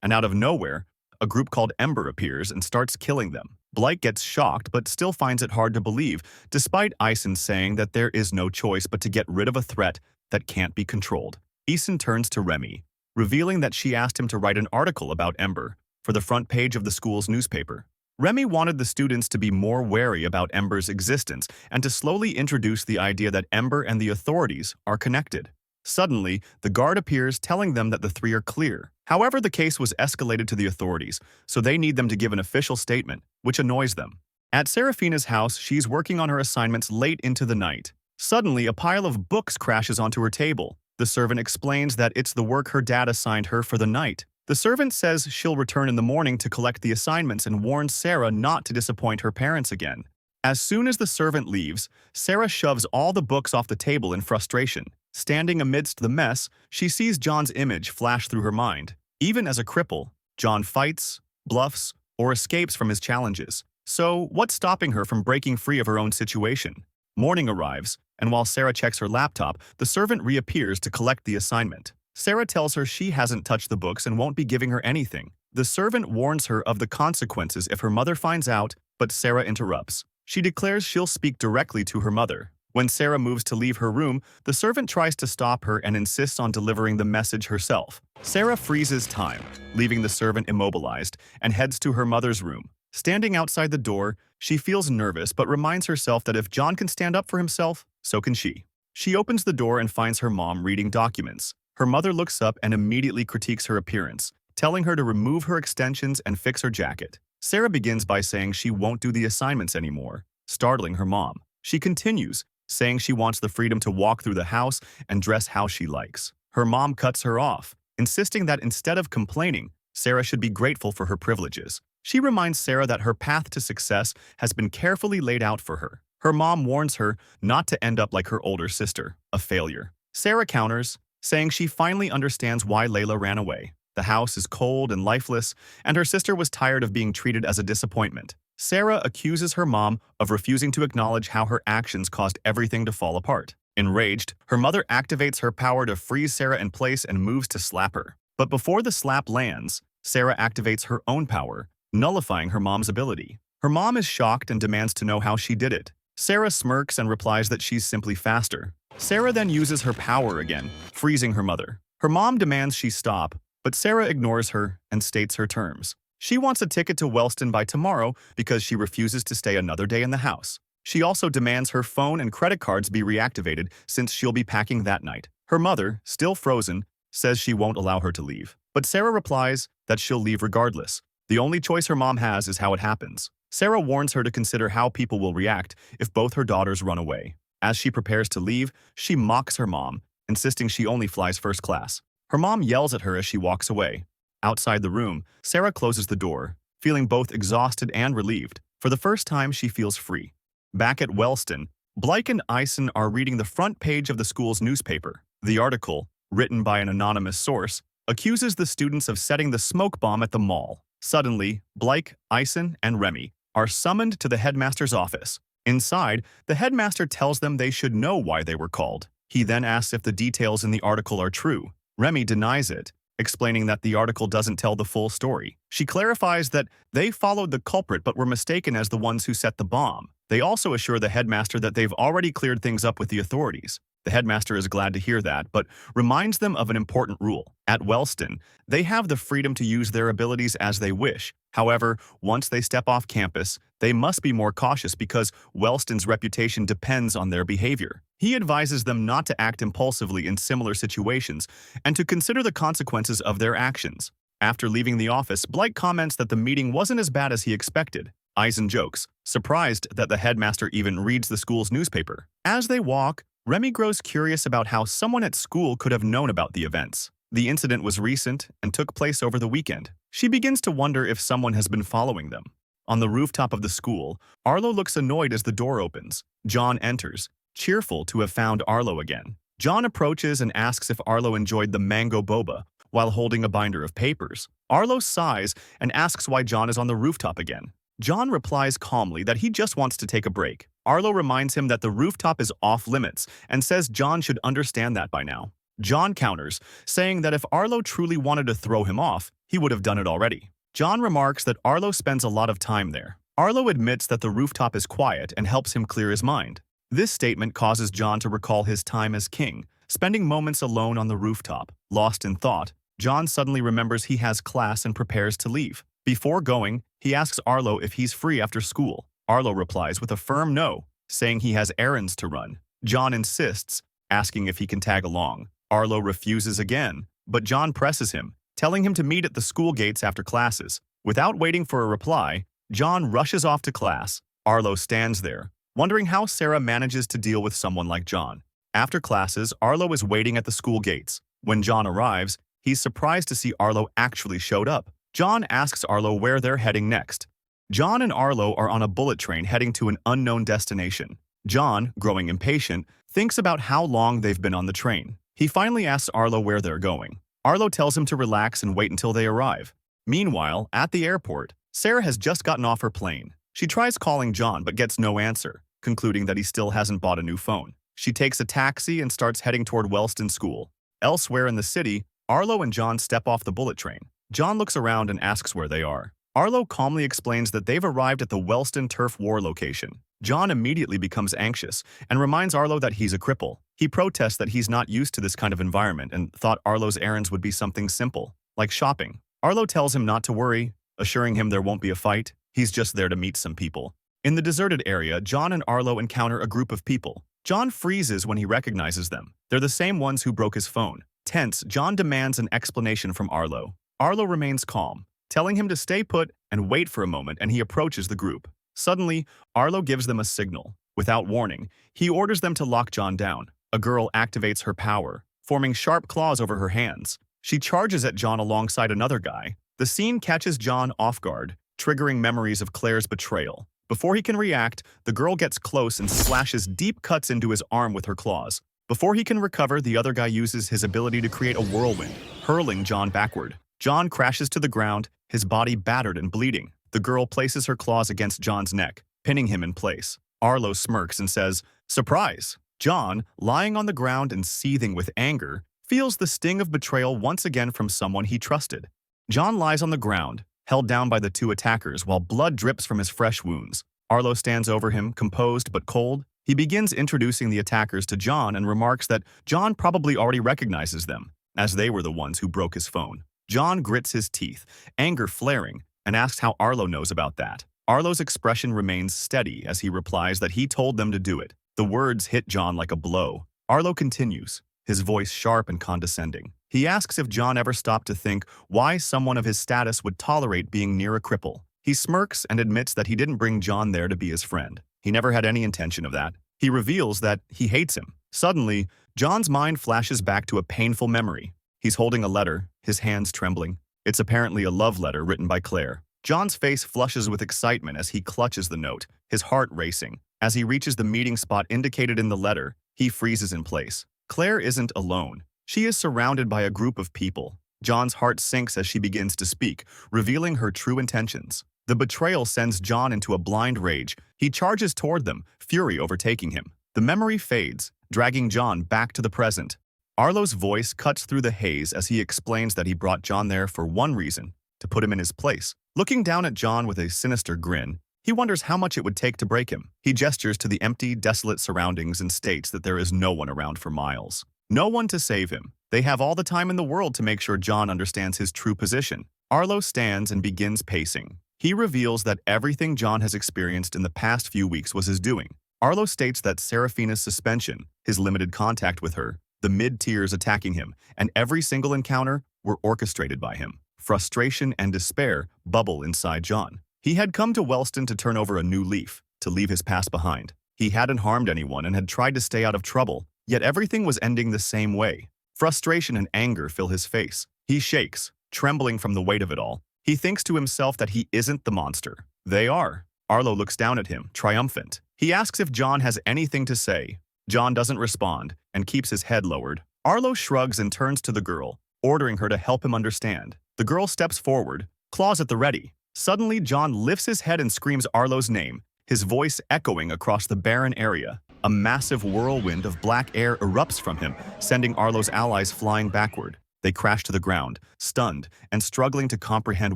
A: and out of nowhere, a group called Ember appears and starts killing them. Blake gets shocked but still finds it hard to believe, despite Ison saying that there is no choice but to get rid of a threat that can't be controlled. Ison turns to Remy, revealing that she asked him to write an article about Ember for the front page of the school's newspaper. Remy wanted the students to be more wary about Ember's existence and to slowly introduce the idea that Ember and the authorities are connected. Suddenly, the guard appears telling them that the three are clear. However, the case was escalated to the authorities, so they need them to give an official statement, which annoys them. At Serafina's house, she's working on her assignments late into the night. Suddenly, a pile of books crashes onto her table. The servant explains that it's the work her dad assigned her for the night. The servant says she'll return in the morning to collect the assignments and warns Sarah not to disappoint her parents again. As soon as the servant leaves, Sarah shoves all the books off the table in frustration. Standing amidst the mess, she sees John's image flash through her mind. Even as a cripple, John fights, bluffs, or escapes from his challenges. So, what's stopping her from breaking free of her own situation? Morning arrives, and while Sarah checks her laptop, the servant reappears to collect the assignment. Sarah tells her she hasn't touched the books and won't be giving her anything. The servant warns her of the consequences if her mother finds out, but Sarah interrupts. She declares she'll speak directly to her mother. When Sarah moves to leave her room, the servant tries to stop her and insists on delivering the message herself. Sarah freezes time, leaving the servant immobilized, and heads to her mother's room. Standing outside the door, she feels nervous but reminds herself that if John can stand up for himself, so can she. She opens the door and finds her mom reading documents. Her mother looks up and immediately critiques her appearance, telling her to remove her extensions and fix her jacket. Sarah begins by saying she won't do the assignments anymore, startling her mom. She continues, saying she wants the freedom to walk through the house and dress how she likes. Her mom cuts her off, insisting that instead of complaining, Sarah should be grateful for her privileges. She reminds Sarah that her path to success has been carefully laid out for her. Her mom warns her not to end up like her older sister, a failure. Sarah counters, saying she finally understands why Layla ran away. The house is cold and lifeless, and her sister was tired of being treated as a disappointment. Sarah accuses her mom of refusing to acknowledge how her actions caused everything to fall apart. Enraged, her mother activates her power to freeze Sarah in place and moves to slap her. But before the slap lands, Sarah activates her own power, nullifying her mom's ability. Her mom is shocked and demands to know how she did it. Sarah smirks and replies that she's simply faster. Sarah then uses her power again, freezing her mother. Her mom demands she stop, but Sarah ignores her and states her terms. She wants a ticket to Wellston by tomorrow because she refuses to stay another day in the house. She also demands her phone and credit cards be reactivated since she'll be packing that night. Her mother, still frozen, says she won't allow her to leave. But Sarah replies that she'll leave regardless. The only choice her mom has is how it happens. Sarah warns her to consider how people will react if both her daughters run away. As she prepares to leave, she mocks her mom, insisting she only flies first class. Her mom yells at her as she walks away. Outside the room, Sarah closes the door, feeling both exhausted and relieved. For the first time, she feels free. Back at Wellston, Blake and Ison are reading the front page of the school's newspaper. The article, written by an anonymous source, accuses the students of setting the smoke bomb at the mall. Suddenly, Blake, Ison, and Remy are summoned to the headmaster's office. Inside, the headmaster tells them they should know why they were called. He then asks if the details in the article are true. Remy denies it, explaining that the article doesn't tell the full story. She clarifies that they followed the culprit but were mistaken as the ones who set the bomb. They also assure the headmaster that they've already cleared things up with the authorities. The headmaster is glad to hear that, but reminds them of an important rule. At Wellston, they have the freedom to use their abilities as they wish. However, once they step off campus, they must be more cautious because Wellston's reputation depends on their behavior. He advises them not to act impulsively in similar situations and to consider the consequences of their actions. After leaving the office, Blake comments that the meeting wasn't as bad as he expected. Eisen jokes, surprised that the headmaster even reads the school's newspaper. As they walk, Remy grows curious about how someone at school could have known about the events. The incident was recent and took place over the weekend. She begins to wonder if someone has been following them. On the rooftop of the school, Arlo looks annoyed as the door opens. John enters, cheerful to have found Arlo again. John approaches and asks if Arlo enjoyed the mango boba while holding a binder of papers. Arlo sighs and asks why John is on the rooftop again. John replies calmly that he just wants to take a break. Arlo reminds him that the rooftop is off limits and says John should understand that by now. John counters, saying that if Arlo truly wanted to throw him off, he would have done it already. John remarks that Arlo spends a lot of time there. Arlo admits that the rooftop is quiet and helps him clear his mind. This statement causes John to recall his time as king, spending moments alone on the rooftop. Lost in thought, John suddenly remembers he has class and prepares to leave. Before going, he asks Arlo if he's free after school. Arlo replies with a firm no, saying he has errands to run. John insists, asking if he can tag along. Arlo refuses again, but John presses him, telling him to meet at the school gates after classes. Without waiting for a reply, John rushes off to class. Arlo stands there, wondering how Sarah manages to deal with someone like John. After classes, Arlo is waiting at the school gates. When John arrives, he's surprised to see Arlo actually showed up. John asks Arlo where they're heading next. John and Arlo are on a bullet train heading to an unknown destination. John, growing impatient, thinks about how long they've been on the train. He finally asks Arlo where they're going. Arlo tells him to relax and wait until they arrive. Meanwhile, at the airport, Sarah has just gotten off her plane. She tries calling John but gets no answer, concluding that he still hasn't bought a new phone. She takes a taxi and starts heading toward Wellston School. Elsewhere in the city, Arlo and John step off the bullet train. John looks around and asks where they are. Arlo calmly explains that they've arrived at the Wellston Turf War location. John immediately becomes anxious and reminds Arlo that he's a cripple. He protests that he's not used to this kind of environment and thought Arlo's errands would be something simple, like shopping. Arlo tells him not to worry, assuring him there won't be a fight. He's just there to meet some people. In the deserted area, John and Arlo encounter a group of people. John freezes when he recognizes them. They're the same ones who broke his phone. Tense, John demands an explanation from Arlo. Arlo remains calm, telling him to stay put and wait for a moment, and he approaches the group. Suddenly, Arlo gives them a signal. Without warning, he orders them to lock John down. A girl activates her power, forming sharp claws over her hands. She charges at John alongside another guy. The scene catches John off guard, triggering memories of Claire's betrayal. Before he can react, the girl gets close and slashes deep cuts into his arm with her claws. Before he can recover, the other guy uses his ability to create a whirlwind, hurling John backward. John crashes to the ground, his body battered and bleeding. The girl places her claws against John's neck, pinning him in place. Arlo smirks and says, "Surprise!" John, lying on the ground and seething with anger, feels the sting of betrayal once again from someone he trusted. John lies on the ground, held down by the two attackers while blood drips from his fresh wounds. Arlo stands over him, composed but cold. He begins introducing the attackers to John and remarks that John probably already recognizes them, as they were the ones who broke his phone. John grits his teeth, anger flaring, and asks how Arlo knows about that. Arlo's expression remains steady as he replies that he told them to do it. The words hit John like a blow. Arlo continues, his voice sharp and condescending. He asks if John ever stopped to think why someone of his status would tolerate being near a cripple. He smirks and admits that he didn't bring John there to be his friend. He never had any intention of that. He reveals that he hates him. Suddenly, John's mind flashes back to a painful memory. He's holding a letter, his hands trembling. It's apparently a love letter written by Claire. John's face flushes with excitement as he clutches the note, his heart racing. As he reaches the meeting spot indicated in the letter, he freezes in place. Claire isn't alone. She is surrounded by a group of people. John's heart sinks as she begins to speak, revealing her true intentions. The betrayal sends John into a blind rage. He charges toward them, fury overtaking him. The memory fades, dragging John back to the present. Arlo's voice cuts through the haze as he explains that he brought John there for one reason, to put him in his place. Looking down at John with a sinister grin, he wonders how much it would take to break him. He gestures to the empty, desolate surroundings and states that there is no one around for miles. No one to save him. They have all the time in the world to make sure John understands his true position. Arlo stands and begins pacing. He reveals that everything John has experienced in the past few weeks was his doing. Arlo states that Serafina's suspension, his limited contact with her, the mid-tiers attacking him, and every single encounter were orchestrated by him. Frustration and despair bubble inside John. He had come to Wellston to turn over a new leaf, to leave his past behind. He hadn't harmed anyone and had tried to stay out of trouble, yet everything was ending the same way. Frustration and anger fill his face. He shakes, trembling from the weight of it all. He thinks to himself that he isn't the monster. They are. Arlo looks down at him, triumphant. He asks if John has anything to say. John doesn't respond and keeps his head lowered. Arlo shrugs and turns to the girl, ordering her to help him understand. The girl steps forward, claws at the ready. Suddenly, John lifts his head and screams Arlo's name, his voice echoing across the barren area. A massive whirlwind of black air erupts from him, sending Arlo's allies flying backward. They crash to the ground, stunned and struggling to comprehend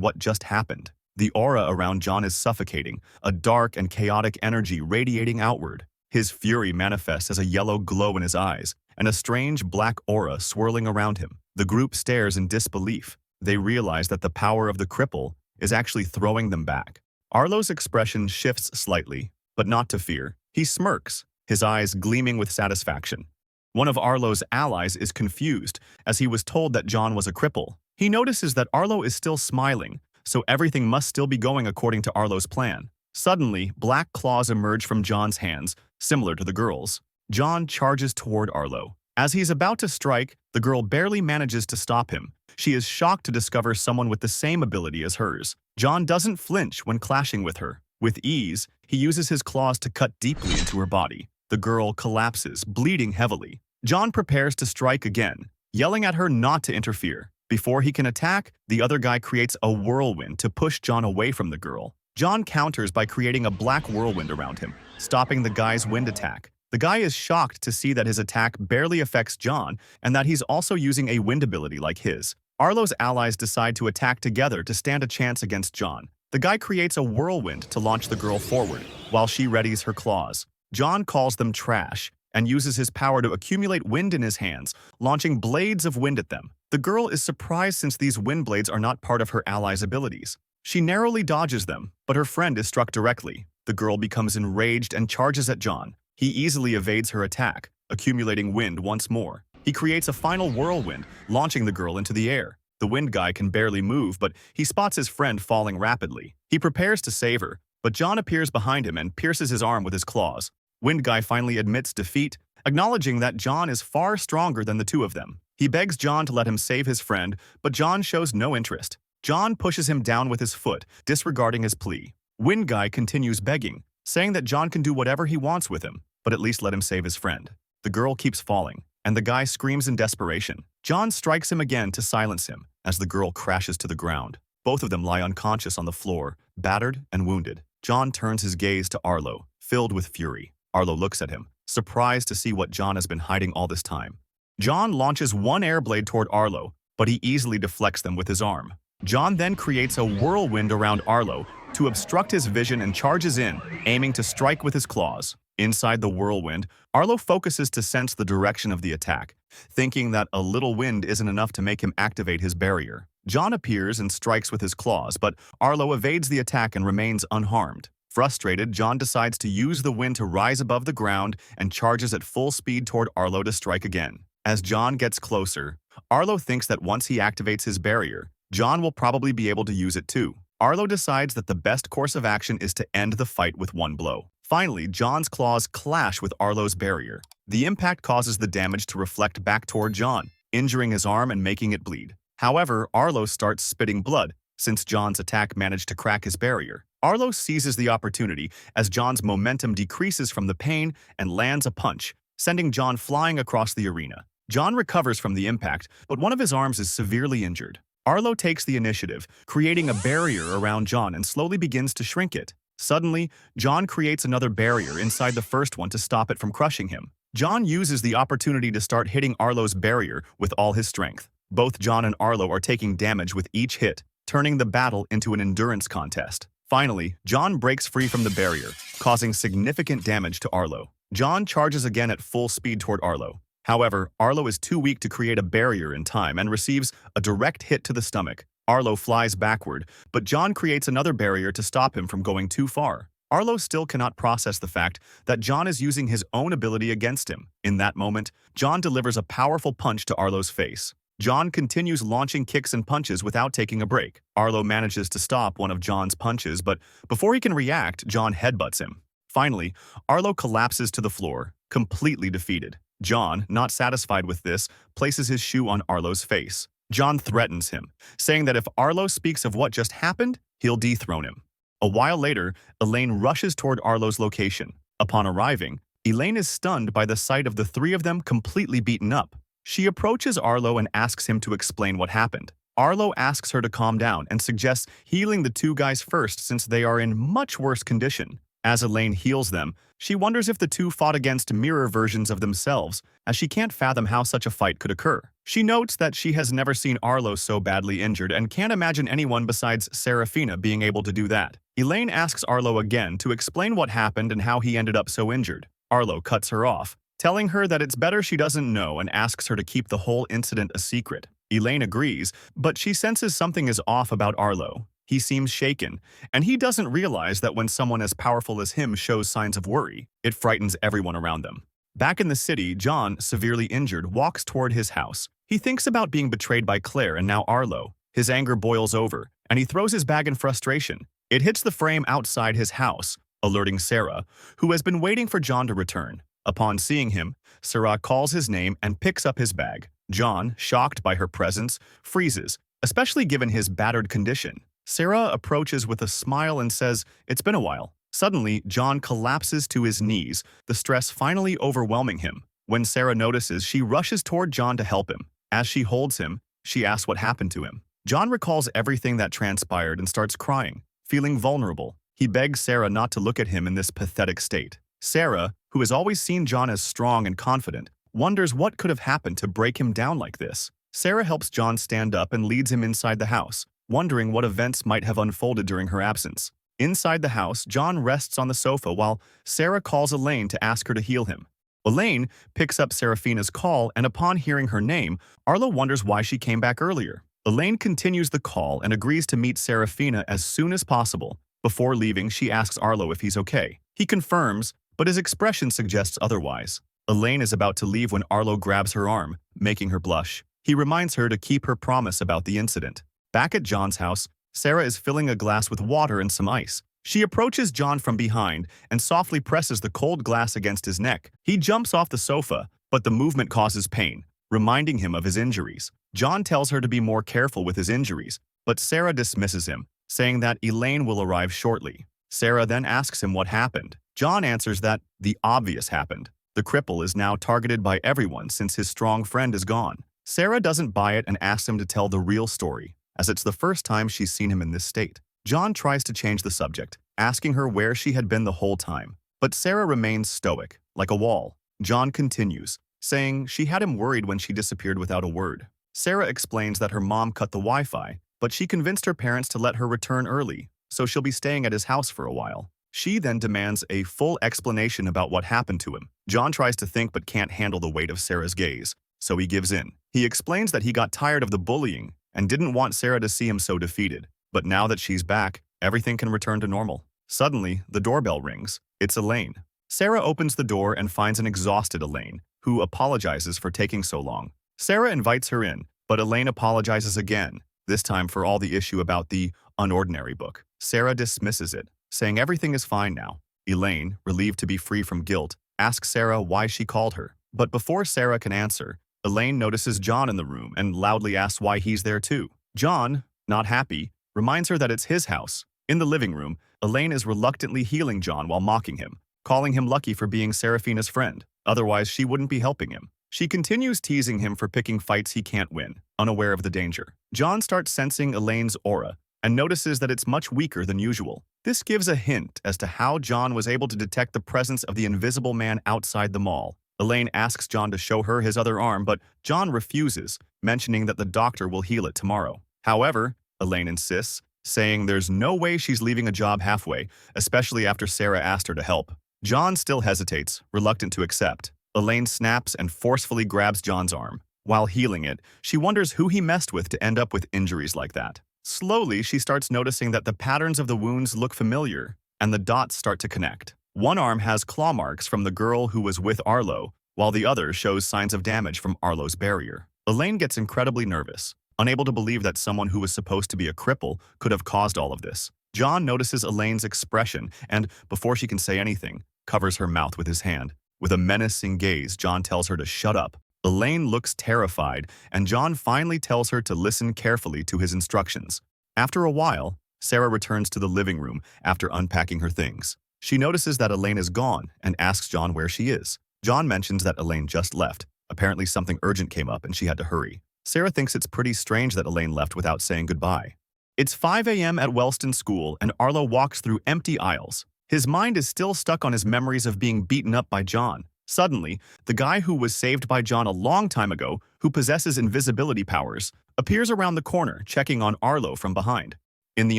A: what just happened. The aura around John is suffocating, a dark and chaotic energy radiating outward. His fury manifests as a yellow glow in his eyes, and a strange black aura swirling around him. The group stares in disbelief. They realize that the power of the cripple is actually throwing them back. Arlo's expression shifts slightly, but not to fear. He smirks, his eyes gleaming with satisfaction. One of Arlo's allies is confused, as he was told that John was a cripple. He notices that Arlo is still smiling, so everything must still be going according to Arlo's plan. Suddenly, black claws emerge from John's hands, similar to the girl's. John charges toward Arlo. As he's about to strike, the girl barely manages to stop him. She is shocked to discover someone with the same ability as hers. John doesn't flinch when clashing with her. With ease, he uses his claws to cut deeply into her body. The girl collapses, bleeding heavily. John prepares to strike again, yelling at her not to interfere. Before he can attack, the other guy creates a whirlwind to push John away from the girl. John counters by creating a black whirlwind around him, stopping the guy's wind attack. The guy is shocked to see that his attack barely affects John and that he's also using a wind ability like his. Arlo's allies decide to attack together to stand a chance against John. The guy creates a whirlwind to launch the girl forward, while she readies her claws. John calls them trash and uses his power to accumulate wind in his hands, launching blades of wind at them. The girl is surprised since these wind blades are not part of her ally's abilities. She narrowly dodges them, but her friend is struck directly. The girl becomes enraged and charges at John. He easily evades her attack, accumulating wind once more. He creates a final whirlwind, launching the girl into the air. The wind guy can barely move, but he spots his friend falling rapidly. He prepares to save her, but John appears behind him and pierces his arm with his claws. Wind guy finally admits defeat, acknowledging that John is far stronger than the two of them. He begs John to let him save his friend, but John shows no interest. John pushes him down with his foot, disregarding his plea. Wind guy continues begging, saying that John can do whatever he wants with him, but at least let him save his friend. The girl keeps falling, and the guy screams in desperation. John strikes him again to silence him, as the girl crashes to the ground. Both of them lie unconscious on the floor, battered and wounded. John turns his gaze to Arlo, filled with fury. Arlo looks at him, surprised to see what John has been hiding all this time. John launches one air blade toward Arlo, but he easily deflects them with his arm. John then creates a whirlwind around Arlo to obstruct his vision and charges in, aiming to strike with his claws. Inside the whirlwind, Arlo focuses to sense the direction of the attack, thinking that a little wind isn't enough to make him activate his barrier. John appears and strikes with his claws, but Arlo evades the attack and remains unharmed. Frustrated, John decides to use the wind to rise above the ground and charges at full speed toward Arlo to strike again. As John gets closer, Arlo thinks that once he activates his barrier, John will probably be able to use it too. Arlo decides that the best course of action is to end the fight with one blow. Finally, John's claws clash with Arlo's barrier. The impact causes the damage to reflect back toward John, injuring his arm and making it bleed. However, Arlo starts spitting blood, since John's attack managed to crack his barrier. Arlo seizes the opportunity as John's momentum decreases from the pain and lands a punch, sending John flying across the arena. John recovers from the impact, but one of his arms is severely injured. Arlo takes the initiative, creating a barrier around John and slowly begins to shrink it. Suddenly, John creates another barrier inside the first one to stop it from crushing him. John uses the opportunity to start hitting Arlo's barrier with all his strength. Both John and Arlo are taking damage with each hit, turning the battle into an endurance contest. Finally, John breaks free from the barrier, causing significant damage to Arlo. John charges again at full speed toward Arlo. However, Arlo is too weak to create a barrier in time and receives a direct hit to the stomach. Arlo flies backward, but John creates another barrier to stop him from going too far. Arlo still cannot process the fact that John is using his own ability against him. In that moment, John delivers a powerful punch to Arlo's face. John continues launching kicks and punches without taking a break. Arlo manages to stop one of John's punches, but before he can react, John headbutts him. Finally, Arlo collapses to the floor, completely defeated. John, not satisfied with this, places his shoe on Arlo's face. John threatens him, saying that if Arlo speaks of what just happened, he'll dethrone him. A while later, Elaine rushes toward Arlo's location. Upon arriving, Elaine is stunned by the sight of the three of them completely beaten up. She approaches Arlo and asks him to explain what happened. Arlo asks her to calm down and suggests healing the two guys first since they are in much worse condition. As Elaine heals them, she wonders if the two fought against mirror versions of themselves, as she can't fathom how such a fight could occur. She notes that she has never seen Arlo so badly injured and can't imagine anyone besides Serafina being able to do that. Elaine asks Arlo again to explain what happened and how he ended up so injured. Arlo cuts her off, telling her that it's better she doesn't know and asks her to keep the whole incident a secret. Elaine agrees, but she senses something is off about Arlo. He seems shaken, and he doesn't realize that when someone as powerful as him shows signs of worry, it frightens everyone around them. Back in the city, John, severely injured, walks toward his house. He thinks about being betrayed by Claire and now Arlo. His anger boils over, and he throws his bag in frustration. It hits the frame outside his house, alerting Sarah, who has been waiting for John to return. Upon seeing him, Sarah calls his name and picks up his bag. John, shocked by her presence, freezes, especially given his battered condition. Sarah approaches with a smile and says, "It's been a while." Suddenly, John collapses to his knees, the stress finally overwhelming him. When Sarah notices, she rushes toward John to help him. As she holds him, she asks what happened to him. John recalls everything that transpired and starts crying. Feeling vulnerable, he begs Sarah not to look at him in this pathetic state. Sarah, who has always seen John as strong and confident, wonders what could have happened to break him down like this. Sarah helps John stand up and leads him inside the house. wondering what events might have unfolded during her absence. Inside the house, John rests on the sofa while Sarah calls Elaine to ask her to heal him. Elaine picks up Serafina's call, and upon hearing her name, Arlo wonders why she came back earlier. Elaine continues the call and agrees to meet Serafina as soon as possible. Before leaving, she asks Arlo if he's okay. He confirms, but his expression suggests otherwise. Elaine is about to leave when Arlo grabs her arm, making her blush. He reminds her to keep her promise about the incident. Back at John's house, Sarah is filling a glass with water and some ice. She approaches John from behind and softly presses the cold glass against his neck. He jumps off the sofa, but the movement causes pain, reminding him of his injuries. John tells her to be more careful with his injuries, but Sarah dismisses him, saying that Elaine will arrive shortly. Sarah then asks him what happened. John answers that the obvious happened. The cripple is now targeted by everyone since his strong friend is gone. Sarah doesn't buy it and asks him to tell the real story, as it's the first time she's seen him in this state. John tries to change the subject, asking her where she had been the whole time. But Sarah remains stoic, like a wall. John continues, saying she had him worried when she disappeared without a word. Sarah explains that her mom cut the Wi-Fi, but she convinced her parents to let her return early, so she'll be staying at his house for a while. She then demands a full explanation about what happened to him. John tries to think but can't handle the weight of Sarah's gaze, so he gives in. He explains that he got tired of the bullying and didn't want Sarah to see him so defeated. But now that she's back, everything can return to normal. Suddenly, the doorbell rings. It's Elaine. Sarah opens the door and finds an exhausted Elaine, who apologizes for taking so long. Sarah invites her in, but Elaine apologizes again, this time for all the issue about the Unordinary book. Sarah dismisses it, saying everything is fine now. Elaine, relieved to be free from guilt, asks Sarah why she called her. But before Sarah can answer, Elaine notices John in the room and loudly asks why he's there too. John, not happy, reminds her that it's his house. In the living room, Elaine is reluctantly healing John while mocking him, calling him lucky for being Serafina's friend. Otherwise, she wouldn't be helping him. She continues teasing him for picking fights he can't win, unaware of the danger. John starts sensing Elaine's aura and notices that it's much weaker than usual. This gives a hint as to how John was able to detect the presence of the invisible man outside the mall. Elaine asks John to show her his other arm, but John refuses, mentioning that the doctor will heal it tomorrow. However, Elaine insists, saying there's no way she's leaving a job halfway, especially after Sarah asked her to help. John still hesitates, reluctant to accept. Elaine snaps and forcefully grabs John's arm. While healing it, she wonders who he messed with to end up with injuries like that. Slowly, she starts noticing that the patterns of the wounds look familiar, and the dots start to connect. One arm has claw marks from the girl who was with Arlo, while the other shows signs of damage from Arlo's barrier. Elaine gets incredibly nervous, unable to believe that someone who was supposed to be a cripple could have caused all of this. John notices Elaine's expression and, before she can say anything, covers her mouth with his hand. With a menacing gaze, John tells her to shut up. Elaine looks terrified, and John finally tells her to listen carefully to his instructions. After a while, Sarah returns to the living room after unpacking her things. She notices that Elaine is gone and asks John where she is. John mentions that Elaine just left. Apparently something urgent came up and she had to hurry. Sarah thinks it's pretty strange that Elaine left without saying goodbye. It's 5 a.m. at Wellston School, and Arlo walks through empty aisles. His mind is still stuck on his memories of being beaten up by John. Suddenly, the guy who was saved by John a long time ago, who possesses invisibility powers, appears around the corner, checking on Arlo from behind. In the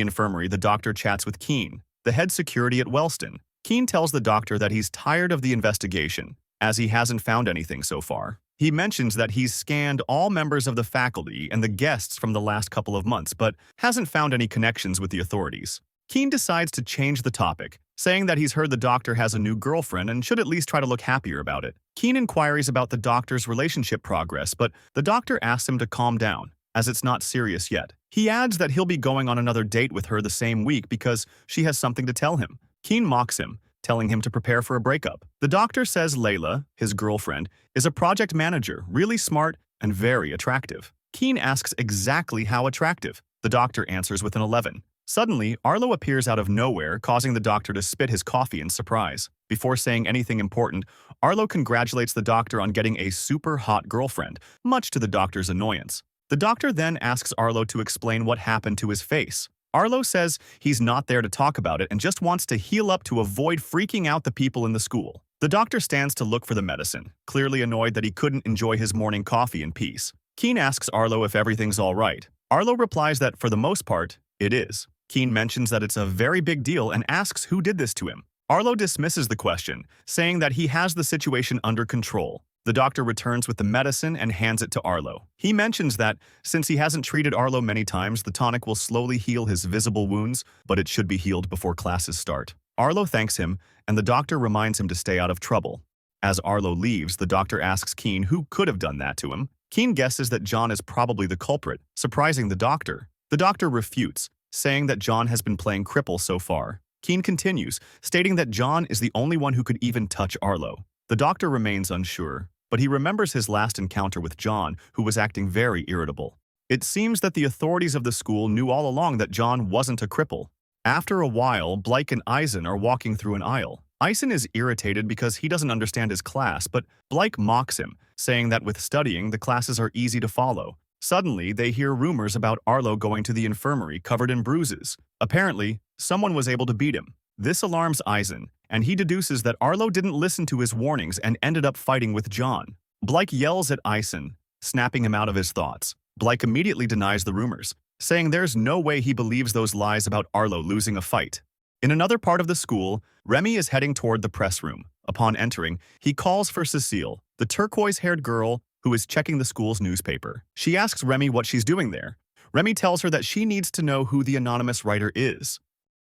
A: infirmary, the doctor chats with Keen, the head security at Wellston. Keen tells the doctor that he's tired of the investigation, as he hasn't found anything so far. He mentions that he's scanned all members of the faculty and the guests from the last couple of months, but hasn't found any connections with the authorities. Keen decides to change the topic, saying that he's heard the doctor has a new girlfriend and should at least try to look happier about it. Keen inquires about the doctor's relationship progress, but the doctor asks him to calm down, as it's not serious yet. He adds that he'll be going on another date with her the same week because she has something to tell him. Keen mocks him, telling him to prepare for a breakup. The doctor says Layla, his girlfriend, is a project manager, really smart and very attractive. Keen asks exactly how attractive. The doctor answers with an 11. Suddenly, Arlo appears out of nowhere, causing the doctor to spit his coffee in surprise. Before saying anything important, Arlo congratulates the doctor on getting a super hot girlfriend, much to the doctor's annoyance. The doctor then asks Arlo to explain what happened to his face. Arlo says he's not there to talk about it and just wants to heal up to avoid freaking out the people in the school. The doctor stands to look for the medicine, clearly annoyed that he couldn't enjoy his morning coffee in peace. Keen asks Arlo if everything's all right. Arlo replies that for the most part, it is. Keen mentions that it's a very big deal and asks who did this to him. Arlo dismisses the question, saying that he has the situation under control. The doctor returns with the medicine and hands it to Arlo. He mentions that, since he hasn't treated Arlo many times, the tonic will slowly heal his visible wounds, but it should be healed before classes start. Arlo thanks him, and the doctor reminds him to stay out of trouble. As Arlo leaves, the doctor asks Keen who could have done that to him. Keen guesses that John is probably the culprit, surprising the doctor. The doctor refutes, saying that John has been playing cripple so far. Keen continues, stating that John is the only one who could even touch Arlo. The doctor remains unsure, but he remembers his last encounter with John, who was acting very irritable. It seems that the authorities of the school knew all along that John wasn't a cripple. After a while, Blake and Eisen are walking through an aisle. Eisen is irritated because he doesn't understand his class, but Blake mocks him, saying that with studying, the classes are easy to follow. Suddenly, they hear rumors about Arlo going to the infirmary covered in bruises. Apparently, someone was able to beat him. This alarms Eisen, and he deduces that Arlo didn't listen to his warnings and ended up fighting with John. Blake yells at Eisen, snapping him out of his thoughts. Blake immediately denies the rumors, saying there's no way he believes those lies about Arlo losing a fight. In another part of the school, Remy is heading toward the press room. Upon entering, he calls for Cecile, the turquoise-haired girl who is checking the school's newspaper. She asks Remy what she's doing there. Remy tells her that she needs to know who the anonymous writer is.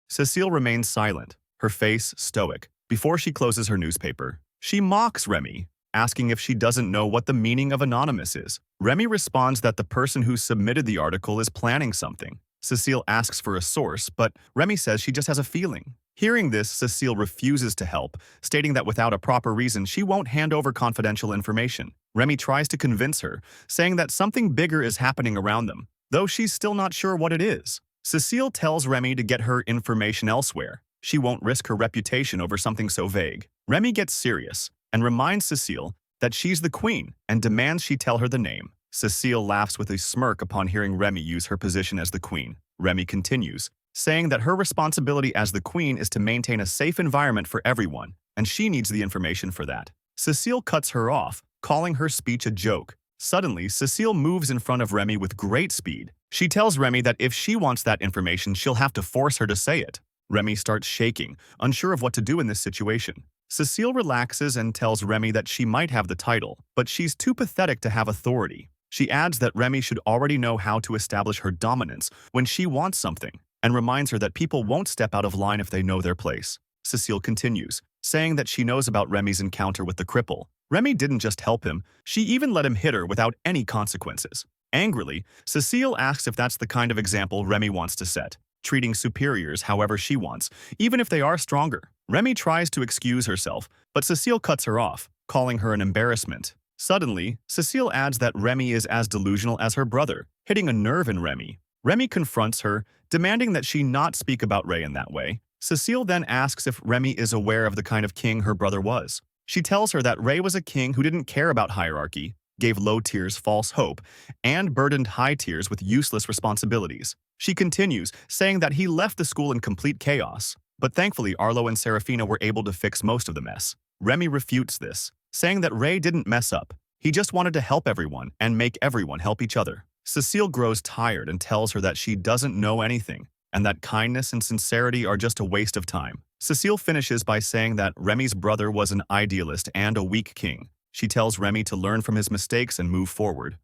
A: Cecile remains silent, her face stoic, before she closes her newspaper. She mocks Remy, asking if she doesn't know what the meaning of anonymous is. Remy responds that the person who submitted the article is planning something. Cecile asks for a source, but Remy says she just has a feeling. Hearing this, Cecile refuses to help, stating that without a proper reason, she won't hand over confidential information. Remy tries to convince her, saying that something bigger is happening around them, though she's still not sure what it is. Cecile tells Remy to get her information elsewhere. She won't risk her reputation over something so vague. Remy gets serious and reminds Cecile that she's the queen and demands she tell her the name. Cecile laughs with a smirk upon hearing Remy use her position as the queen. Remy continues, saying that her responsibility as the queen is to maintain a safe environment for everyone, and she needs the information for that. Cecile cuts her off, calling her speech a joke. Suddenly, Cecile moves in front of Remy with great speed. She tells Remy that if she wants that information, she'll have to force her to say it. Remy starts shaking, unsure of what to do in this situation. Cecile relaxes and tells Remy that she might have the title, but she's too pathetic to have authority. She adds that Remy should already know how to establish her dominance when she wants something, and reminds her that people won't step out of line if they know their place. Cecile continues, saying that she knows about Remy's encounter with the cripple. Remy didn't just help him, she even let him hit her without any consequences. Angrily, Cecile asks if that's the kind of example Remy wants to set, treating superiors however she wants, even if they are stronger. Remy tries to excuse herself, but Cecile cuts her off, calling her an embarrassment. Suddenly, Cecile adds that Remy is as delusional as her brother, hitting a nerve in Remy. Remy confronts her, demanding that she not speak about Ray in that way. Cecile then asks if Remy is aware of the kind of king her brother was. She tells her that Ray was a king who didn't care about hierarchy, gave low tiers false hope, and burdened high tiers with useless responsibilities. She continues, saying that he left the school in complete chaos, but thankfully Arlo and Serafina were able to fix most of the mess. Remy refutes this, saying that Ray didn't mess up. He just wanted to help everyone and make everyone help each other. Cecile grows tired and tells her that she doesn't know anything, and that kindness and sincerity are just a waste of time. Cecile finishes by saying that Remy's brother was an idealist and a weak king. She tells Remy to learn from his mistakes and move forward.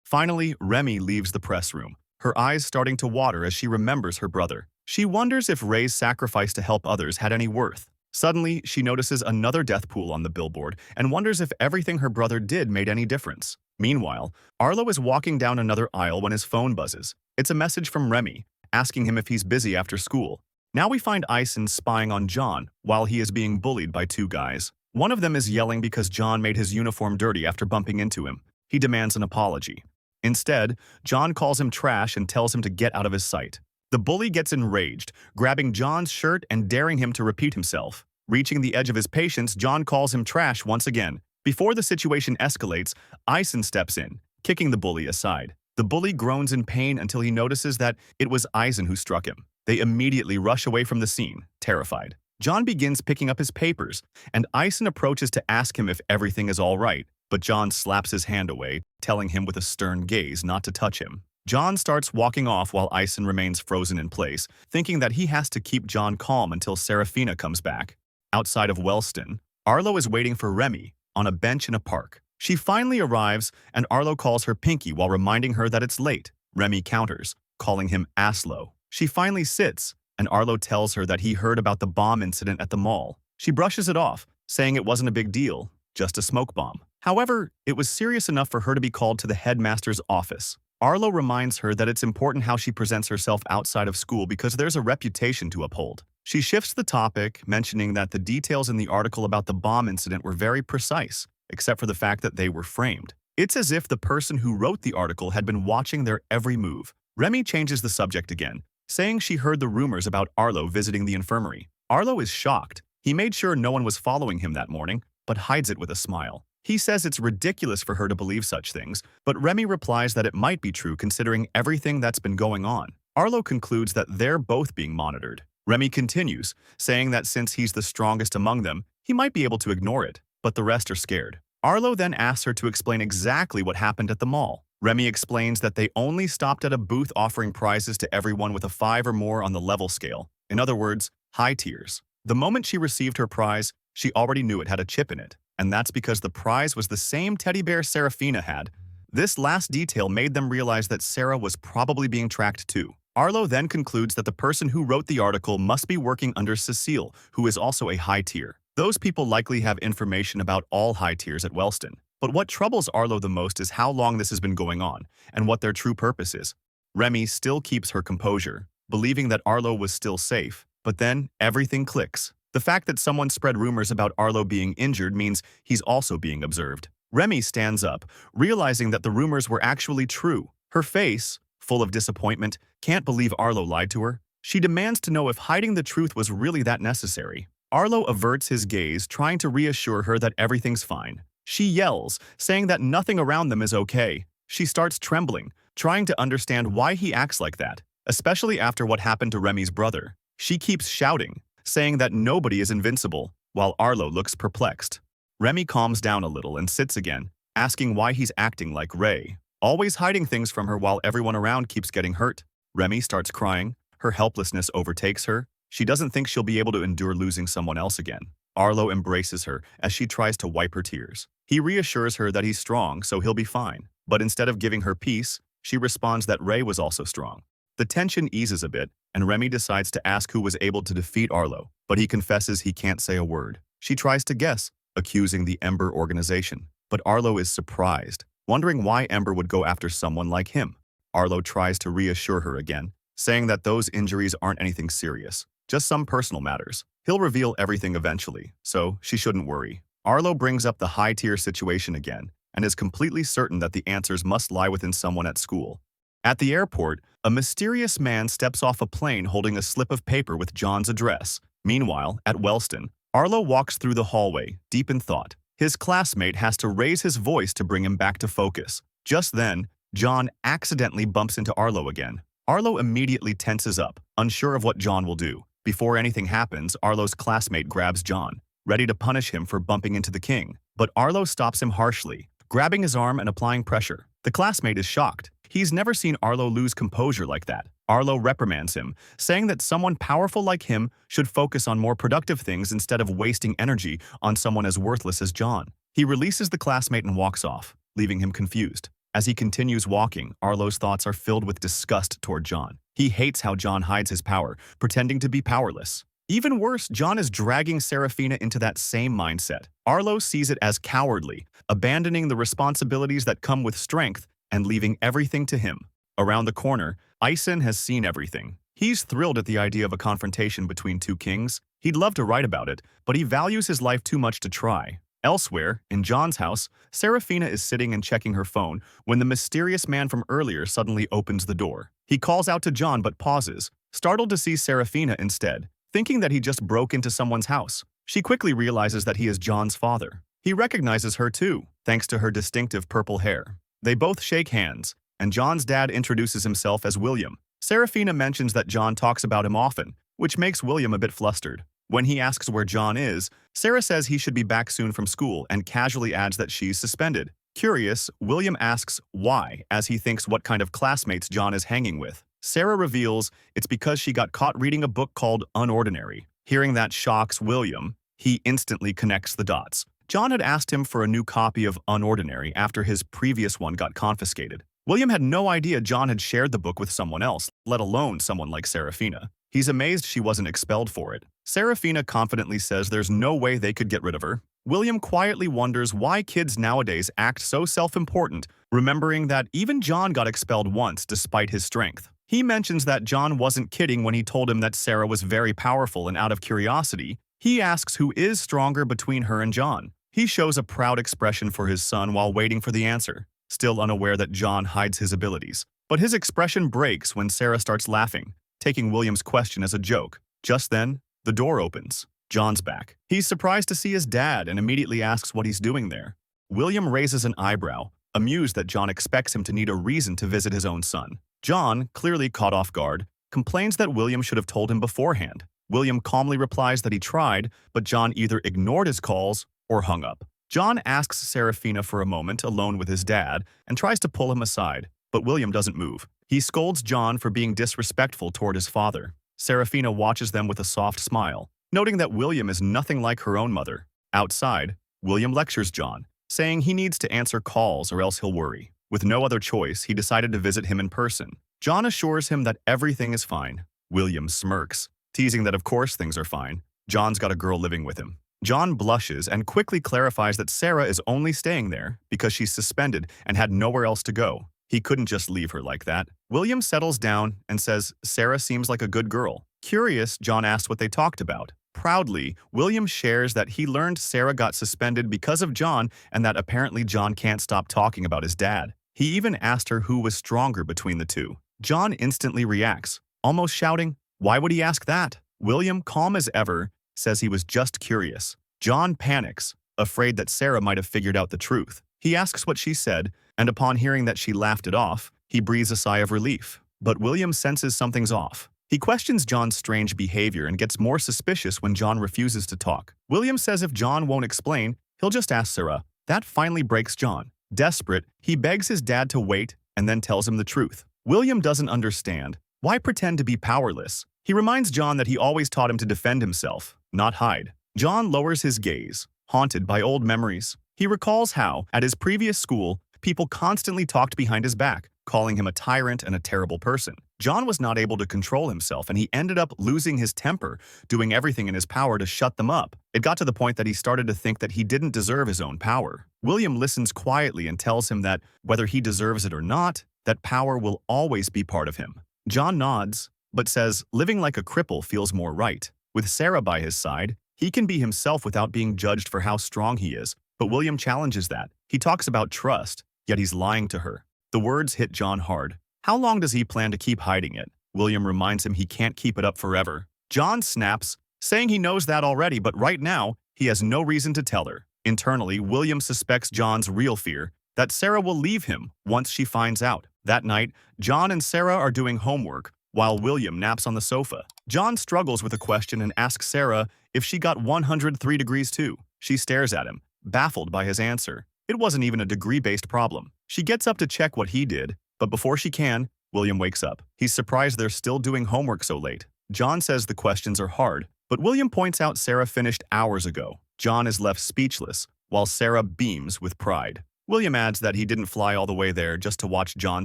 A: Finally, Remy leaves the press room, her eyes starting to water as she remembers her brother. She wonders if Ray's sacrifice to help others had any worth. Suddenly, she notices another death pool on the billboard and wonders if everything her brother did made any difference. Meanwhile, Arlo is walking down another aisle when his phone buzzes. It's a message from Remy, asking him if he's busy after school. Now we find Eisen spying on John while he is being bullied by two guys. One of them is yelling because John made his uniform dirty after bumping into him. He demands an apology. Instead, John calls him trash and tells him to get out of his sight. The bully gets enraged, grabbing John's shirt and daring him to repeat himself. Reaching the edge of his patience, John calls him trash once again. Before the situation escalates, Eisen steps in, kicking the bully aside. The bully groans in pain until he notices that it was Eisen who struck him. They immediately rush away from the scene, terrified. John begins picking up his papers, and Eisen approaches to ask him if everything is all right, but John slaps his hand away, telling him with a stern gaze not to touch him. John starts walking off while Ison remains frozen in place, thinking that he has to keep John calm until Serafina comes back. Outside of Wellston, Arlo is waiting for Remy on a bench in a park. She finally arrives, and Arlo calls her Pinky while reminding her that it's late. Remy counters, calling him Aslo. She finally sits, and Arlo tells her that he heard about the bomb incident at the mall. She brushes it off, saying it wasn't a big deal, just a smoke bomb. However, it was serious enough for her to be called to the headmaster's office. Arlo reminds her that it's important how she presents herself outside of school because there's a reputation to uphold. She shifts the topic, mentioning that the details in the article about the bomb incident were very precise, except for the fact that they were framed. It's as if the person who wrote the article had been watching their every move. Remy changes the subject again, saying she heard the rumors about Arlo visiting the infirmary. Arlo is shocked. He made sure no one was following him that morning, but hides it with a smile. He says it's ridiculous for her to believe such things, but Remy replies that it might be true considering everything that's been going on. Arlo concludes that they're both being monitored. Remy continues, saying that since he's the strongest among them, he might be able to ignore it, but the rest are scared. Arlo then asks her to explain exactly what happened at the mall. Remy explains that they only stopped at a booth offering prizes to everyone with a 5 or more on the level scale. In other words, high tiers. The moment she received her prize, she already knew it had a chip in it, and that's because the prize was the same teddy bear Serafina had. This last detail made them realize that Sarah was probably being tracked too. Arlo then concludes that the person who wrote the article must be working under Cecile, who is also a high tier. Those people likely have information about all high tiers at Wellston. But what troubles Arlo the most is how long this has been going on, and what their true purpose is. Remy still keeps her composure, believing that Arlo was still safe, but then everything clicks. The fact that someone spread rumors about Arlo being injured means he's also being observed. Remy stands up, realizing that the rumors were actually true. Her face, full of disappointment, can't believe Arlo lied to her. She demands to know if hiding the truth was really that necessary. Arlo averts his gaze, trying to reassure her that everything's fine. She yells, saying that nothing around them is okay. She starts trembling, trying to understand why he acts like that, especially after what happened to Remy's brother. She keeps shouting, saying that nobody is invincible, while Arlo looks perplexed. Remy calms down a little and sits again, asking why he's acting like Ray, always hiding things from her while everyone around keeps getting hurt. Remy starts crying. Her helplessness overtakes her. She doesn't think she'll be able to endure losing someone else again. Arlo embraces her as she tries to wipe her tears. He reassures her that he's strong, so he'll be fine. But instead of giving her peace, she responds that Ray was also strong. The tension eases a bit, and Remy decides to ask who was able to defeat Arlo, but he confesses he can't say a word. She tries to guess, accusing the Ember organization. But Arlo is surprised, wondering why Ember would go after someone like him. Arlo tries to reassure her again, saying that those injuries aren't anything serious, just some personal matters. He'll reveal everything eventually, so she shouldn't worry. Arlo brings up the high-tier situation again, and is completely certain that the answers must lie within someone at school. At the airport, a mysterious man steps off a plane holding a slip of paper with John's address. Meanwhile, at Wellston, Arlo walks through the hallway, deep in thought. His classmate has to raise his voice to bring him back to focus. Just then, John accidentally bumps into Arlo again. Arlo immediately tenses up, unsure of what John will do. Before anything happens, Arlo's classmate grabs John, ready to punish him for bumping into the king. But Arlo stops him harshly, grabbing his arm and applying pressure. The classmate is shocked. He's never seen Arlo lose composure like that. Arlo reprimands him, saying that someone powerful like him should focus on more productive things instead of wasting energy on someone as worthless as John. He releases the classmate and walks off, leaving him confused. As he continues walking, Arlo's thoughts are filled with disgust toward John. He hates how John hides his power, pretending to be powerless. Even worse, John is dragging Serafina into that same mindset. Arlo sees it as cowardly, abandoning the responsibilities that come with strength and leaving everything to him. Around the corner, Ison has seen everything. He's thrilled at the idea of a confrontation between two kings. He'd love to write about it, but he values his life too much to try. Elsewhere, in John's house, Serafina is sitting and checking her phone when the mysterious man from earlier suddenly opens the door. He calls out to John but pauses, startled to see Serafina instead, thinking that he just broke into someone's house. She quickly realizes that he is John's father. He recognizes her too, thanks to her distinctive purple hair. They both shake hands, and John's dad introduces himself as William. Serafina mentions that John talks about him often, which makes William a bit flustered. When he asks where John is, Sarah says he should be back soon from school and casually adds that she's suspended. Curious, William asks why, as he thinks what kind of classmates John is hanging with. Sarah reveals it's because she got caught reading a book called Unordinary. Hearing that shocks William. He instantly connects the dots. John had asked him for a new copy of Unordinary after his previous one got confiscated. William had no idea John had shared the book with someone else, let alone someone like Serafina. He's amazed she wasn't expelled for it. Serafina confidently says there's no way they could get rid of her. William quietly wonders why kids nowadays act so self-important, remembering that even John got expelled once despite his strength. He mentions that John wasn't kidding when he told him that Sarah was very powerful, and out of curiosity, he asks who is stronger between her and John. He shows a proud expression for his son while waiting for the answer, still unaware that John hides his abilities. But his expression breaks when Sarah starts laughing, taking William's question as a joke. Just then, the door opens. John's back. He's surprised to see his dad and immediately asks what he's doing there. William raises an eyebrow, amused that John expects him to need a reason to visit his own son. John, clearly caught off guard, complains that William should have told him beforehand. William calmly replies that he tried, but John either ignored his calls or hung up. John asks Serafina for a moment alone with his dad and tries to pull him aside, but William doesn't move. He scolds John for being disrespectful toward his father. Serafina watches them with a soft smile, noting that William is nothing like her own mother. Outside, William lectures John, saying he needs to answer calls or else he'll worry. With no other choice, he decided to visit him in person. John assures him that everything is fine. William smirks, teasing that of course things are fine. John's got a girl living with him. John blushes and quickly clarifies that Sarah is only staying there because she's suspended and had nowhere else to go. He couldn't just leave her like that. William settles down and says Sarah seems like a good girl. Curious, John asks what they talked about. Proudly, William shares that he learned Sarah got suspended because of John and that apparently John can't stop talking about his dad. He even asked her who was stronger between the two. John instantly reacts, almost shouting, "Why would he ask that?" William, calm as ever, says he was just curious. John panics, afraid that Sarah might have figured out the truth. He asks what she said, and upon hearing that she laughed it off, he breathes a sigh of relief. But William senses something's off. He questions John's strange behavior and gets more suspicious when John refuses to talk. William says if John won't explain, he'll just ask Sarah. That finally breaks John. Desperate, he begs his dad to wait and then tells him the truth. William doesn't understand. Why pretend to be powerless? He reminds John that he always taught him to defend himself, not hide. John lowers his gaze, haunted by old memories. He recalls how, at his previous school, people constantly talked behind his back, calling him a tyrant and a terrible person. John was not able to control himself, and he ended up losing his temper, doing everything in his power to shut them up. It got to the point that he started to think that he didn't deserve his own power. William listens quietly and tells him that, whether he deserves it or not, that power will always be part of him. John nods, but says living like a cripple feels more right. With Sarah by his side, he can be himself without being judged for how strong he is. But William challenges that. He talks about trust, yet he's lying to her. The words hit John hard. How long does he plan to keep hiding it? William reminds him he can't keep it up forever. John snaps, saying he knows that already, but right now, he has no reason to tell her. Internally, William suspects John's real fear, that Sarah will leave him once she finds out. That night, John and Sarah are doing homework, while William naps on the sofa. John struggles with a question and asks Sarah if she got 103 degrees too. She stares at him, baffled by his answer. It wasn't even a degree-based problem. She gets up to check what he did, but before she can, William wakes up. He's surprised they're still doing homework so late. John says the questions are hard, but William points out Sarah finished hours ago. John is left speechless, while Sarah beams with pride. William adds that he didn't fly all the way there just to watch John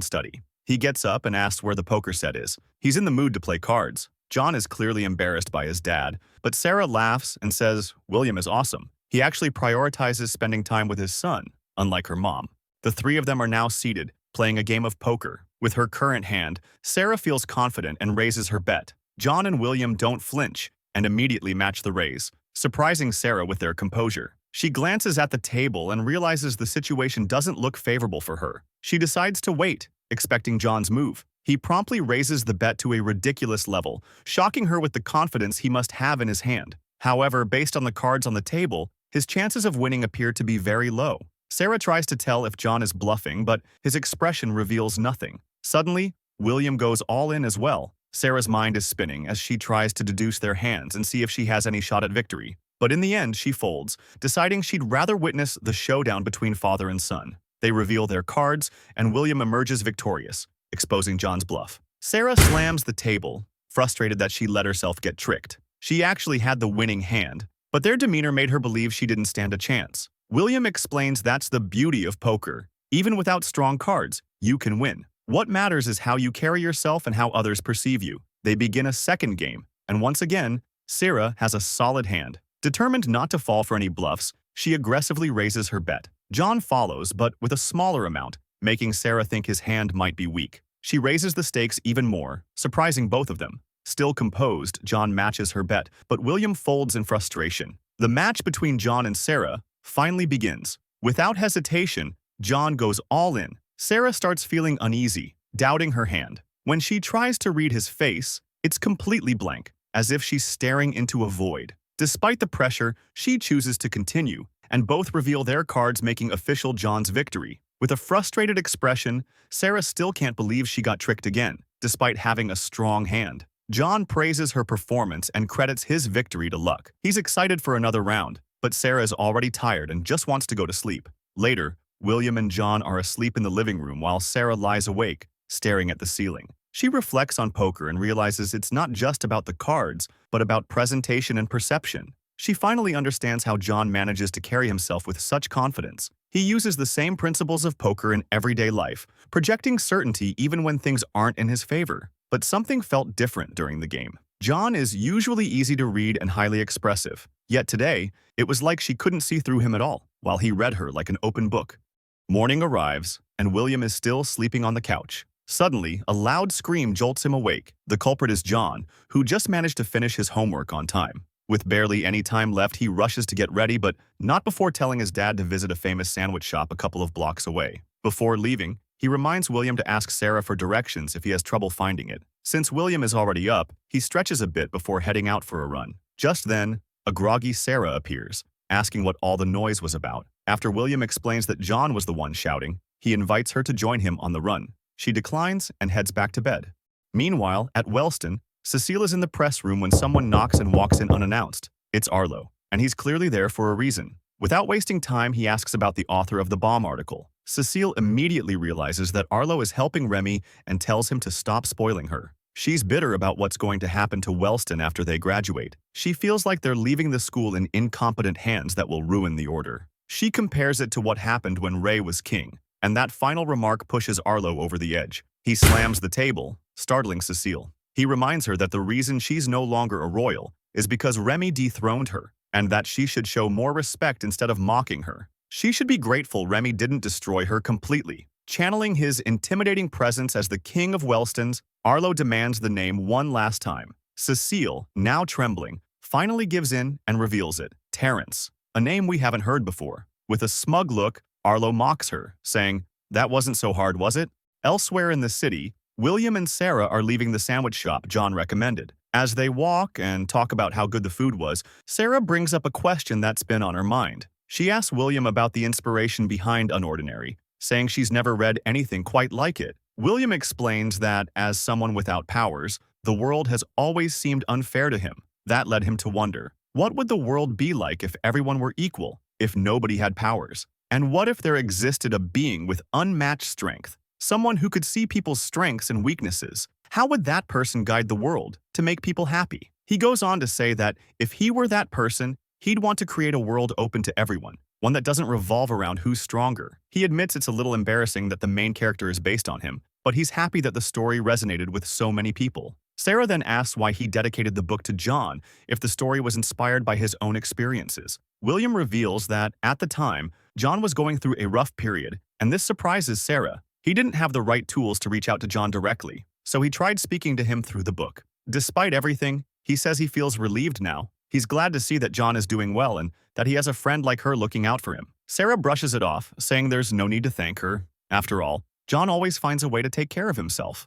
A: study. He gets up and asks where the poker set is. He's in the mood to play cards. John is clearly embarrassed by his dad, but Sarah laughs and says William is awesome. He actually prioritizes spending time with his son, unlike her mom. The three of them are now seated, playing a game of poker. With her current hand, Sarah feels confident and raises her bet. John and William don't flinch and immediately match the raise, surprising Sarah with their composure. She glances at the table and realizes the situation doesn't look favorable for her. She decides to wait, expecting John's move. He promptly raises the bet to a ridiculous level, shocking her with the confidence he must have in his hand. However, based on the cards on the table, his chances of winning appear to be very low. Sarah tries to tell if John is bluffing, but his expression reveals nothing. Suddenly, William goes all in as well. Sarah's mind is spinning as she tries to deduce their hands and see if she has any shot at victory. But in the end, she folds, deciding she'd rather witness the showdown between father and son. They reveal their cards, and William emerges victorious, exposing John's bluff. Sarah slams the table, frustrated that she let herself get tricked. She actually had the winning hand, but their demeanor made her believe she didn't stand a chance. William explains that's the beauty of poker. Even without strong cards, you can win. What matters is how you carry yourself and how others perceive you. They begin a second game, and once again, Sarah has a solid hand. Determined not to fall for any bluffs, she aggressively raises her bet. John follows, but with a smaller amount, making Sarah think his hand might be weak. She raises the stakes even more, surprising both of them. Still composed, John matches her bet, but William folds in frustration. The match between John and Sarah finally begins. Without hesitation, John goes all in. Sarah starts feeling uneasy, doubting her hand. When she tries to read his face, it's completely blank, as if she's staring into a void. Despite the pressure, she chooses to continue, and both reveal their cards, making official John's victory. With a frustrated expression, Sarah still can't believe she got tricked again, despite having a strong hand. John praises her performance and credits his victory to luck. He's excited for another round, but Sarah is already tired and just wants to go to sleep. Later, William and John are asleep in the living room while Sarah lies awake, staring at the ceiling. She reflects on poker and realizes it's not just about the cards, but about presentation and perception. She finally understands how John manages to carry himself with such confidence. He uses the same principles of poker in everyday life, projecting certainty even when things aren't in his favor. But something felt different during the game. John is usually easy to read and highly expressive, yet today, it was like she couldn't see through him at all, while he read her like an open book. Morning arrives, and William is still sleeping on the couch. Suddenly, a loud scream jolts him awake. The culprit is John, who just managed to finish his homework on time. With barely any time left, he rushes to get ready, but not before telling his dad to visit a famous sandwich shop a couple of blocks away. Before leaving, he reminds William to ask Sarah for directions if he has trouble finding it. Since William is already up, he stretches a bit before heading out for a run. Just then, a groggy Sarah appears, asking what all the noise was about. After William explains that John was the one shouting, he invites her to join him on the run. She declines and heads back to bed. Meanwhile, at Wellston, Cecile is in the press room when someone knocks and walks in unannounced. It's Arlo, and he's clearly there for a reason. Without wasting time, he asks about the author of the bomb article. Cecile immediately realizes that Arlo is helping Remy and tells him to stop spoiling her. She's bitter about what's going to happen to Wellston after they graduate. She feels like they're leaving the school in incompetent hands that will ruin the order. She compares it to what happened when Ray was king, and that final remark pushes Arlo over the edge. He slams the table, startling Cecile. He reminds her that the reason she's no longer a royal is because Remy dethroned her, and that she should show more respect instead of mocking her. She should be grateful Remy didn't destroy her completely. Channeling his intimidating presence as the king of Wellstons, Arlo demands the name one last time. Cecile, now trembling, finally gives in and reveals it. Terrence, a name we haven't heard before. With a smug look, Arlo mocks her, saying, "That wasn't so hard, was it?" Elsewhere in the city, William and Sarah are leaving the sandwich shop John recommended. As they walk and talk about how good the food was, Sarah brings up a question that's been on her mind. She asks William about the inspiration behind Unordinary, saying she's never read anything quite like it. William explains that, as someone without powers, the world has always seemed unfair to him. That led him to wonder, what would the world be like if everyone were equal, if nobody had powers? And what if there existed a being with unmatched strength? Someone who could see people's strengths and weaknesses. How would that person guide the world to make people happy? He goes on to say that if he were that person, he'd want to create a world open to everyone, one that doesn't revolve around who's stronger. He admits it's a little embarrassing that the main character is based on him, but he's happy that the story resonated with so many people. Sarah then asks why he dedicated the book to John if the story was inspired by his own experiences. William reveals that, at the time, John was going through a rough period, and this surprises Sarah. He didn't have the right tools to reach out to John directly, so he tried speaking to him through the book. Despite everything, he says he feels relieved now. He's glad to see that John is doing well and that he has a friend like her looking out for him. Sarah brushes it off, saying there's no need to thank her. After all, John always finds a way to take care of himself.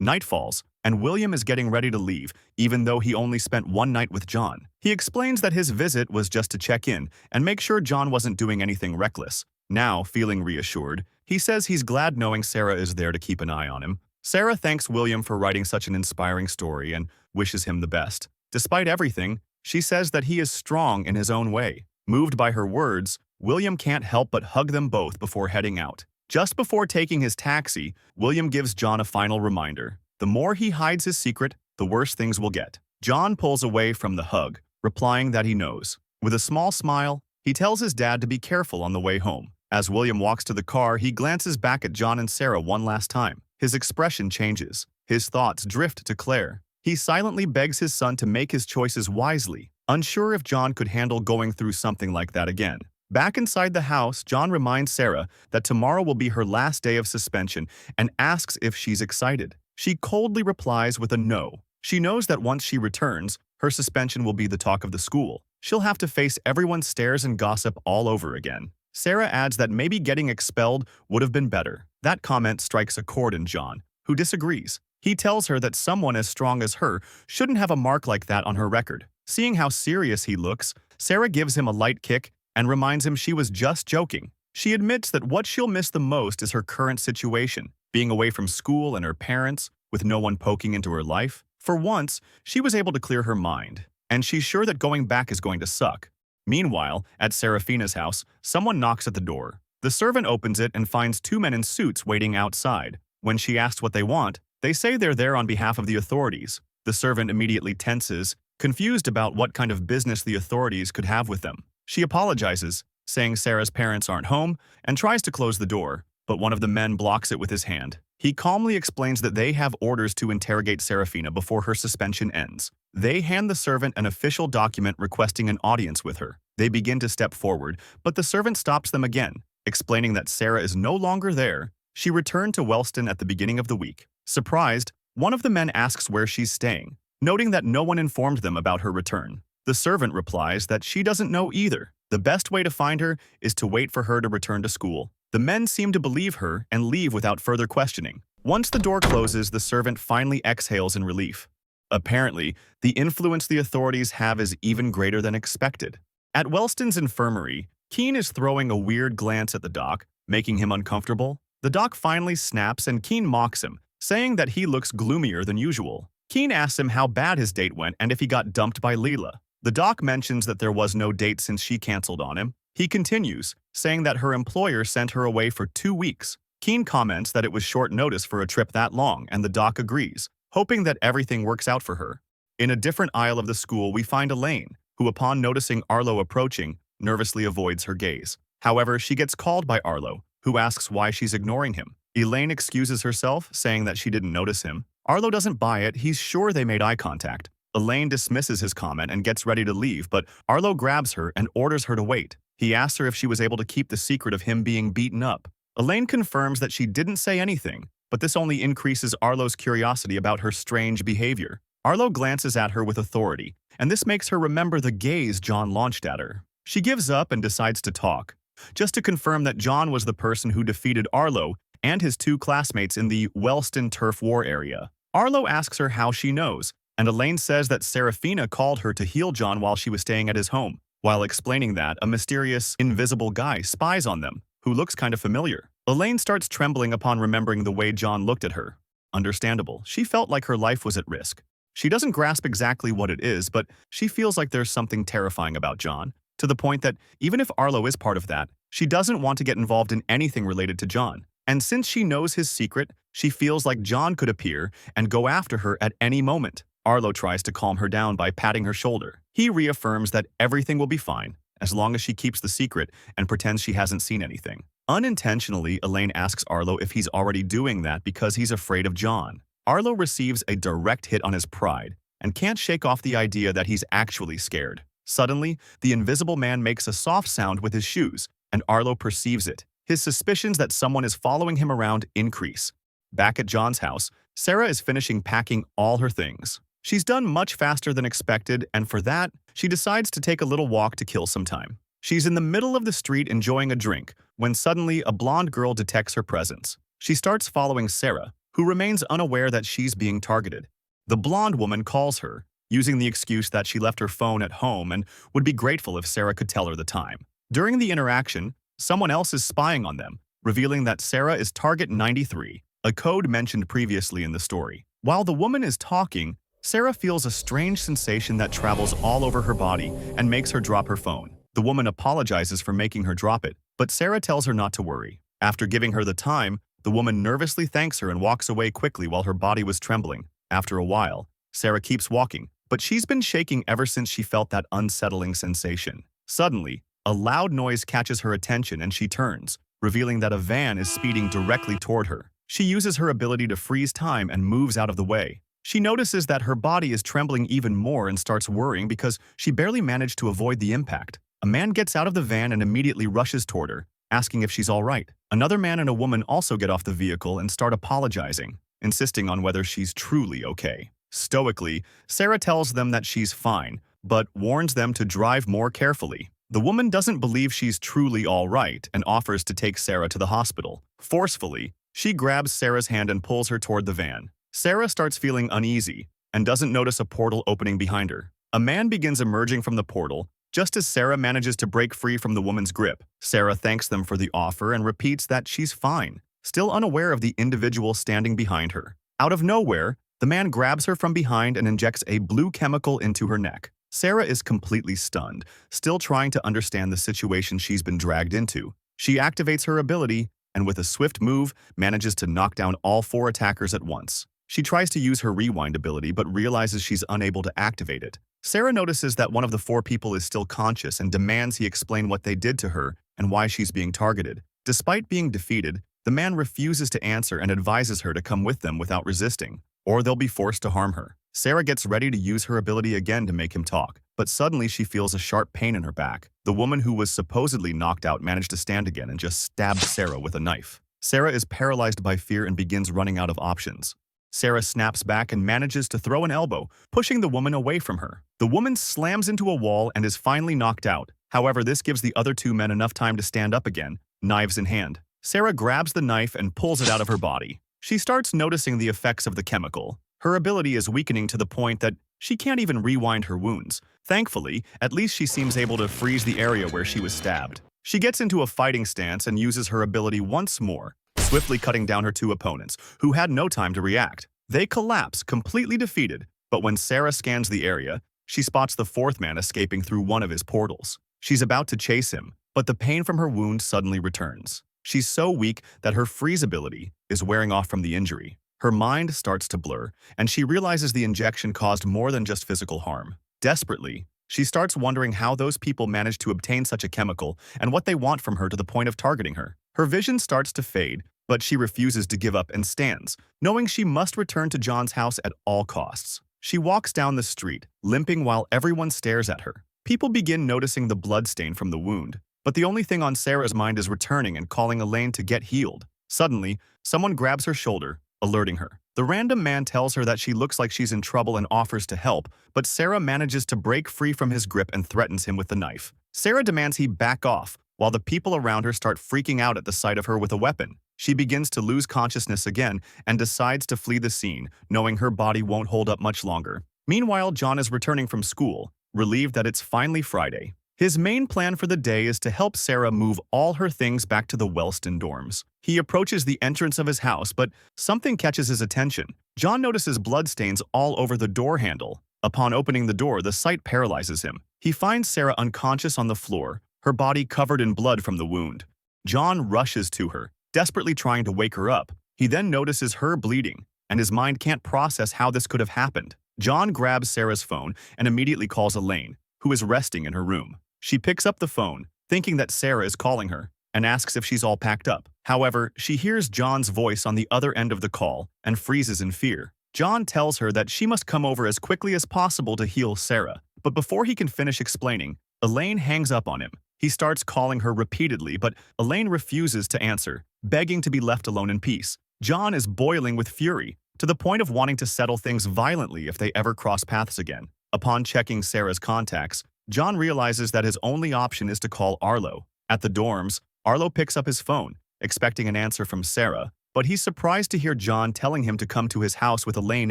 A: Night falls, and William is getting ready to leave, even though he only spent one night with John. He explains that his visit was just to check in and make sure John wasn't doing anything reckless. Now, feeling reassured, he says he's glad knowing Sarah is there to keep an eye on him. Sarah thanks William for writing such an inspiring story and wishes him the best. Despite everything, she says that he is strong in his own way. Moved by her words, William can't help but hug them both before heading out. Just before taking his taxi, William gives John a final reminder. The more he hides his secret, the worse things will get. John pulls away from the hug, replying that he knows. With a small smile, he tells his dad to be careful on the way home. As William walks to the car, he glances back at John and Sarah one last time. His expression changes. His thoughts drift to Claire. He silently begs his son to make his choices wisely, unsure if John could handle going through something like that again. Back inside the house, John reminds Sarah that tomorrow will be her last day of suspension and asks if she's excited. She coldly replies with a no. She knows that once she returns, her suspension will be the talk of the school. She'll have to face everyone's stares and gossip all over again. Sarah adds that maybe getting expelled would have been better. That comment strikes a chord in John, who disagrees. He tells her that someone as strong as her shouldn't have a mark like that on her record. Seeing how serious he looks, Sarah gives him a light kick and reminds him she was just joking. She admits that what she'll miss the most is her current situation, being away from school and her parents, with no one poking into her life. For once, she was able to clear her mind, and she's sure that going back is going to suck. Meanwhile, at Serafina's house, someone knocks at the door. The servant opens it and finds two men in suits waiting outside. When she asks what they want, they say they're there on behalf of the authorities. The servant immediately tenses, confused about what kind of business the authorities could have with them. She apologizes, saying Sarah's parents aren't home, and tries to close the door, but one of the men blocks it with his hand. He calmly explains that they have orders to interrogate Serafina before her suspension ends. They hand the servant an official document requesting an audience with her. They begin to step forward, but the servant stops them again, explaining that Sarah is no longer there. She returned to Wellston at the beginning of the week. Surprised, one of the men asks where she's staying, noting that no one informed them about her return. The servant replies that she doesn't know either. The best way to find her is to wait for her to return to school. The men seem to believe her and leave without further questioning. Once the door closes, the servant finally exhales in relief. Apparently, the influence the authorities have is even greater than expected. At Wellston's infirmary, Keen is throwing a weird glance at the doc, making him uncomfortable. The doc finally snaps and Keen mocks him, saying that he looks gloomier than usual. Keen asks him how bad his date went and if he got dumped by Leela. The doc mentions that there was no date since she canceled on him. He continues, saying that her employer sent her away for 2 weeks. Keen comments that it was short notice for a trip that long, and the doc agrees, hoping that everything works out for her. In a different aisle of the school, we find Elaine, who upon noticing Arlo approaching, nervously avoids her gaze. However, she gets called by Arlo, who asks why she's ignoring him. Elaine excuses herself, saying that she didn't notice him. Arlo doesn't buy it. He's sure they made eye contact. Elaine dismisses his comment and gets ready to leave, but Arlo grabs her and orders her to wait. He asks her if she was able to keep the secret of him being beaten up. Elaine confirms that she didn't say anything, but this only increases Arlo's curiosity about her strange behavior. Arlo glances at her with authority, and this makes her remember the gaze John launched at her. She gives up and decides to talk, just to confirm that John was the person who defeated Arlo and his 2 classmates in the Wellston turf war area. Arlo asks her how she knows, and Elaine says that Serafina called her to heal John while she was staying at his home, while explaining that a mysterious, invisible guy spies on them, who looks kind of familiar. Elaine starts trembling upon remembering the way John looked at her. Understandable, she felt like her life was at risk. She doesn't grasp exactly what it is, but she feels like there's something terrifying about John, to the point that even if Arlo is part of that, she doesn't want to get involved in anything related to John. And since she knows his secret, she feels like John could appear and go after her at any moment. Arlo tries to calm her down by patting her shoulder. He reaffirms that everything will be fine, as long as she keeps the secret and pretends she hasn't seen anything. Unintentionally, Elaine asks Arlo if he's already doing that because he's afraid of John. Arlo receives a direct hit on his pride and can't shake off the idea that he's actually scared. Suddenly, the invisible man makes a soft sound with his shoes, and Arlo perceives it. His suspicions that someone is following him around increase. Back at John's house, Sarah is finishing packing all her things. She's done much faster than expected, and for that, she decides to take a little walk to kill some time. She's in the middle of the street enjoying a drink, when suddenly a blonde girl detects her presence. She starts following Sarah, who remains unaware that she's being targeted. The blonde woman calls her, using the excuse that she left her phone at home and would be grateful if Sarah could tell her the time. During the interaction, someone else is spying on them, revealing that Sarah is Target 93, a code mentioned previously in the story. While the woman is talking, Sarah feels a strange sensation that travels all over her body and makes her drop her phone. The woman apologizes for making her drop it, but Sarah tells her not to worry. After giving her the time, the woman nervously thanks her and walks away quickly while her body was trembling. After a while, Sarah keeps walking, but she's been shaking ever since she felt that unsettling sensation. Suddenly, a loud noise catches her attention and she turns, revealing that a van is speeding directly toward her. She uses her ability to freeze time and moves out of the way. She notices that her body is trembling even more and starts worrying because she barely managed to avoid the impact. A man gets out of the van and immediately rushes toward her, asking if she's all right. Another man and a woman also get off the vehicle and start apologizing, insisting on whether she's truly okay. Stoically, Sarah tells them that she's fine, but warns them to drive more carefully. The woman doesn't believe she's truly all right and offers to take Sarah to the hospital. Forcefully, she grabs Sarah's hand and pulls her toward the van. Sarah starts feeling uneasy and doesn't notice a portal opening behind her. A man begins emerging from the portal just as Sarah manages to break free from the woman's grip. Sarah thanks them for the offer and repeats that she's fine, still unaware of the individual standing behind her. Out of nowhere, the man grabs her from behind and injects a blue chemical into her neck. Sarah is completely stunned, still trying to understand the situation she's been dragged into. She activates her ability and with a swift move, manages to knock down all 4 attackers at once. She tries to use her rewind ability but realizes she's unable to activate it. Sarah notices that one of the 4 people is still conscious and demands he explain what they did to her and why she's being targeted. Despite being defeated, the man refuses to answer and advises her to come with them without resisting, or they'll be forced to harm her. Sarah gets ready to use her ability again to make him talk, but suddenly she feels a sharp pain in her back. The woman who was supposedly knocked out managed to stand again and just stabbed Sarah with a knife. Sarah is paralyzed by fear and begins running out of options. Sarah snaps back and manages to throw an elbow, pushing the woman away from her. The woman slams into a wall and is finally knocked out. However, this gives the other 2 men enough time to stand up again, knives in hand. Sarah grabs the knife and pulls it out of her body. She starts noticing the effects of the chemical. Her ability is weakening to the point that she can't even rewind her wounds. Thankfully, at least she seems able to freeze the area where she was stabbed. She gets into a fighting stance and uses her ability once more, swiftly cutting down her 2 opponents, who had no time to react. They collapse, completely defeated, but when Sarah scans the area, she spots the 4th man escaping through one of his portals. She's about to chase him, but the pain from her wound suddenly returns. She's so weak that her freeze ability is wearing off from the injury. Her mind starts to blur, and she realizes the injection caused more than just physical harm. Desperately, she starts wondering how those people managed to obtain such a chemical and what they want from her to the point of targeting her. Her vision starts to fade, but she refuses to give up and stands, knowing she must return to John's house at all costs. She walks down the street, limping while everyone stares at her. People begin noticing the bloodstain from the wound, but the only thing on Sarah's mind is returning and calling Elaine to get healed. Suddenly, someone grabs her shoulder, alerting her. The random man tells her that she looks like she's in trouble and offers to help, but Sarah manages to break free from his grip and threatens him with the knife. Sarah demands he back off, while the people around her start freaking out at the sight of her with a weapon. She begins to lose consciousness again and decides to flee the scene, knowing her body won't hold up much longer. Meanwhile, John is returning from school, relieved that it's finally Friday. His main plan for the day is to help Sarah move all her things back to the Wellston dorms. He approaches the entrance of his house, but something catches his attention. John notices bloodstains all over the door handle. Upon opening the door, the sight paralyzes him. He finds Sarah unconscious on the floor, her body covered in blood from the wound. John rushes to her, desperately trying to wake her up. He then notices her bleeding, and his mind can't process how this could have happened. John grabs Sarah's phone and immediately calls Elaine, who is resting in her room. She picks up the phone, thinking that Sarah is calling her, and asks if she's all packed up. However, she hears John's voice on the other end of the call and freezes in fear. John tells her that she must come over as quickly as possible to heal Sarah, but before he can finish explaining, Elaine hangs up on him. He starts calling her repeatedly, but Elaine refuses to answer, begging to be left alone in peace. John is boiling with fury, to the point of wanting to settle things violently if they ever cross paths again. Upon checking Sarah's contacts, John realizes that his only option is to call Arlo. At the dorms, Arlo picks up his phone, expecting an answer from Sarah, but he's surprised to hear John telling him to come to his house with Elaine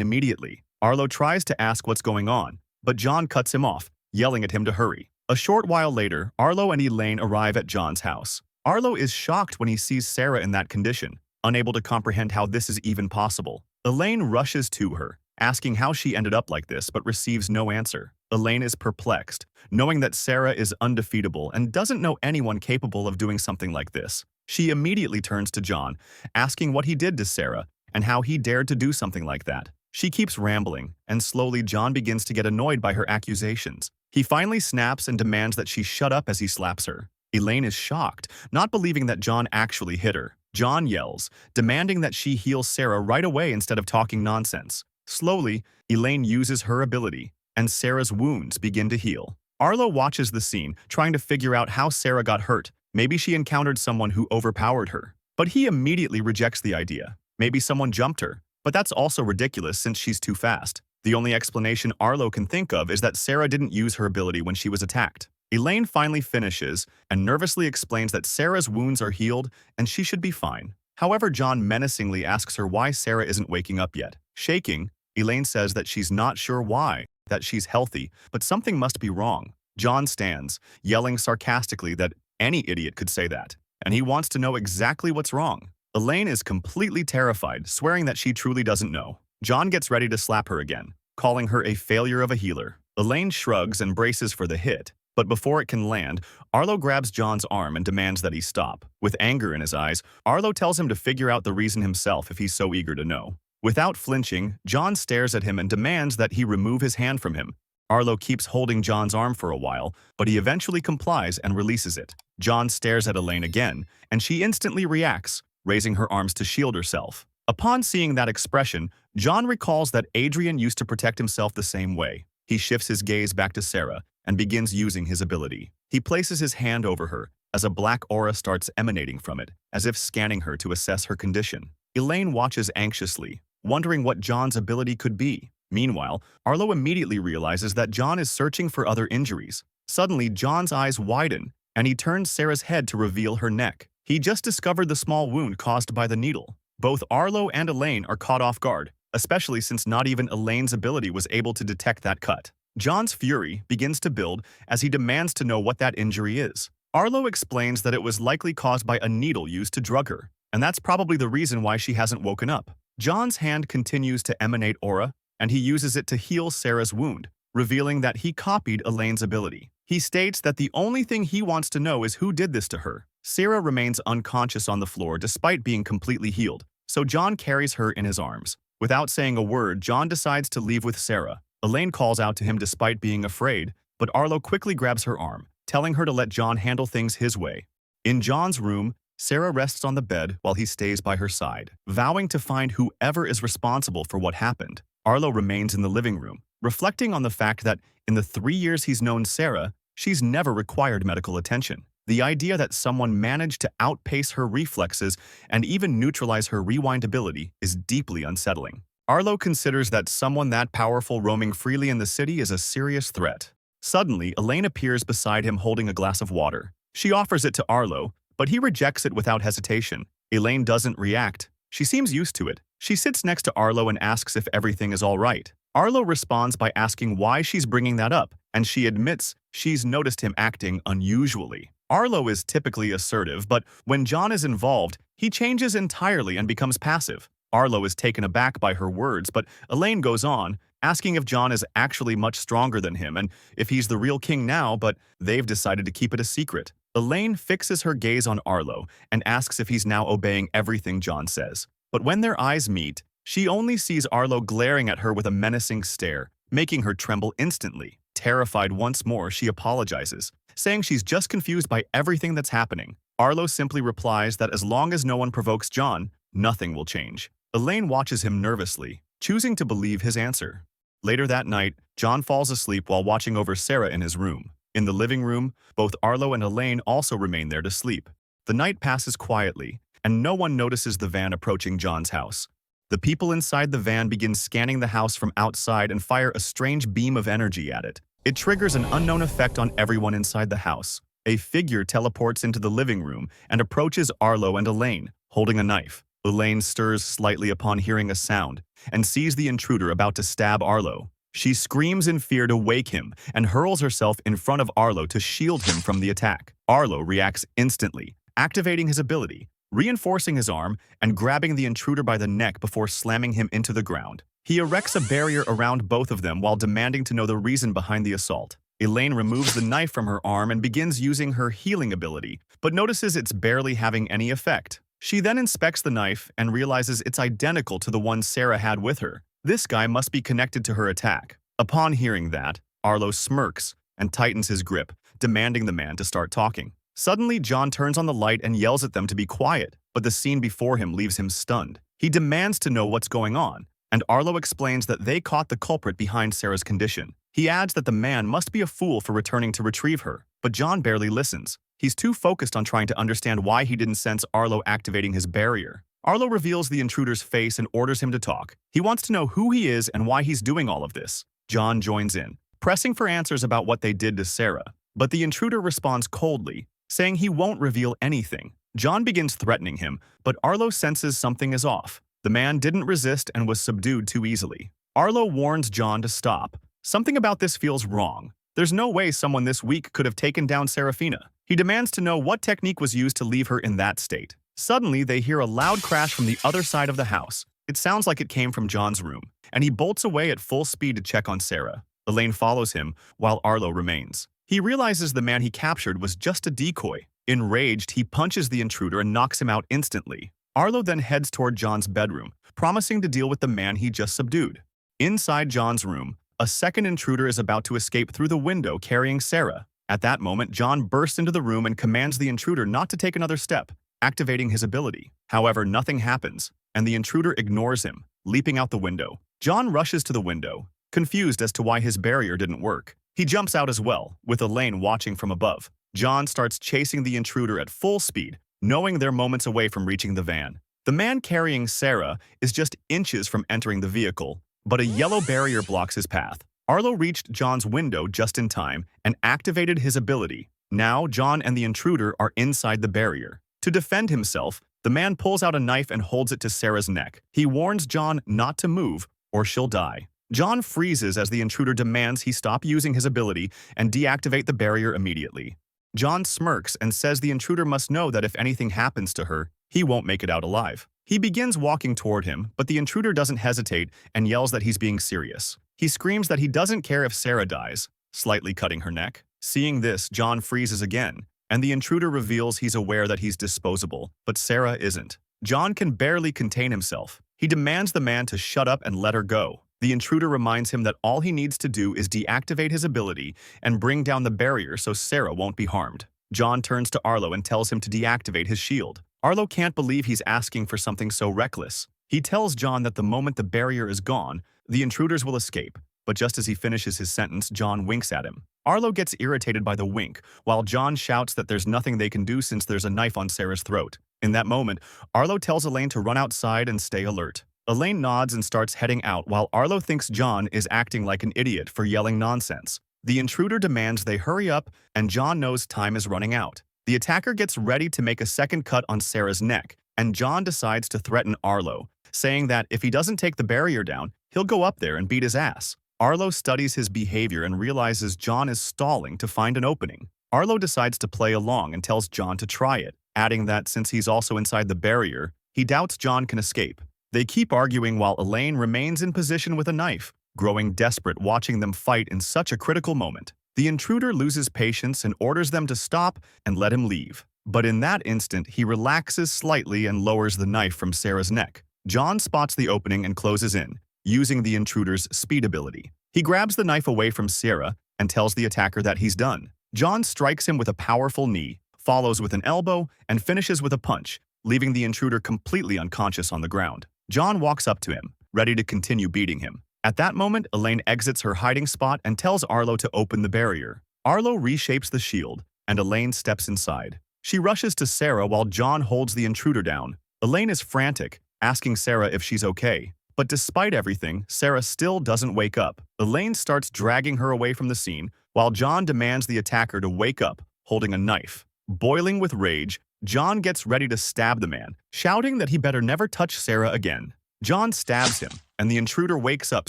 A: immediately. Arlo tries to ask what's going on, but John cuts him off, yelling at him to hurry. A short while later, Arlo and Elaine arrive at John's house. Arlo is shocked when he sees Sarah in that condition, unable to comprehend how this is even possible. Elaine rushes to her, asking how she ended up like this, but receives no answer. Elaine is perplexed, knowing that Sarah is undefeatable and doesn't know anyone capable of doing something like this. She immediately turns to John, asking what he did to Sarah and how he dared to do something like that. She keeps rambling, and slowly John begins to get annoyed by her accusations. He finally snaps and demands that she shut up as he slaps her. Elaine is shocked, not believing that John actually hit her. John yells, demanding that she heal Sarah right away instead of talking nonsense. Slowly, Elaine uses her ability, and Sarah's wounds begin to heal. Arlo watches the scene, trying to figure out how Sarah got hurt. Maybe she encountered someone who overpowered her. But he immediately rejects the idea. Maybe someone jumped her. But that's also ridiculous since she's too fast. The only explanation Arlo can think of is that Sarah didn't use her ability when she was attacked. Elaine finally finishes and nervously explains that Sarah's wounds are healed and she should be fine. However, John menacingly asks her why Sarah isn't waking up yet. Shaking, Elaine says that she's not sure why, that she's healthy, but something must be wrong. John stands, yelling sarcastically that any idiot could say that, and he wants to know exactly what's wrong. Elaine is completely terrified, swearing that she truly doesn't know. John gets ready to slap her again, calling her a failure of a healer. Elaine shrugs and braces for the hit, but before it can land, Arlo grabs John's arm and demands that he stop. With anger in his eyes, Arlo tells him to figure out the reason himself if he's so eager to know. Without flinching, John stares at him and demands that he remove his hand from him. Arlo keeps holding John's arm for a while, but he eventually complies and releases it. John stares at Elaine again, and she instantly reacts, raising her arms to shield herself. Upon seeing that expression, John recalls that Adrian used to protect himself the same way. He shifts his gaze back to Sarah and begins using his ability. He places his hand over her as a black aura starts emanating from it, as if scanning her to assess her condition. Elaine watches anxiously, wondering what John's ability could be. Meanwhile, Arlo immediately realizes that John is searching for other injuries. Suddenly, John's eyes widen, and he turns Sarah's head to reveal her neck. He just discovered the small wound caused by the needle. Both Arlo and Elaine are caught off guard, especially since not even Elaine's ability was able to detect that cut. John's fury begins to build as he demands to know what that injury is. Arlo explains that it was likely caused by a needle used to drug her, and that's probably the reason why she hasn't woken up. John's hand continues to emanate aura, and he uses it to heal Sarah's wound, revealing that he copied Elaine's ability. He states that the only thing he wants to know is who did this to her. Sarah remains unconscious on the floor despite being completely healed, so John carries her in his arms. Without saying a word, John decides to leave with Sarah. Elaine calls out to him despite being afraid, but Arlo quickly grabs her arm, telling her to let John handle things his way. In John's room, Sarah rests on the bed while he stays by her side, vowing to find whoever is responsible for what happened. Arlo remains in the living room, reflecting on the fact that in the 3 years he's known Sarah, she's never required medical attention. The idea that someone managed to outpace her reflexes and even neutralize her rewind ability is deeply unsettling. Arlo considers that someone that powerful roaming freely in the city is a serious threat. Suddenly, Elaine appears beside him holding a glass of water. She offers it to Arlo, but he rejects it without hesitation. Elaine doesn't react. She seems used to it. She sits next to Arlo and asks if everything is all right. Arlo responds by asking why she's bringing that up, and she admits she's noticed him acting unusually. Arlo is typically assertive, but when John is involved, he changes entirely and becomes passive. Arlo is taken aback by her words, but Elaine goes on, asking if John is actually much stronger than him and if he's the real king now, but they've decided to keep it a secret. Elaine fixes her gaze on Arlo and asks if he's now obeying everything John says. But when their eyes meet, she only sees Arlo glaring at her with a menacing stare, making her tremble instantly. Terrified once more, she apologizes, saying she's just confused by everything that's happening. Arlo simply replies that as long as no one provokes John, nothing will change. Elaine watches him nervously, choosing to believe his answer. Later that night, John falls asleep while watching over Sarah in his room. In the living room, both Arlo and Elaine also remain there to sleep. The night passes quietly, and no one notices the van approaching John's house. The people inside the van begin scanning the house from outside and fire a strange beam of energy at it. It triggers an unknown effect on everyone inside the house. A figure teleports into the living room and approaches Arlo and Elaine, holding a knife. Elaine stirs slightly upon hearing a sound and sees the intruder about to stab Arlo. She screams in fear to wake him and hurls herself in front of Arlo to shield him from the attack. Arlo reacts instantly, activating his ability, reinforcing his arm and grabbing the intruder by the neck before slamming him into the ground. He erects a barrier around both of them while demanding to know the reason behind the assault. Elaine removes the knife from her arm and begins using her healing ability, but notices it's barely having any effect. She then inspects the knife and realizes it's identical to the one Sarah had with her. This guy must be connected to her attack. Upon hearing that, Arlo smirks and tightens his grip, demanding the man to start talking. Suddenly, John turns on the light and yells at them to be quiet, but the scene before him leaves him stunned. He demands to know what's going on, and Arlo explains that they caught the culprit behind Sarah's condition. He adds that the man must be a fool for returning to retrieve her, but John barely listens. He's too focused on trying to understand why he didn't sense Arlo activating his barrier. Arlo reveals the intruder's face and orders him to talk. He wants to know who he is and why he's doing all of this. John joins in, pressing for answers about what they did to Sarah, but the intruder responds coldly, saying he won't reveal anything. John begins threatening him, but Arlo senses something is off. The man didn't resist and was subdued too easily. Arlo warns John to stop. Something about this feels wrong. There's no way someone this weak could have taken down Serafina. He demands to know what technique was used to leave her in that state. Suddenly, they hear a loud crash from the other side of the house. It sounds like it came from John's room, and he bolts away at full speed to check on Sarah. Elaine follows him, while Arlo remains. He realizes the man he captured was just a decoy. Enraged, he punches the intruder and knocks him out instantly. Arlo then heads toward John's bedroom, promising to deal with the man he just subdued. Inside John's room, a second intruder is about to escape through the window carrying Sarah. At that moment, John bursts into the room and commands the intruder not to take another step, activating his ability. However, nothing happens, and the intruder ignores him, leaping out the window. John rushes to the window, confused as to why his barrier didn't work. He jumps out as well, with Elaine watching from above. John starts chasing the intruder at full speed, knowing they're moments away from reaching the van. The man carrying Sarah is just inches from entering the vehicle, but a yellow barrier blocks his path. Arlo reached John's window just in time and activated his ability. Now, John and the intruder are inside the barrier. To defend himself, the man pulls out a knife and holds it to Sarah's neck. He warns John not to move, or she'll die. John freezes as the intruder demands he stop using his ability and deactivate the barrier immediately. John smirks and says the intruder must know that if anything happens to her, he won't make it out alive. He begins walking toward him, but the intruder doesn't hesitate and yells that he's being serious. He screams that he doesn't care if Sarah dies, slightly cutting her neck. Seeing this, John freezes again, and the intruder reveals he's aware that he's disposable, but Sarah isn't. John can barely contain himself. He demands the man to shut up and let her go. The intruder reminds him that all he needs to do is deactivate his ability and bring down the barrier so Sarah won't be harmed. John turns to Arlo and tells him to deactivate his shield. Arlo can't believe he's asking for something so reckless. He tells John that the moment the barrier is gone, the intruders will escape, but just as he finishes his sentence, John winks at him. Arlo gets irritated by the wink, while John shouts that there's nothing they can do since there's a knife on Sarah's throat. In that moment, Arlo tells Elaine to run outside and stay alert. Elaine nods and starts heading out while Arlo thinks John is acting like an idiot for yelling nonsense. The intruder demands they hurry up, and John knows time is running out. The attacker gets ready to make a second cut on Sarah's neck, and John decides to threaten Arlo, saying that if he doesn't take the barrier down, he'll go up there and beat his ass. Arlo studies his behavior and realizes John is stalling to find an opening. Arlo decides to play along and tells John to try it, adding that since he's also inside the barrier, he doubts John can escape. They keep arguing while Elaine remains in position with a knife, growing desperate watching them fight in such a critical moment. The intruder loses patience and orders them to stop and let him leave. But in that instant, he relaxes slightly and lowers the knife from Sarah's neck. John spots the opening and closes in, using the intruder's speed ability. He grabs the knife away from Sarah and tells the attacker that he's done. John strikes him with a powerful knee, follows with an elbow, and finishes with a punch, leaving the intruder completely unconscious on the ground. John walks up to him, ready to continue beating him. At that moment, Elaine exits her hiding spot and tells Arlo to open the barrier. Arlo reshapes the shield, and Elaine steps inside. She rushes to Sarah while John holds the intruder down. Elaine is frantic, asking Sarah if she's okay. But despite everything, Sarah still doesn't wake up. Elaine starts dragging her away from the scene, while John demands the attacker to wake up, holding a knife. Boiling with rage, John gets ready to stab the man, shouting that he better never touch Sarah again. John stabs him, and the intruder wakes up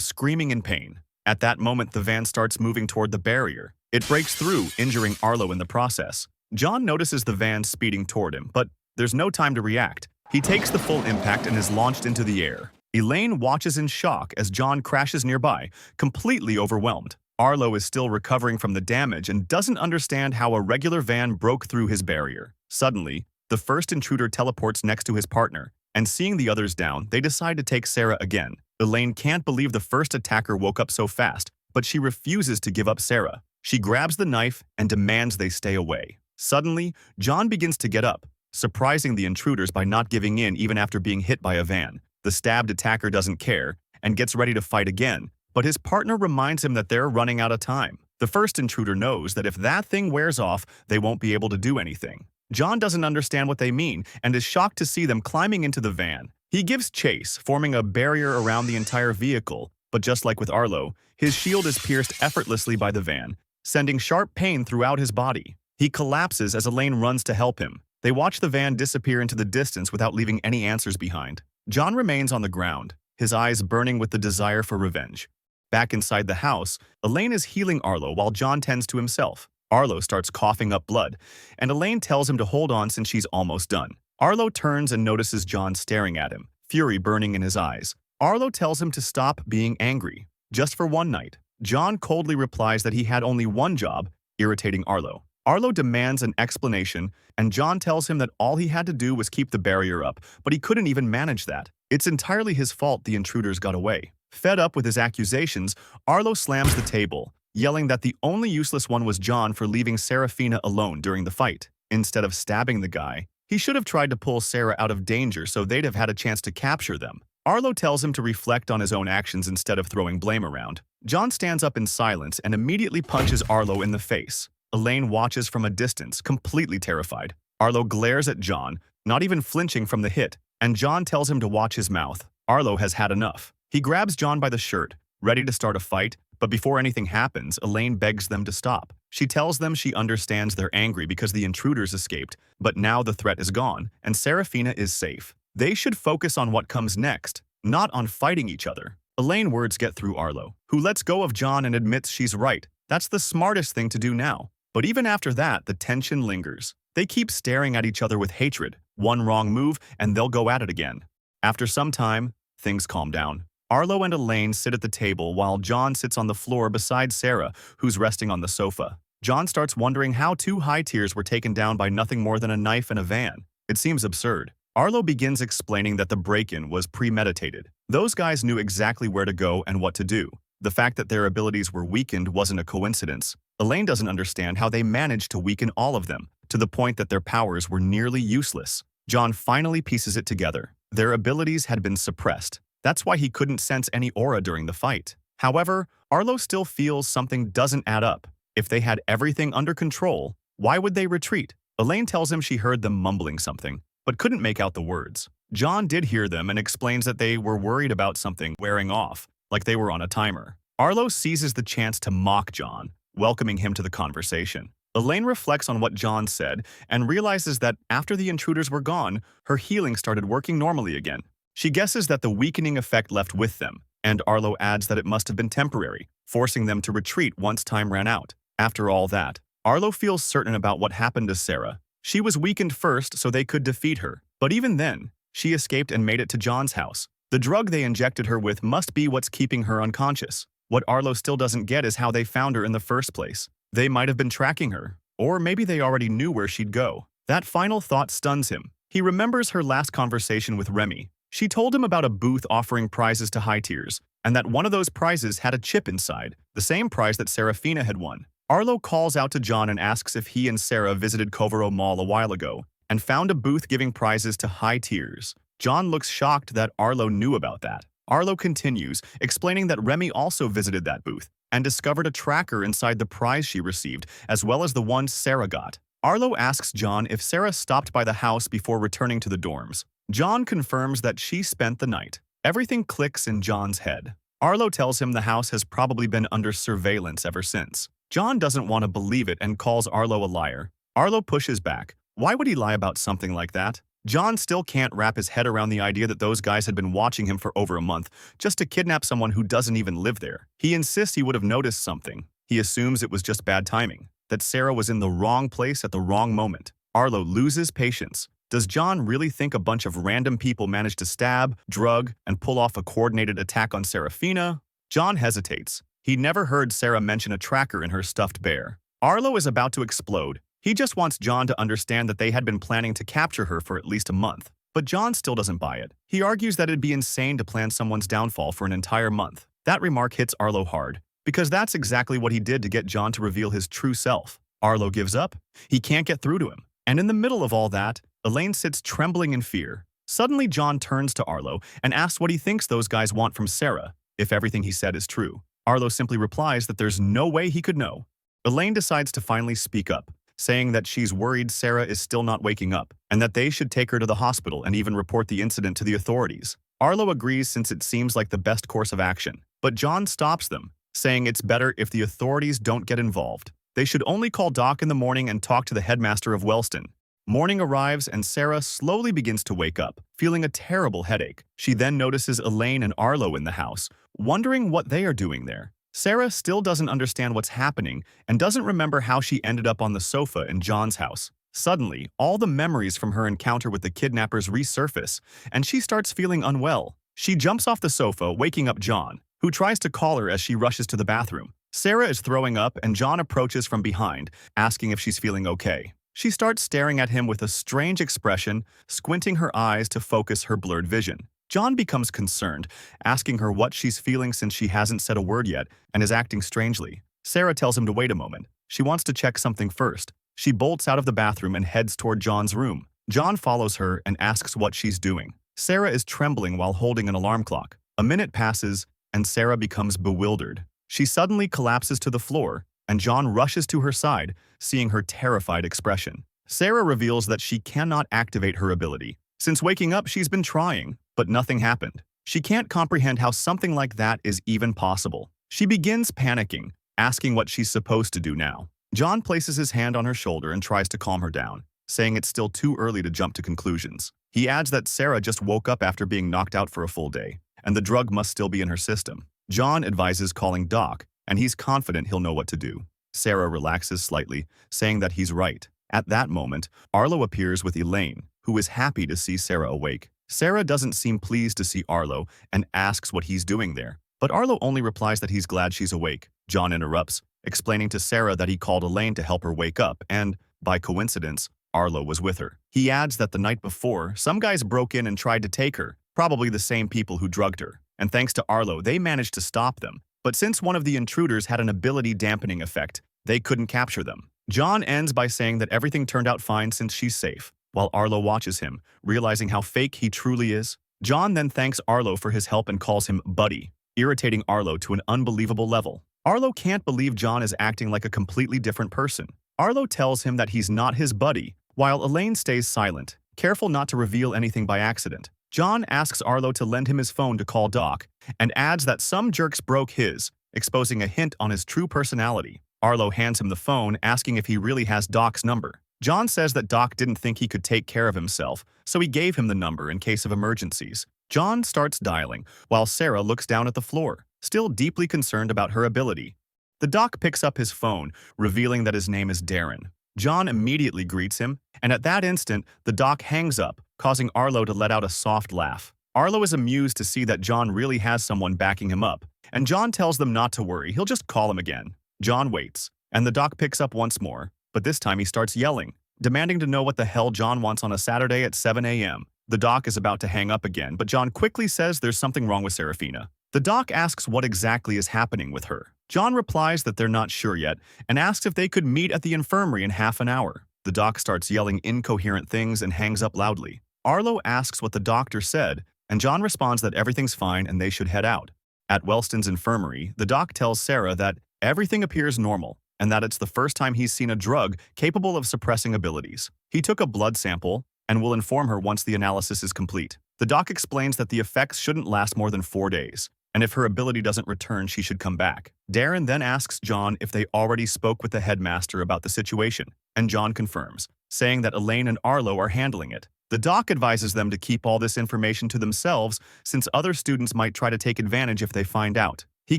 A: screaming in pain. At that moment, the van starts moving toward the barrier. It breaks through, injuring Arlo in the process. John notices the van speeding toward him, but there's no time to react. He takes the full impact and is launched into the air. Elaine watches in shock as John crashes nearby, completely overwhelmed. Arlo is still recovering from the damage and doesn't understand how a regular van broke through his barrier. Suddenly, the first intruder teleports next to his partner, and seeing the others down, they decide to take Sarah again. Elaine can't believe the first attacker woke up so fast, but she refuses to give up Sarah. She grabs the knife and demands they stay away. Suddenly, John begins to get up, surprising the intruders by not giving in even after being hit by a van. The stabbed attacker doesn't care and gets ready to fight again, but his partner reminds him that they're running out of time. The first intruder knows that if that thing wears off, they won't be able to do anything. John doesn't understand what they mean and is shocked to see them climbing into the van. He gives chase, forming a barrier around the entire vehicle, but just like with Arlo, his shield is pierced effortlessly by the van, sending sharp pain throughout his body. He collapses as Elaine runs to help him. They watch the van disappear into the distance without leaving any answers behind. John remains on the ground, his eyes burning with the desire for revenge. Back inside the house, Elaine is healing Arlo while John tends to himself. Arlo starts coughing up blood, and Elaine tells him to hold on since she's almost done. Arlo turns and notices John staring at him, fury burning in his eyes. Arlo tells him to stop being angry, just for one night. John coldly replies that he had only one job, irritating Arlo. Arlo demands an explanation, and John tells him that all he had to do was keep the barrier up, but he couldn't even manage that. It's entirely his fault the intruders got away. Fed up with his accusations, Arlo slams the table, yelling that the only useless one was John for leaving Serafina alone during the fight. Instead of stabbing the guy, he should have tried to pull Sarah out of danger so they'd have had a chance to capture them. Arlo tells him to reflect on his own actions instead of throwing blame around. John stands up in silence and immediately punches Arlo in the face. Elaine watches from a distance, completely terrified. Arlo glares at John, not even flinching from the hit, and John tells him to watch his mouth. Arlo has had enough. He grabs John by the shirt, ready to start a fight, but before anything happens, Elaine begs them to stop. She tells them she understands they're angry because the intruders escaped, but now the threat is gone, and Serafina is safe. They should focus on what comes next, not on fighting each other. Elaine's words get through Arlo, who lets go of John and admits she's right. That's the smartest thing to do now. But even after that, the tension lingers. They keep staring at each other with hatred. One wrong move, and they'll go at it again. After some time, things calm down. Arlo and Elaine sit at the table while John sits on the floor beside Sarah, who's resting on the sofa. John starts wondering how two high tiers were taken down by nothing more than a knife and a van. It seems absurd. Arlo begins explaining that the break-in was premeditated. Those guys knew exactly where to go and what to do. The fact that their abilities were weakened wasn't a coincidence. Elaine doesn't understand how they managed to weaken all of them, to the point that their powers were nearly useless. John finally pieces it together. Their abilities had been suppressed. That's why he couldn't sense any aura during the fight. However, Arlo still feels something doesn't add up. If they had everything under control, why would they retreat? Elaine tells him she heard them mumbling something, but couldn't make out the words. John did hear them and explains that they were worried about something wearing off, like they were on a timer. Arlo seizes the chance to mock John, welcoming him to the conversation. Elaine reflects on what John said and realizes that after the intruders were gone, her healing started working normally again. She guesses that the weakening effect left with them, and Arlo adds that it must have been temporary, forcing them to retreat once time ran out. After all that, Arlo feels certain about what happened to Sarah. She was weakened first so they could defeat her, but even then, she escaped and made it to John's house. The drug they injected her with must be what's keeping her unconscious. What Arlo still doesn't get is how they found her in the first place. They might have been tracking her, or maybe they already knew where she'd go. That final thought stuns him. He remembers her last conversation with Remy. She told him about a booth offering prizes to high tiers, and that one of those prizes had a chip inside, the same prize that Serafina had won. Arlo calls out to John and asks if he and Sarah visited Kovaro Mall a while ago and found a booth giving prizes to high tiers. John looks shocked that Arlo knew about that. Arlo continues, explaining that Remy also visited that booth and discovered a tracker inside the prize she received, as well as the one Sarah got. Arlo asks John if Sarah stopped by the house before returning to the dorms. John confirms that she spent the night. Everything clicks in John's head. Arlo tells him the house has probably been under surveillance ever since. John doesn't want to believe it and calls Arlo a liar. Arlo pushes back. Why would he lie about something like that? John still can't wrap his head around the idea that those guys had been watching him for over a month just to kidnap someone who doesn't even live there. He insists he would have noticed something. He assumes it was just bad timing, that Sarah was in the wrong place at the wrong moment. Arlo loses patience. Does John really think a bunch of random people managed to stab, drug, and pull off a coordinated attack on Serafina? John hesitates. He never heard Sarah mention a tracker in her stuffed bear. Arlo is about to explode. He just wants John to understand that they had been planning to capture her for at least a month. But John still doesn't buy it. He argues that it'd be insane to plan someone's downfall for an entire month. That remark hits Arlo hard, because that's exactly what he did to get John to reveal his true self. Arlo gives up. He can't get through to him. And in the middle of all that, Elaine sits trembling in fear. Suddenly, John turns to Arlo and asks what he thinks those guys want from Sarah, if everything he said is true. Arlo simply replies that there's no way he could know. Elaine decides to finally speak up, saying that she's worried Sarah is still not waking up, and that they should take her to the hospital and even report the incident to the authorities. Arlo agrees since it seems like the best course of action, but John stops them, saying it's better if the authorities don't get involved. They should only call Doc in the morning and talk to the headmaster of Wellston. Morning arrives and Sarah slowly begins to wake up, feeling a terrible headache. She then notices Elaine and Arlo in the house, wondering what they are doing there. Sarah still doesn't understand what's happening and doesn't remember how she ended up on the sofa in John's house. Suddenly, all the memories from her encounter with the kidnappers resurface, and she starts feeling unwell. She jumps off the sofa, waking up John, who tries to call her as she rushes to the bathroom. Sarah is throwing up and John approaches from behind, asking if she's feeling okay. She starts staring at him with a strange expression, squinting her eyes to focus her blurred vision. John becomes concerned, asking her what she's feeling since she hasn't said a word yet and is acting strangely. Sarah tells him to wait a moment. She wants to check something first. She bolts out of the bathroom and heads toward John's room. John follows her and asks what she's doing. Sarah is trembling while holding an alarm clock. A minute passes, and Sarah becomes bewildered. She suddenly collapses to the floor, and John rushes to her side, seeing her terrified expression. Sarah reveals that she cannot activate her ability. Since waking up, she's been trying, but nothing happened. She can't comprehend how something like that is even possible. She begins panicking, asking what she's supposed to do now. John places his hand on her shoulder and tries to calm her down, saying it's still too early to jump to conclusions. He adds that Sarah just woke up after being knocked out for a full day, and the drug must still be in her system. John advises calling Doc, and he's confident he'll know what to do. Sarah relaxes slightly, saying that he's right. At that moment, Arlo appears with Elaine, who is happy to see Sarah awake. Sarah doesn't seem pleased to see Arlo and asks what he's doing there, but Arlo only replies that he's glad she's awake. John interrupts, explaining to Sarah that he called Elaine to help her wake up and, by coincidence, Arlo was with her. He adds that the night before, some guys broke in and tried to take her, probably the same people who drugged her, and thanks to Arlo, they managed to stop them. But since one of the intruders had an ability dampening effect, they couldn't capture them. John ends by saying that everything turned out fine since she's safe, while Arlo watches him, realizing how fake he truly is. John then thanks Arlo for his help and calls him Buddy, irritating Arlo to an unbelievable level. Arlo can't believe John is acting like a completely different person. Arlo tells him that he's not his buddy, while Elaine stays silent, careful not to reveal anything by accident. John asks Arlo to lend him his phone to call Doc, and adds that some jerks broke his, exposing a hint on his true personality. Arlo hands him the phone, asking if he really has Doc's number. John says that Doc didn't think he could take care of himself, so he gave him the number in case of emergencies. John starts dialing, while Sarah looks down at the floor, still deeply concerned about her ability. The Doc picks up his phone, revealing that his name is Darren. John immediately greets him, and at that instant, the Doc hangs up, causing Arlo to let out a soft laugh. Arlo is amused to see that John really has someone backing him up, and John tells them not to worry, he'll just call him again. John waits, and the Doc picks up once more, but this time he starts yelling, demanding to know what the hell John wants on a Saturday at 7 a.m. The Doc is about to hang up again, but John quickly says there's something wrong with Serafina. The Doc asks what exactly is happening with her. John replies that they're not sure yet, and asks if they could meet at the infirmary in half an hour. The Doc starts yelling incoherent things and hangs up loudly. Arlo asks what the doctor said, and John responds that everything's fine and they should head out. At Wellston's infirmary, the Doc tells Sarah that everything appears normal, and that it's the first time he's seen a drug capable of suppressing abilities. He took a blood sample, and will inform her once the analysis is complete. The Doc explains that the effects shouldn't last more than 4 days, and if her ability doesn't return, she should come back. Darren then asks John if they already spoke with the headmaster about the situation, and John confirms, saying that Elaine and Arlo are handling it. The Doc advises them to keep all this information to themselves since other students might try to take advantage if they find out. He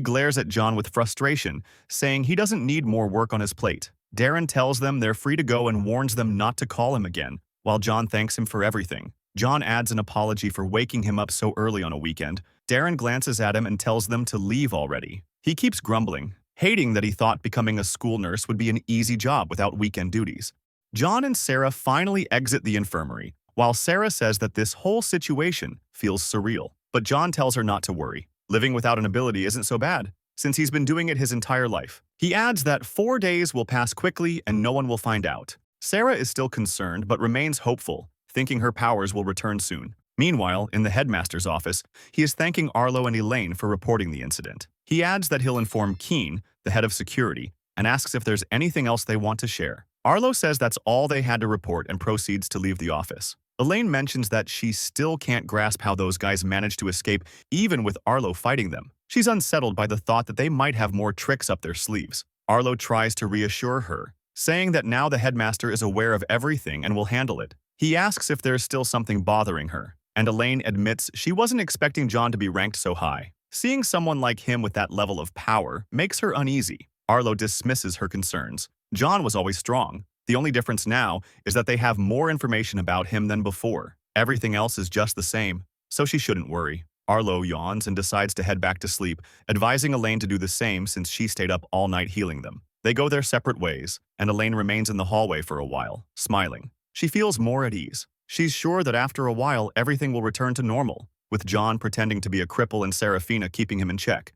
A: glares at John with frustration, saying he doesn't need more work on his plate. Darren tells them they're free to go and warns them not to call him again, while John thanks him for everything. John adds an apology for waking him up so early on a weekend. Darren glances at him and tells them to leave already. He keeps grumbling, hating that he thought becoming a school nurse would be an easy job without weekend duties. John and Sarah finally exit the infirmary, while Sarah says that this whole situation feels surreal. But John tells her not to worry. Living without an ability isn't so bad, since he's been doing it his entire life. He adds that 4 days will pass quickly and no one will find out. Sarah is still concerned but remains hopeful, thinking her powers will return soon. Meanwhile, in the headmaster's office, he is thanking Arlo and Elaine for reporting the incident. He adds that he'll inform Keen, the head of security, and asks if there's anything else they want to share. Arlo says that's all they had to report and proceeds to leave the office. Elaine mentions that she still can't grasp how those guys managed to escape even with Arlo fighting them. She's unsettled by the thought that they might have more tricks up their sleeves. Arlo tries to reassure her, saying that now the headmaster is aware of everything and will handle it. He asks if there's still something bothering her, and Elaine admits she wasn't expecting John to be ranked so high. Seeing someone like him with that level of power makes her uneasy. Arlo dismisses her concerns. John was always strong. The only difference now is that they have more information about him than before. Everything else is just the same, so she shouldn't worry. Arlo yawns and decides to head back to sleep, advising Elaine to do the same since she stayed up all night healing them. They go their separate ways, and Elaine remains in the hallway for a while, smiling. She feels more at ease. She's sure that after a while everything will return to normal, with John pretending to be a cripple and Serafina keeping him in check.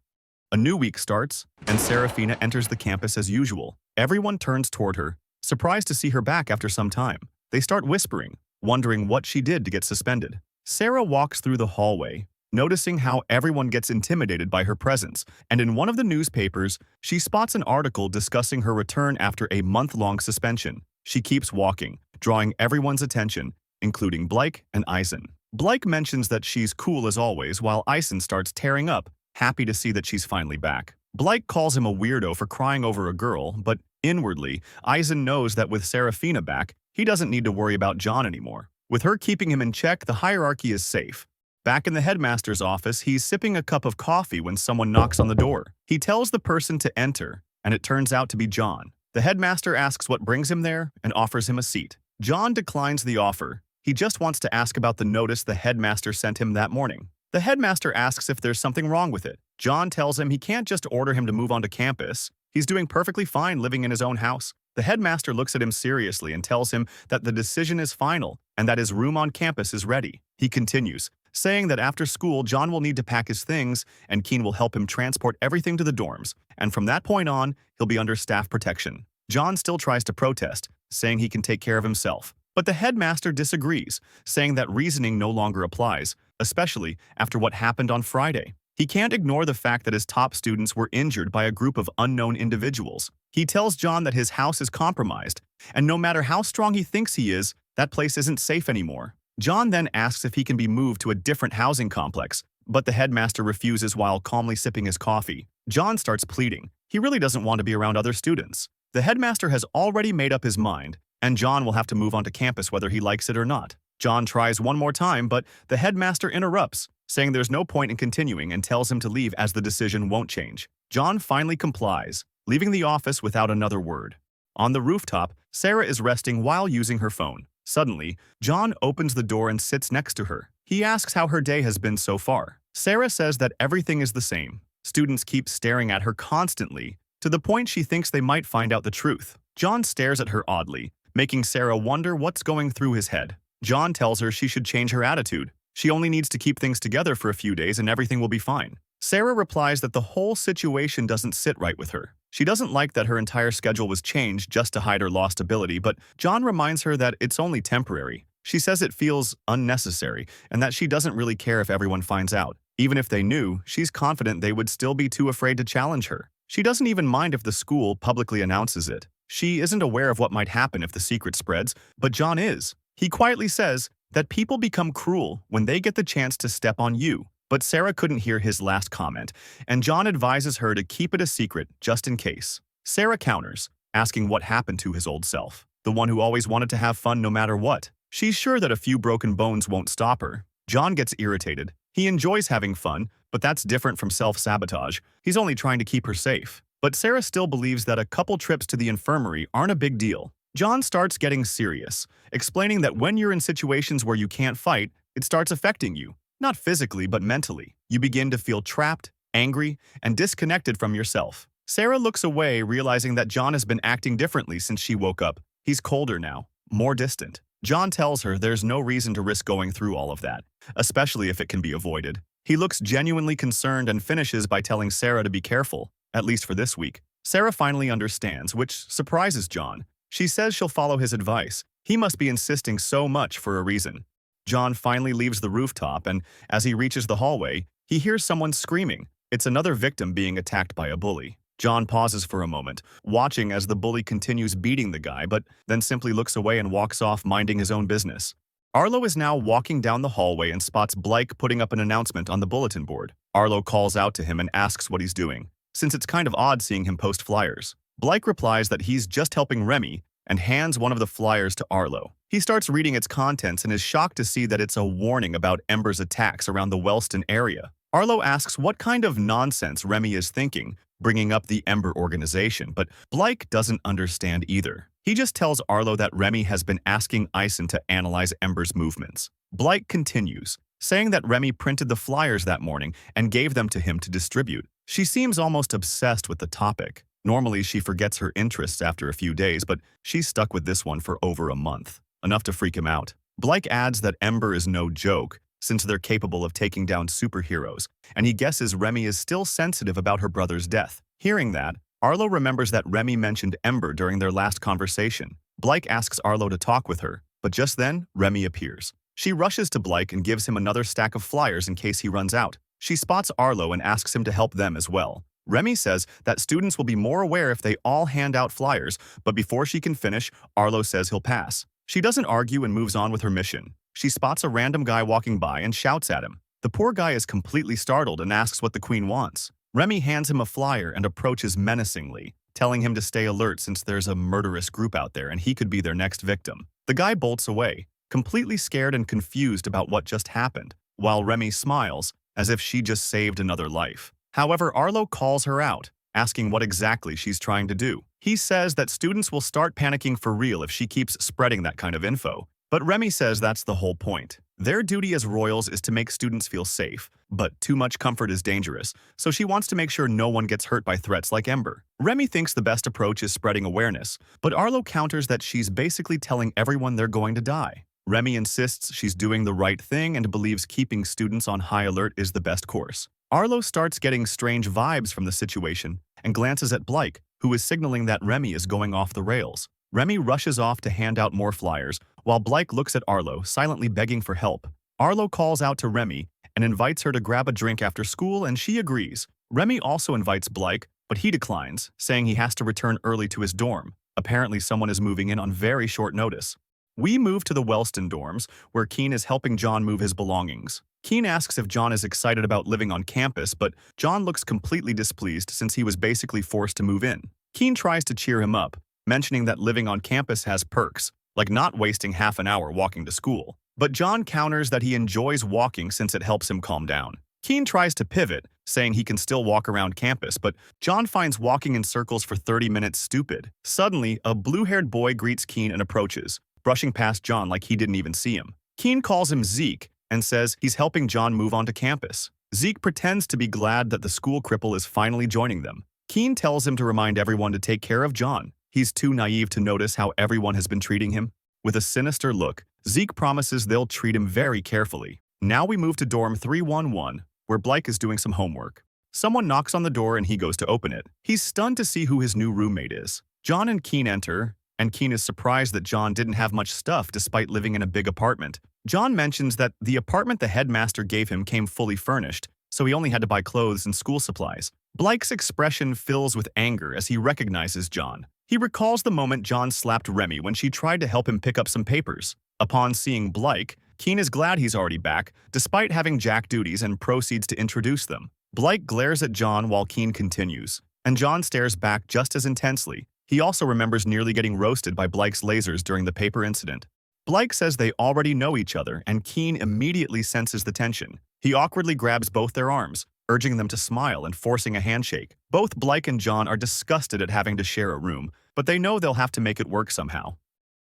A: A new week starts, and Serafina enters the campus as usual. Everyone turns toward her, surprised to see her back after some time. They start whispering, wondering what she did to get suspended. Sarah walks through the hallway, noticing how everyone gets intimidated by her presence, and in one of the newspapers, she spots an article discussing her return after a month-long suspension. She keeps walking, drawing everyone's attention, including Blake and Eisen. Blake mentions that she's cool as always, while Eisen starts tearing up, happy to see that she's finally back. Blake calls him a weirdo for crying over a girl, but inwardly, Eisen knows that with Serafina back, he doesn't need to worry about John anymore. With her keeping him in check, the hierarchy is safe. Back in the headmaster's office, he's sipping a cup of coffee when someone knocks on the door. He tells the person to enter, and it turns out to be John. The headmaster asks what brings him there and offers him a seat. John declines the offer. He just wants to ask about the notice the headmaster sent him that morning. The headmaster asks if there's something wrong with it. John tells him he can't just order him to move onto campus. He's doing perfectly fine living in his own house. The headmaster looks at him seriously and tells him that the decision is final and that his room on campus is ready. He continues, saying that after school, John will need to pack his things and Keen will help him transport everything to the dorms. And from that point on, he'll be under staff protection. John still tries to protest, saying he can take care of himself. But the headmaster disagrees, saying that reasoning no longer applies, especially after what happened on Friday. He can't ignore the fact that his top students were injured by a group of unknown individuals. He tells John that his house is compromised, and no matter how strong he thinks he is, that place isn't safe anymore. John then asks if he can be moved to a different housing complex, but the headmaster refuses while calmly sipping his coffee. John starts pleading. He really doesn't want to be around other students. The headmaster has already made up his mind, and John will have to move onto campus whether he likes it or not. John tries one more time, but the headmaster interrupts, saying there's no point in continuing and tells him to leave as the decision won't change. John finally complies, leaving the office without another word. On the rooftop, Sarah is resting while using her phone. Suddenly, John opens the door and sits next to her. He asks how her day has been so far. Sarah says that everything is the same. Students keep staring at her constantly, to the point she thinks they might find out the truth. John stares at her oddly, making Sarah wonder what's going through his head. John tells her she should change her attitude. She only needs to keep things together for a few days and everything will be fine. Sarah replies that the whole situation doesn't sit right with her. She doesn't like that her entire schedule was changed just to hide her lost ability, but John reminds her that it's only temporary. She says it feels unnecessary and that she doesn't really care if everyone finds out. Even if they knew, she's confident they would still be too afraid to challenge her. She doesn't even mind if the school publicly announces it. She isn't aware of what might happen if the secret spreads, but John is. He quietly says that people become cruel when they get the chance to step on you. But Sarah couldn't hear his last comment, and John advises her to keep it a secret just in case. Sarah counters, asking what happened to his old self, the one who always wanted to have fun no matter what. She's sure that a few broken bones won't stop her. John gets irritated. He enjoys having fun, but that's different from self-sabotage. He's only trying to keep her safe. But Sarah still believes that a couple trips to the infirmary aren't a big deal. John starts getting serious, explaining that when you're in situations where you can't fight, it starts affecting you. Not physically, but mentally. You begin to feel trapped, angry, and disconnected from yourself. Sarah looks away, realizing that John has been acting differently since she woke up. He's colder now, more distant. John tells her there's no reason to risk going through all of that, especially if it can be avoided. He looks genuinely concerned and finishes by telling Sarah to be careful, at least for this week. Sarah finally understands, which surprises John. She says she'll follow his advice. He must be insisting so much for a reason. John finally leaves the rooftop, and as he reaches the hallway, he hears someone screaming. It's another victim being attacked by a bully. John pauses for a moment, watching as the bully continues beating the guy, but then simply looks away and walks off minding his own business. Arlo is now walking down the hallway and spots Blake putting up an announcement on the bulletin board. Arlo calls out to him and asks what he's doing, since it's kind of odd seeing him post flyers. Blake replies that he's just helping Remy and hands one of the flyers to Arlo. He starts reading its contents and is shocked to see that it's a warning about Ember's attacks around the Wellston area. Arlo asks what kind of nonsense Remy is thinking, bringing up the Ember organization, but Blake doesn't understand either. He just tells Arlo that Remy has been asking Ison to analyze Ember's movements. Blake continues, saying that Remy printed the flyers that morning and gave them to him to distribute. She seems almost obsessed with the topic. Normally, she forgets her interests after a few days, but she's stuck with this one for over a month, enough to freak him out. Blake adds that Ember is no joke, since they're capable of taking down superheroes, and he guesses Remy is still sensitive about her brother's death. Hearing that, Arlo remembers that Remy mentioned Ember during their last conversation. Blake asks Arlo to talk with her, but just then, Remy appears. She rushes to Blake and gives him another stack of flyers in case he runs out. She spots Arlo and asks him to help them as well. Remy says that students will be more aware if they all hand out flyers, but before she can finish, Arlo says he'll pass. She doesn't argue and moves on with her mission. She spots a random guy walking by and shouts at him. The poor guy is completely startled and asks what the queen wants. Remy hands him a flyer and approaches menacingly, telling him to stay alert since there's a murderous group out there and he could be their next victim. The guy bolts away, completely scared and confused about what just happened, while Remy smiles, as if she just saved another life. However, Arlo calls her out, asking what exactly she's trying to do. He says that students will start panicking for real if she keeps spreading that kind of info. But Remy says that's the whole point. Their duty as royals is to make students feel safe, but too much comfort is dangerous, so she wants to make sure no one gets hurt by threats like Ember. Remy thinks the best approach is spreading awareness, but Arlo counters that she's basically telling everyone they're going to die. Remy insists she's doing the right thing and believes keeping students on high alert is the best course. Arlo starts getting strange vibes from the situation and glances at Blake, who is signaling that Remy is going off the rails. Remy rushes off to hand out more flyers, while Blake looks at Arlo, silently begging for help. Arlo calls out to Remy and invites her to grab a drink after school, and she agrees. Remy also invites Blake, but he declines, saying he has to return early to his dorm. Apparently, someone is moving in on very short notice. We move to the Wellston dorms, where Keen is helping John move his belongings. Keen asks if John is excited about living on campus, but John looks completely displeased since he was basically forced to move in. Keen tries to cheer him up, mentioning that living on campus has perks, like not wasting half an hour walking to school. But John counters that he enjoys walking since it helps him calm down. Keen tries to pivot, saying he can still walk around campus, but John finds walking in circles for 30 minutes stupid. Suddenly, a blue-haired boy greets Keen and approaches, brushing past John like he didn't even see him. Keen calls him Zeke and says he's helping John move onto campus. Zeke pretends to be glad that the school cripple is finally joining them. Keen tells him to remind everyone to take care of John. He's too naive to notice how everyone has been treating him. With a sinister look, Zeke promises they'll treat him very carefully. Now we move to dorm 311, where Blake is doing some homework. Someone knocks on the door and he goes to open it. He's stunned to see who his new roommate is. John and Keen enter, and Keen is surprised that John didn't have much stuff despite living in a big apartment. John mentions that the apartment the headmaster gave him came fully furnished, so he only had to buy clothes and school supplies. Blake's expression fills with anger as he recognizes John. He recalls the moment John slapped Remy when she tried to help him pick up some papers. Upon seeing Blake, Keen is glad he's already back, despite having jack duties, and proceeds to introduce them. Blake glares at John while Keen continues, and John stares back just as intensely. He also remembers nearly getting roasted by Blake's lasers during the paper incident. Blake says they already know each other, and Keen immediately senses the tension. He awkwardly grabs both their arms, urging them to smile and forcing a handshake. Both Blake and John are disgusted at having to share a room, but they know they'll have to make it work somehow.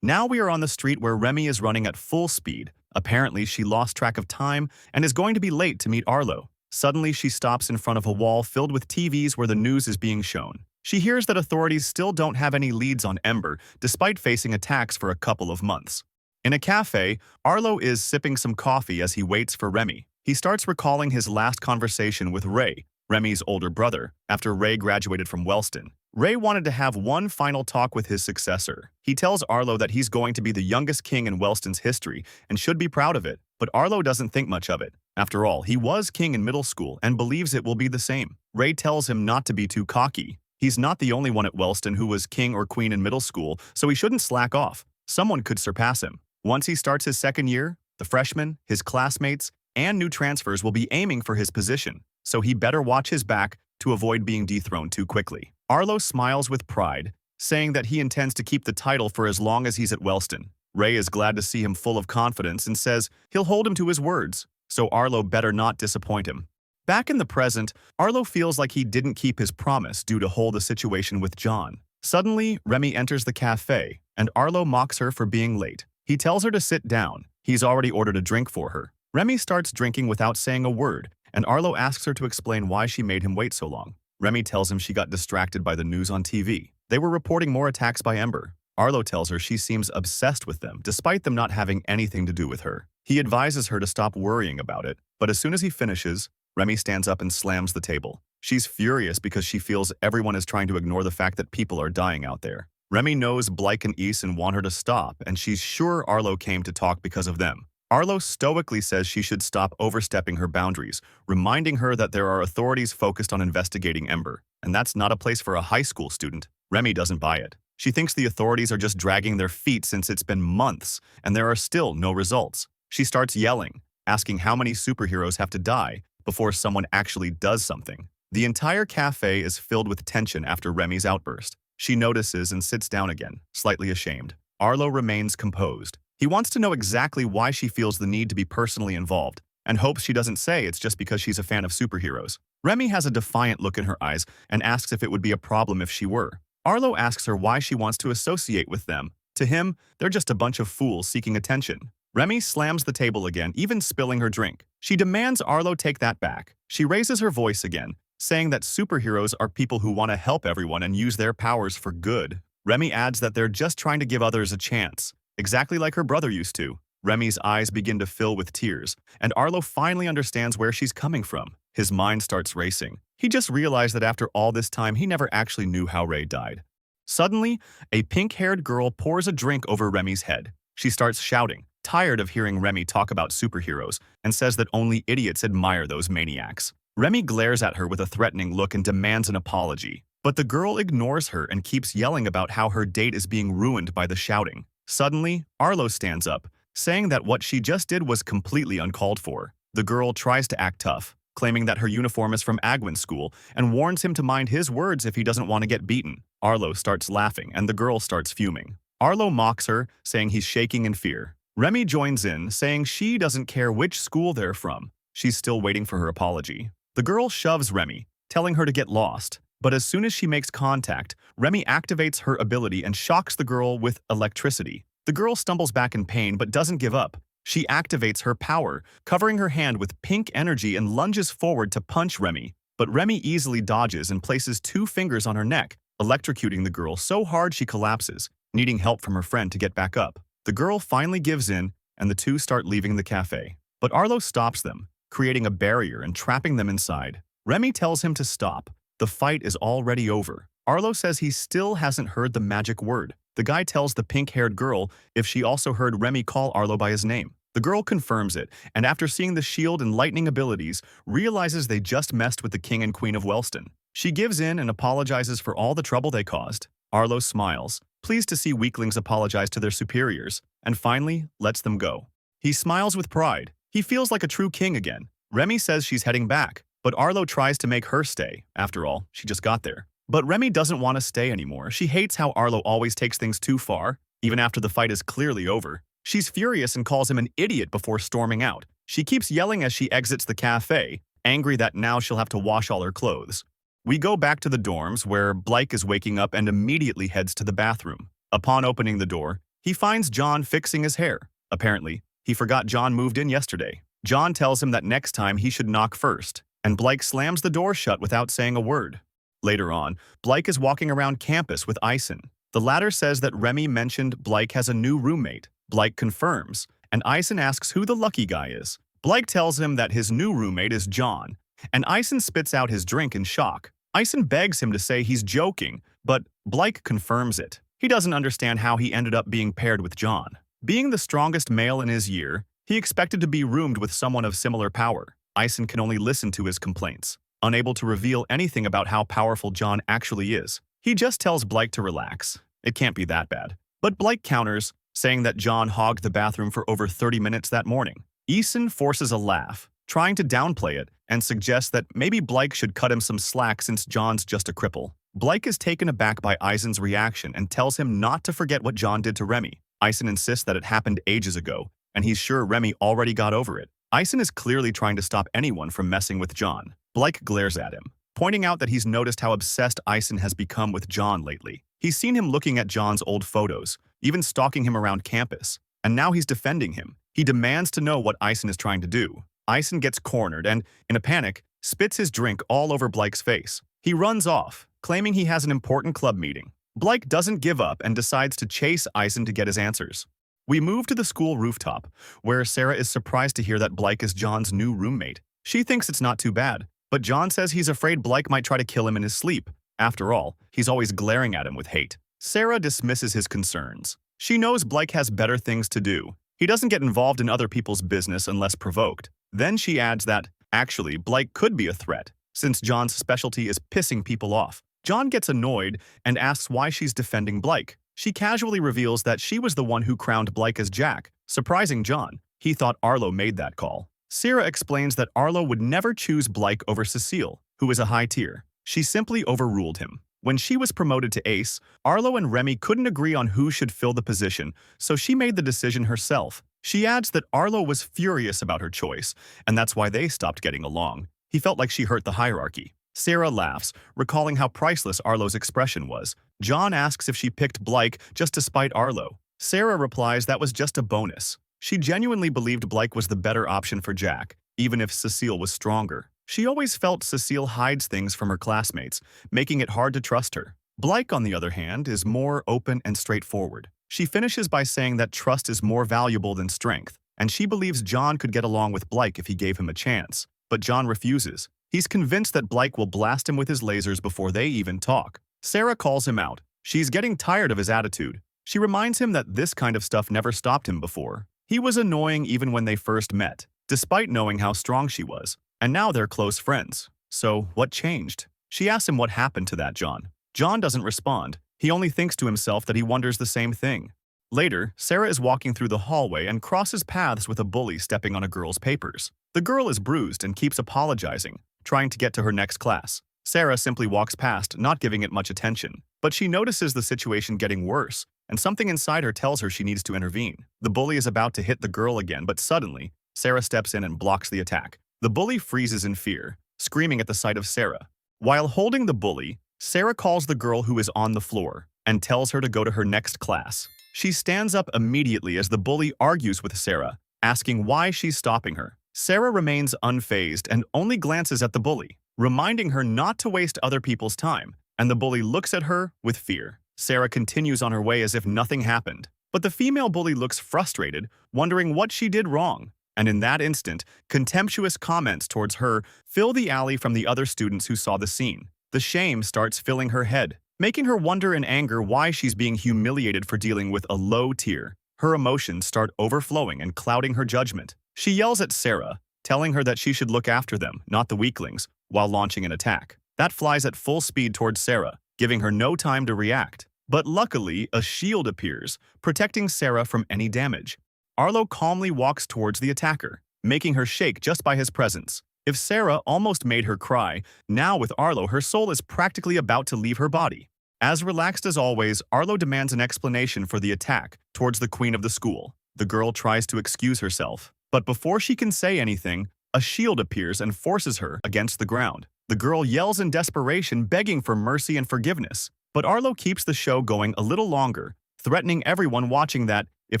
A: Now we are on the street where Remy is running at full speed. Apparently, she lost track of time and is going to be late to meet Arlo. Suddenly, she stops in front of a wall filled with TVs where the news is being shown. She hears that authorities still don't have any leads on Ember, despite facing attacks for a couple of months. In a cafe, Arlo is sipping some coffee as he waits for Remy. He starts recalling his last conversation with Ray, Remy's older brother, after Ray graduated from Wellston. Ray wanted to have one final talk with his successor. He tells Arlo that he's going to be the youngest king in Wellston's history and should be proud of it, but Arlo doesn't think much of it. After all, he was king in middle school and believes it will be the same. Ray tells him not to be too cocky. He's not the only one at Wellston who was king or queen in middle school, so he shouldn't slack off. Someone could surpass him. Once he starts his second year, the freshmen, his classmates, and new transfers will be aiming for his position, so he better watch his back to avoid being dethroned too quickly. Arlo smiles with pride, saying that he intends to keep the title for as long as he's at Wellston. Ray is glad to see him full of confidence and says he'll hold him to his words, so Arlo better not disappoint him. Back in the present, Arlo feels like he didn't keep his promise due to hold the situation with John. Suddenly, Remy enters the cafe, and Arlo mocks her for being late. He tells her to sit down. He's already ordered a drink for her. Remy starts drinking without saying a word, and Arlo asks her to explain why she made him wait so long. Remy tells him she got distracted by the news on TV. They were reporting more attacks by Ember. Arlo tells her she seems obsessed with them, despite them not having anything to do with her. He advises her to stop worrying about it, but as soon as he finishes, Remy stands up and slams the table. She's furious because she feels everyone is trying to ignore the fact that people are dying out there. Remy knows Blake and Eason want her to stop, and she's sure Arlo came to talk because of them. Arlo stoically says she should stop overstepping her boundaries, reminding her that there are authorities focused on investigating Ember, and that's not a place for a high school student. Remy doesn't buy it. She thinks the authorities are just dragging their feet since it's been months, and there are still no results. She starts yelling, asking how many superheroes have to die before someone actually does something. The entire cafe is filled with tension after Remy's outburst. She notices and sits down again, slightly ashamed. Arlo remains composed. He wants to know exactly why she feels the need to be personally involved, and hopes she doesn't say it's just because she's a fan of superheroes. Remy has a defiant look in her eyes and asks if it would be a problem if she were. Arlo asks her why she wants to associate with them. To him, they're just a bunch of fools seeking attention. Remy slams the table again, even spilling her drink. She demands Arlo take that back. She raises her voice again, saying that superheroes are people who want to help everyone and use their powers for good. Remy adds that they're just trying to give others a chance, exactly like her brother used to. Remy's eyes begin to fill with tears, and Arlo finally understands where she's coming from. His mind starts racing. He just realized that after all this time, he never actually knew how Ray died. Suddenly, a pink-haired girl pours a drink over Remy's head. She starts shouting, tired of hearing Remy talk about superheroes, and says that only idiots admire those maniacs. Remy glares at her with a threatening look and demands an apology. But the girl ignores her and keeps yelling about how her date is being ruined by the shouting. Suddenly, Arlo stands up, saying that what she just did was completely uncalled for. The girl tries to act tough, claiming that her uniform is from Agwin's school, and warns him to mind his words if he doesn't want to get beaten. Arlo starts laughing, and the girl starts fuming. Arlo mocks her, saying he's shaking in fear. Remy joins in, saying she doesn't care which school they're from. She's still waiting for her apology. The girl shoves Remy, telling her to get lost. But as soon as she makes contact, Remy activates her ability and shocks the girl with electricity. The girl stumbles back in pain but doesn't give up. She activates her power, covering her hand with pink energy and lunges forward to punch Remy. But Remy easily dodges and places 2 fingers on her neck, electrocuting the girl so hard she collapses, needing help from her friend to get back up. The girl finally gives in, and the two start leaving the cafe. But Arlo stops them, creating a barrier and trapping them inside. Remy tells him to stop. The fight is already over. Arlo says he still hasn't heard the magic word. The guy tells the pink-haired girl if she also heard Remy call Arlo by his name. The girl confirms it, and after seeing the shield and lightning abilities, realizes they just messed with the king and queen of Wellston. She gives in and apologizes for all the trouble they caused. Arlo smiles, pleased to see weaklings apologize to their superiors, and finally lets them go. He smiles with pride. He feels like a true king again. Remy says she's heading back, but Arlo tries to make her stay. After all, she just got there. But Remy doesn't want to stay anymore. She hates how Arlo always takes things too far, even after the fight is clearly over. She's furious and calls him an idiot before storming out. She keeps yelling as she exits the cafe, angry that now she'll have to wash all her clothes. We go back to the dorms where Blake is waking up and immediately heads to the bathroom. Upon opening the door, he finds John fixing his hair. Apparently, he forgot John moved in yesterday. John tells him that next time he should knock first, and Blake slams the door shut without saying a word. Later on, Blyke is walking around campus with Ison. The latter says that Remy mentioned Blyke has a new roommate. Blyke confirms, and Ison asks who the lucky guy is. Blyke tells him that his new roommate is John, and Ison spits out his drink in shock. Ison begs him to say he's joking, but Blyke confirms it. He doesn't understand how he ended up being paired with John. Being the strongest male in his year, he expected to be roomed with someone of similar power. Ison can only listen to his complaints, unable to reveal anything about how powerful John actually is. He just tells Blyke to relax. It can't be that bad. But Blyke counters, saying that John hogged the bathroom for over 30 minutes that morning. Ison forces a laugh, trying to downplay it, and suggests that maybe Blyke should cut him some slack since John's just a cripple. Blyke is taken aback by Ison's reaction and tells him not to forget what John did to Remy. Ison insists that it happened ages ago, and he's sure Remy already got over it. Ison is clearly trying to stop anyone from messing with John. Blyke glares at him, pointing out that he's noticed how obsessed Ison has become with John lately. He's seen him looking at John's old photos, even stalking him around campus, and now he's defending him. He demands to know what Ison is trying to do. Ison gets cornered and, in a panic, spits his drink all over Blyke's face. He runs off, claiming he has an important club meeting. Blyke doesn't give up and decides to chase Ison to get his answers. We move to the school rooftop, where Sarah is surprised to hear that Blyke is John's new roommate. She thinks it's not too bad, but John says he's afraid Blyke might try to kill him in his sleep. After all, he's always glaring at him with hate. Sarah dismisses his concerns. She knows Blyke has better things to do. He doesn't get involved in other people's business unless provoked. Then she adds that, actually, Blyke could be a threat, since John's specialty is pissing people off. John gets annoyed and asks why she's defending Blyke. She casually reveals that she was the one who crowned Blyke as Jack, surprising John. He thought Arlo made that call. Sarah explains that Arlo would never choose Blyke over Cecile, who is a high tier. She simply overruled him. When she was promoted to ace, Arlo and Remy couldn't agree on who should fill the position, so she made the decision herself. She adds that Arlo was furious about her choice, and that's why they stopped getting along. He felt like she hurt the hierarchy. Sarah laughs, recalling how priceless Arlo's expression was. John asks if she picked Blyke just to spite Arlo. Sarah replies that was just a bonus. She genuinely believed Blyke was the better option for Jack, even if Cecile was stronger. She always felt Cecile hides things from her classmates, making it hard to trust her. Blyke, on the other hand, is more open and straightforward. She finishes by saying that trust is more valuable than strength, and she believes John could get along with Blyke if he gave him a chance. But John refuses. He's convinced that Blyke will blast him with his lasers before they even talk. Sarah calls him out. She's getting tired of his attitude. She reminds him that this kind of stuff never stopped him before. He was annoying even when they first met, despite knowing how strong she was. And now they're close friends. So, what changed? She asks him what happened to that John. John doesn't respond. He only thinks to himself that he wonders the same thing. Later, Sarah is walking through the hallway and crosses paths with a bully stepping on a girl's papers. The girl is bruised and keeps apologizing, trying to get to her next class. Sarah simply walks past, not giving it much attention. But she notices the situation getting worse, and something inside her tells her she needs to intervene. The bully is about to hit the girl again, but suddenly, Sarah steps in and blocks the attack. The bully freezes in fear, screaming at the sight of Sarah. While holding the bully, Sarah calls the girl who is on the floor and tells her to go to her next class. She stands up immediately as the bully argues with Sarah, asking why she's stopping her. Sarah remains unfazed and only glances at the bully, reminding her not to waste other people's time, and the bully looks at her with fear. Sarah continues on her way as if nothing happened, but the female bully looks frustrated, wondering what she did wrong. And in that instant, contemptuous comments towards her fill the alley from the other students who saw the scene. The shame starts filling her head, making her wonder in anger why she's being humiliated for dealing with a low tier. Her emotions start overflowing and clouding her judgment. She yells at Sarah, telling her that she should look after them, not the weaklings, while launching an attack. That flies at full speed towards Sarah, giving her no time to react. But luckily, a shield appears, protecting Sarah from any damage. Arlo calmly walks towards the attacker, making her shake just by his presence. If Sarah almost made her cry, now with Arlo her soul is practically about to leave her body. As relaxed as always, Arlo demands an explanation for the attack towards the queen of the school. The girl tries to excuse herself, but before she can say anything, a shield appears and forces her against the ground. The girl yells in desperation, begging for mercy and forgiveness. But Arlo keeps the show going a little longer, threatening everyone watching that if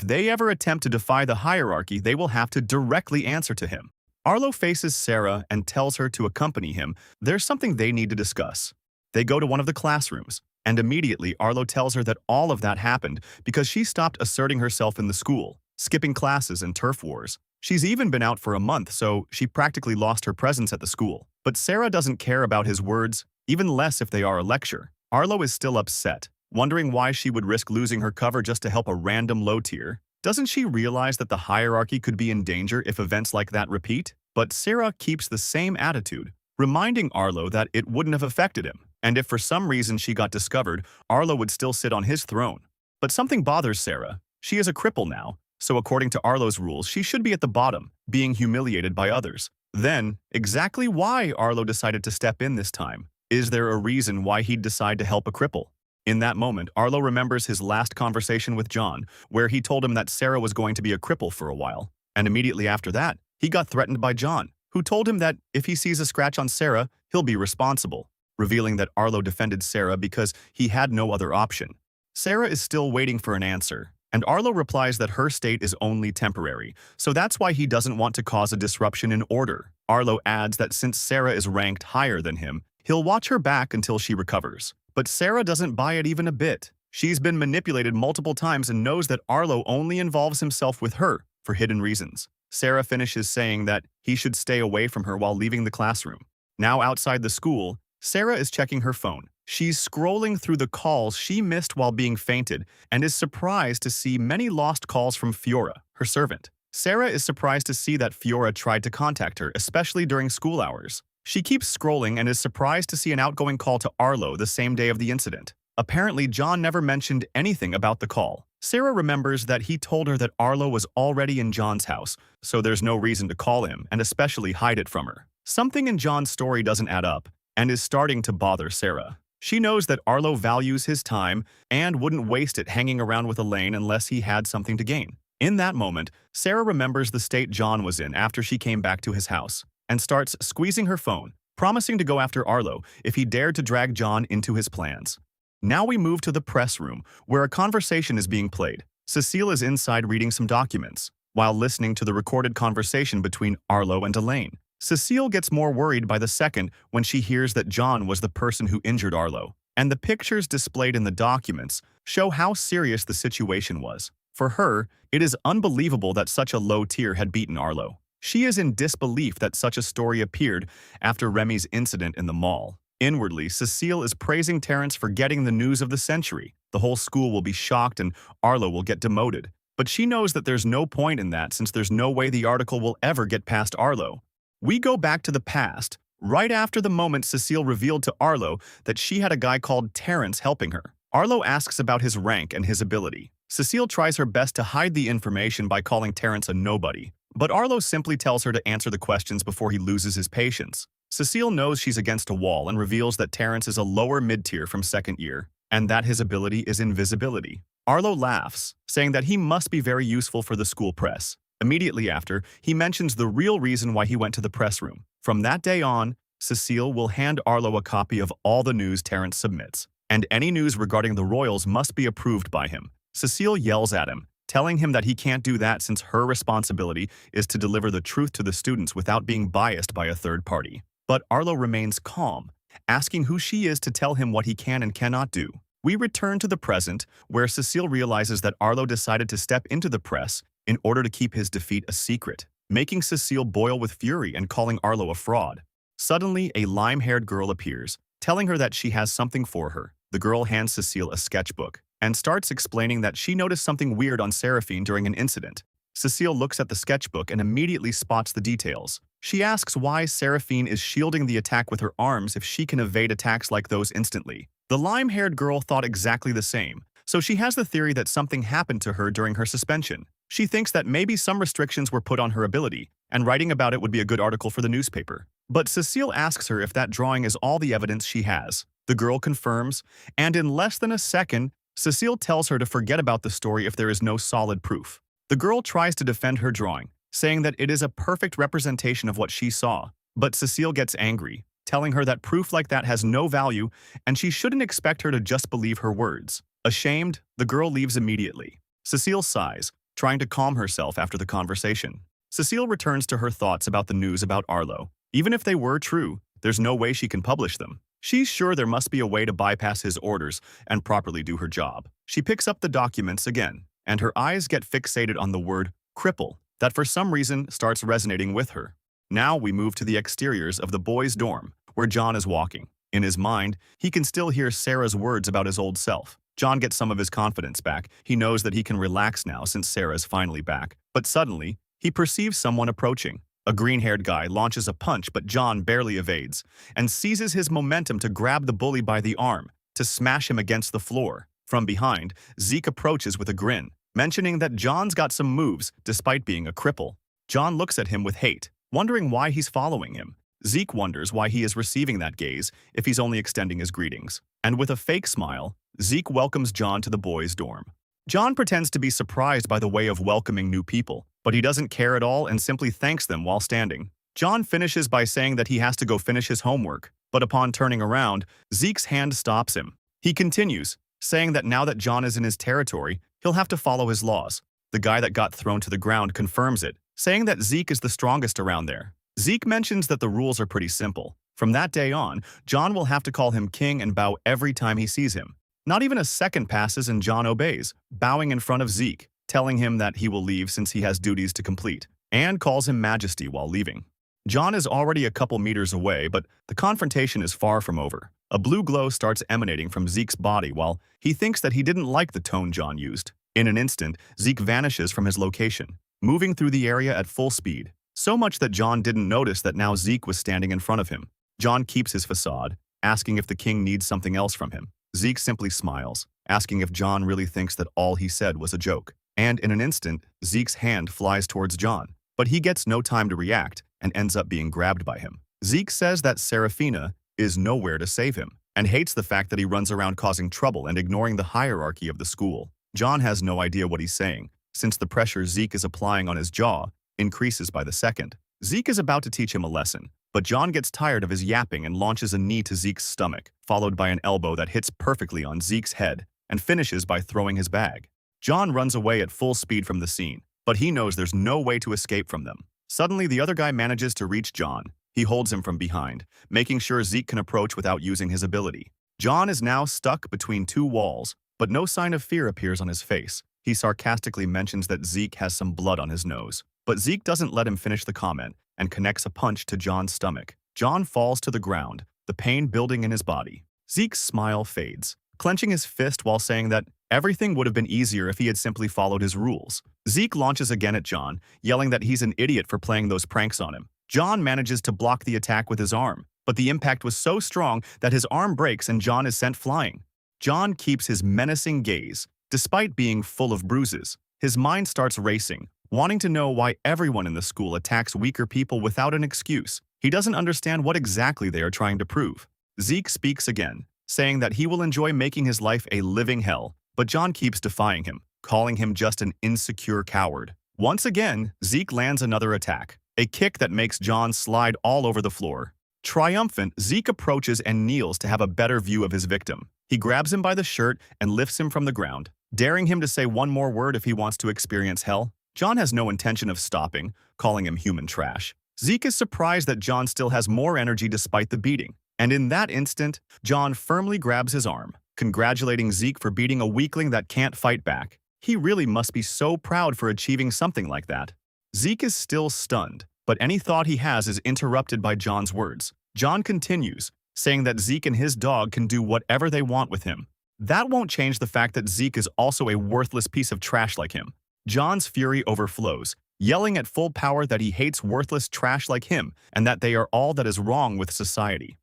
A: they ever attempt to defy the hierarchy, they will have to directly answer to him. Arlo faces Sarah and tells her to accompany him. There's something they need to discuss. They go to one of the classrooms, and immediately Arlo tells her that all of that happened because she stopped asserting herself in the school, skipping classes and turf wars. She's even been out for a month, so she practically lost her presence at the school. But Sarah doesn't care about his words, even less if they are a lecture. Arlo is still upset, wondering why she would risk losing her cover just to help a random low tier. Doesn't she realize that the hierarchy could be in danger if events like that repeat? But Sarah keeps the same attitude, reminding Arlo that it wouldn't have affected him, and if for some reason she got discovered, Arlo would still sit on his throne. But something bothers Sarah. She is a cripple now, so according to Arlo's rules, she should be at the bottom, being humiliated by others. Then, exactly why Arlo decided to step in this time? Is there a reason why he'd decide to help a cripple? In that moment, Arlo remembers his last conversation with John, where he told him that Sarah was going to be a cripple for a while. And immediately after that, he got threatened by John, who told him that if he sees a scratch on Sarah, he'll be responsible, revealing that Arlo defended Sarah because he had no other option. Sarah is still waiting for an answer, and Arlo replies that her state is only temporary, so that's why he doesn't want to cause a disruption in order. Arlo adds that since Sarah is ranked higher than him, he'll watch her back until she recovers. But Sarah doesn't buy it even a bit. She's been manipulated multiple times and knows that Arlo only involves himself with her for hidden reasons. Sarah finishes saying that he should stay away from her while leaving the classroom. Now outside the school, Sarah is checking her phone. She's scrolling through the calls she missed while being fainted and is surprised to see many lost calls from Fiora, her servant. Sarah is surprised to see that Fiora tried to contact her, especially during school hours. She keeps scrolling and is surprised to see an outgoing call to Arlo the same day of the incident. Apparently, John never mentioned anything about the call. Sarah remembers that he told her that Arlo was already in John's house, so there's no reason to call him and especially hide it from her. Something in John's story doesn't add up and is starting to bother Sarah. She knows that Arlo values his time and wouldn't waste it hanging around with Elaine unless he had something to gain. In that moment, Sarah remembers the state John was in after she came back to his house, and starts squeezing her phone, promising to go after Arlo if he dared to drag John into his plans. Now we move to the press room, where a conversation is being played. Cecile is inside reading some documents, while listening to the recorded conversation between Arlo and Elaine. Cecile gets more worried by the second when she hears that John was the person who injured Arlo, and the pictures displayed in the documents show how serious the situation was. For her, it is unbelievable that such a low tier had beaten Arlo. She is in disbelief that such a story appeared after Remy's incident in the mall. Inwardly, Cecile is praising Terrence for getting the news of the century. The whole school will be shocked and Arlo will get demoted. But she knows that there's no point in that since there's no way the article will ever get past Arlo. We go back to the past, right after the moment Cecile revealed to Arlo that she had a guy called Terrence helping her. Arlo asks about his rank and his ability. Cecile tries her best to hide the information by calling Terrence a nobody. But Arlo simply tells her to answer the questions before he loses his patience. Cecile knows she's against a wall and reveals that Terrence is a lower mid-tier from second year, and that his ability is invisibility. Arlo laughs, saying that he must be very useful for the school press. Immediately after, he mentions the real reason why he went to the press room. From that day on, Cecile will hand Arlo a copy of all the news Terrence submits, and any news regarding the royals must be approved by him. Cecile yells at him, telling him that he can't do that since her responsibility is to deliver the truth to the students without being biased by a third party. But Arlo remains calm, asking who she is to tell him what he can and cannot do. We return to the present, where Cecile realizes that Arlo decided to step into the press in order to keep his defeat a secret, making Cecile boil with fury and calling Arlo a fraud. Suddenly, a lime-haired girl appears, telling her that she has something for her. The girl hands Cecile a sketchbook and starts explaining that she noticed something weird on Seraphine during an incident. Cecile looks at the sketchbook and immediately spots the details. She asks why Seraphine is shielding the attack with her arms if she can evade attacks like those instantly. The lime-haired girl thought exactly the same, so she has the theory that something happened to her during her suspension. She thinks that maybe some restrictions were put on her ability, and writing about it would be a good article for the newspaper. But Cecile asks her if that drawing is all the evidence she has. The girl confirms, and in less than a second, Cecile tells her to forget about the story if there is no solid proof. The girl tries to defend her drawing, saying that it is a perfect representation of what she saw. But Cecile gets angry, telling her that proof like that has no value and she shouldn't expect her to just believe her words. Ashamed, the girl leaves immediately. Cecile sighs, trying to calm herself after the conversation. Cecile returns to her thoughts about the news about Arlo. Even if they were true, there's no way she can publish them. She's sure there must be a way to bypass his orders and properly do her job. She picks up the documents again, and her eyes get fixated on the word cripple that for some reason starts resonating with her. Now we move to the exteriors of the boys' dorm, where John is walking. In his mind, he can still hear Sarah's words about his old self. John gets some of his confidence back. He knows that he can relax now since Sarah is finally back. But suddenly, he perceives someone approaching. A green-haired guy launches a punch, but John barely evades and seizes his momentum to grab the bully by the arm to smash him against the floor. From behind, Zeke approaches with a grin, mentioning that John's got some moves despite being a cripple. John looks at him with hate, wondering why he's following him. Zeke wonders why he is receiving that gaze if he's only extending his greetings. And with a fake smile, Zeke welcomes John to the boys' dorm. John pretends to be surprised by the way of welcoming new people, but he doesn't care at all and simply thanks them while standing. John finishes by saying that he has to go finish his homework, but upon turning around, Zeke's hand stops him. He continues, saying that now that John is in his territory, he'll have to follow his laws. The guy that got thrown to the ground confirms it, saying that Zeke is the strongest around there. Zeke mentions that the rules are pretty simple. From that day on, John will have to call him king and bow every time he sees him. Not even a second passes and John obeys, bowing in front of Zeke, telling him that he will leave since he has duties to complete, and calls him Majesty while leaving. John is already a couple meters away, but the confrontation is far from over. A blue glow starts emanating from Zeke's body while he thinks that he didn't like the tone John used. In an instant, Zeke vanishes from his location, moving through the area at full speed, so much that John didn't notice that now Zeke was standing in front of him. John keeps his facade, asking if the king needs something else from him. Zeke simply smiles, asking if John really thinks that all he said was a joke. And in an instant, Zeke's hand flies towards John, but he gets no time to react and ends up being grabbed by him. Zeke says that Serafina is nowhere to save him and hates the fact that he runs around causing trouble and ignoring the hierarchy of the school. John has no idea what he's saying, since the pressure Zeke is applying on his jaw increases by the second. Zeke is about to teach him a lesson, but John gets tired of his yapping and launches a knee to Zeke's stomach, followed by an elbow that hits perfectly on Zeke's head and finishes by throwing his bag. John runs away at full speed from the scene, but he knows there's no way to escape from them. Suddenly, the other guy manages to reach John. He holds him from behind, making sure Zeke can approach without using his ability. John is now stuck between two walls, but no sign of fear appears on his face. He sarcastically mentions that Zeke has some blood on his nose, but Zeke doesn't let him finish the comment and connects a punch to John's stomach. John falls to the ground, the pain building in his body. Zeke's smile fades, clenching his fist while saying that everything would have been easier if he had simply followed his rules. Zeke launches again at John, yelling that he's an idiot for playing those pranks on him. John manages to block the attack with his arm, but the impact was so strong that his arm breaks and John is sent flying. John keeps his menacing gaze, despite being full of bruises. His mind starts racing, wanting to know why everyone in the school attacks weaker people without an excuse. He doesn't understand what exactly they are trying to prove. Zeke speaks again, saying that he will enjoy making his life a living hell, but John keeps defying him, calling him just an insecure coward. Once again, Zeke lands another attack, a kick that makes John slide all over the floor. Triumphant, Zeke approaches and kneels to have a better view of his victim. He grabs him by the shirt and lifts him from the ground, daring him to say one more word if he wants to experience hell. John has no intention of stopping, calling him human trash. Zeke is surprised that John still has more energy despite the beating, and in that instant, John firmly grabs his arm, congratulating Zeke for beating a weakling that can't fight back. He really must be so proud for achieving something like that. Zeke is still stunned, but any thought he has is interrupted by John's words. John continues, saying that Zeke and his dog can do whatever they want with him. That won't change the fact that Zeke is also a worthless piece of trash like him. John's fury overflows, yelling at full power that he hates worthless trash like him and that they are all that is wrong with society.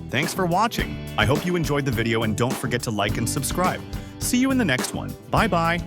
A: Thanks for watching. I hope you enjoyed the video and don't forget to like and subscribe. See you in the next one. Bye-bye.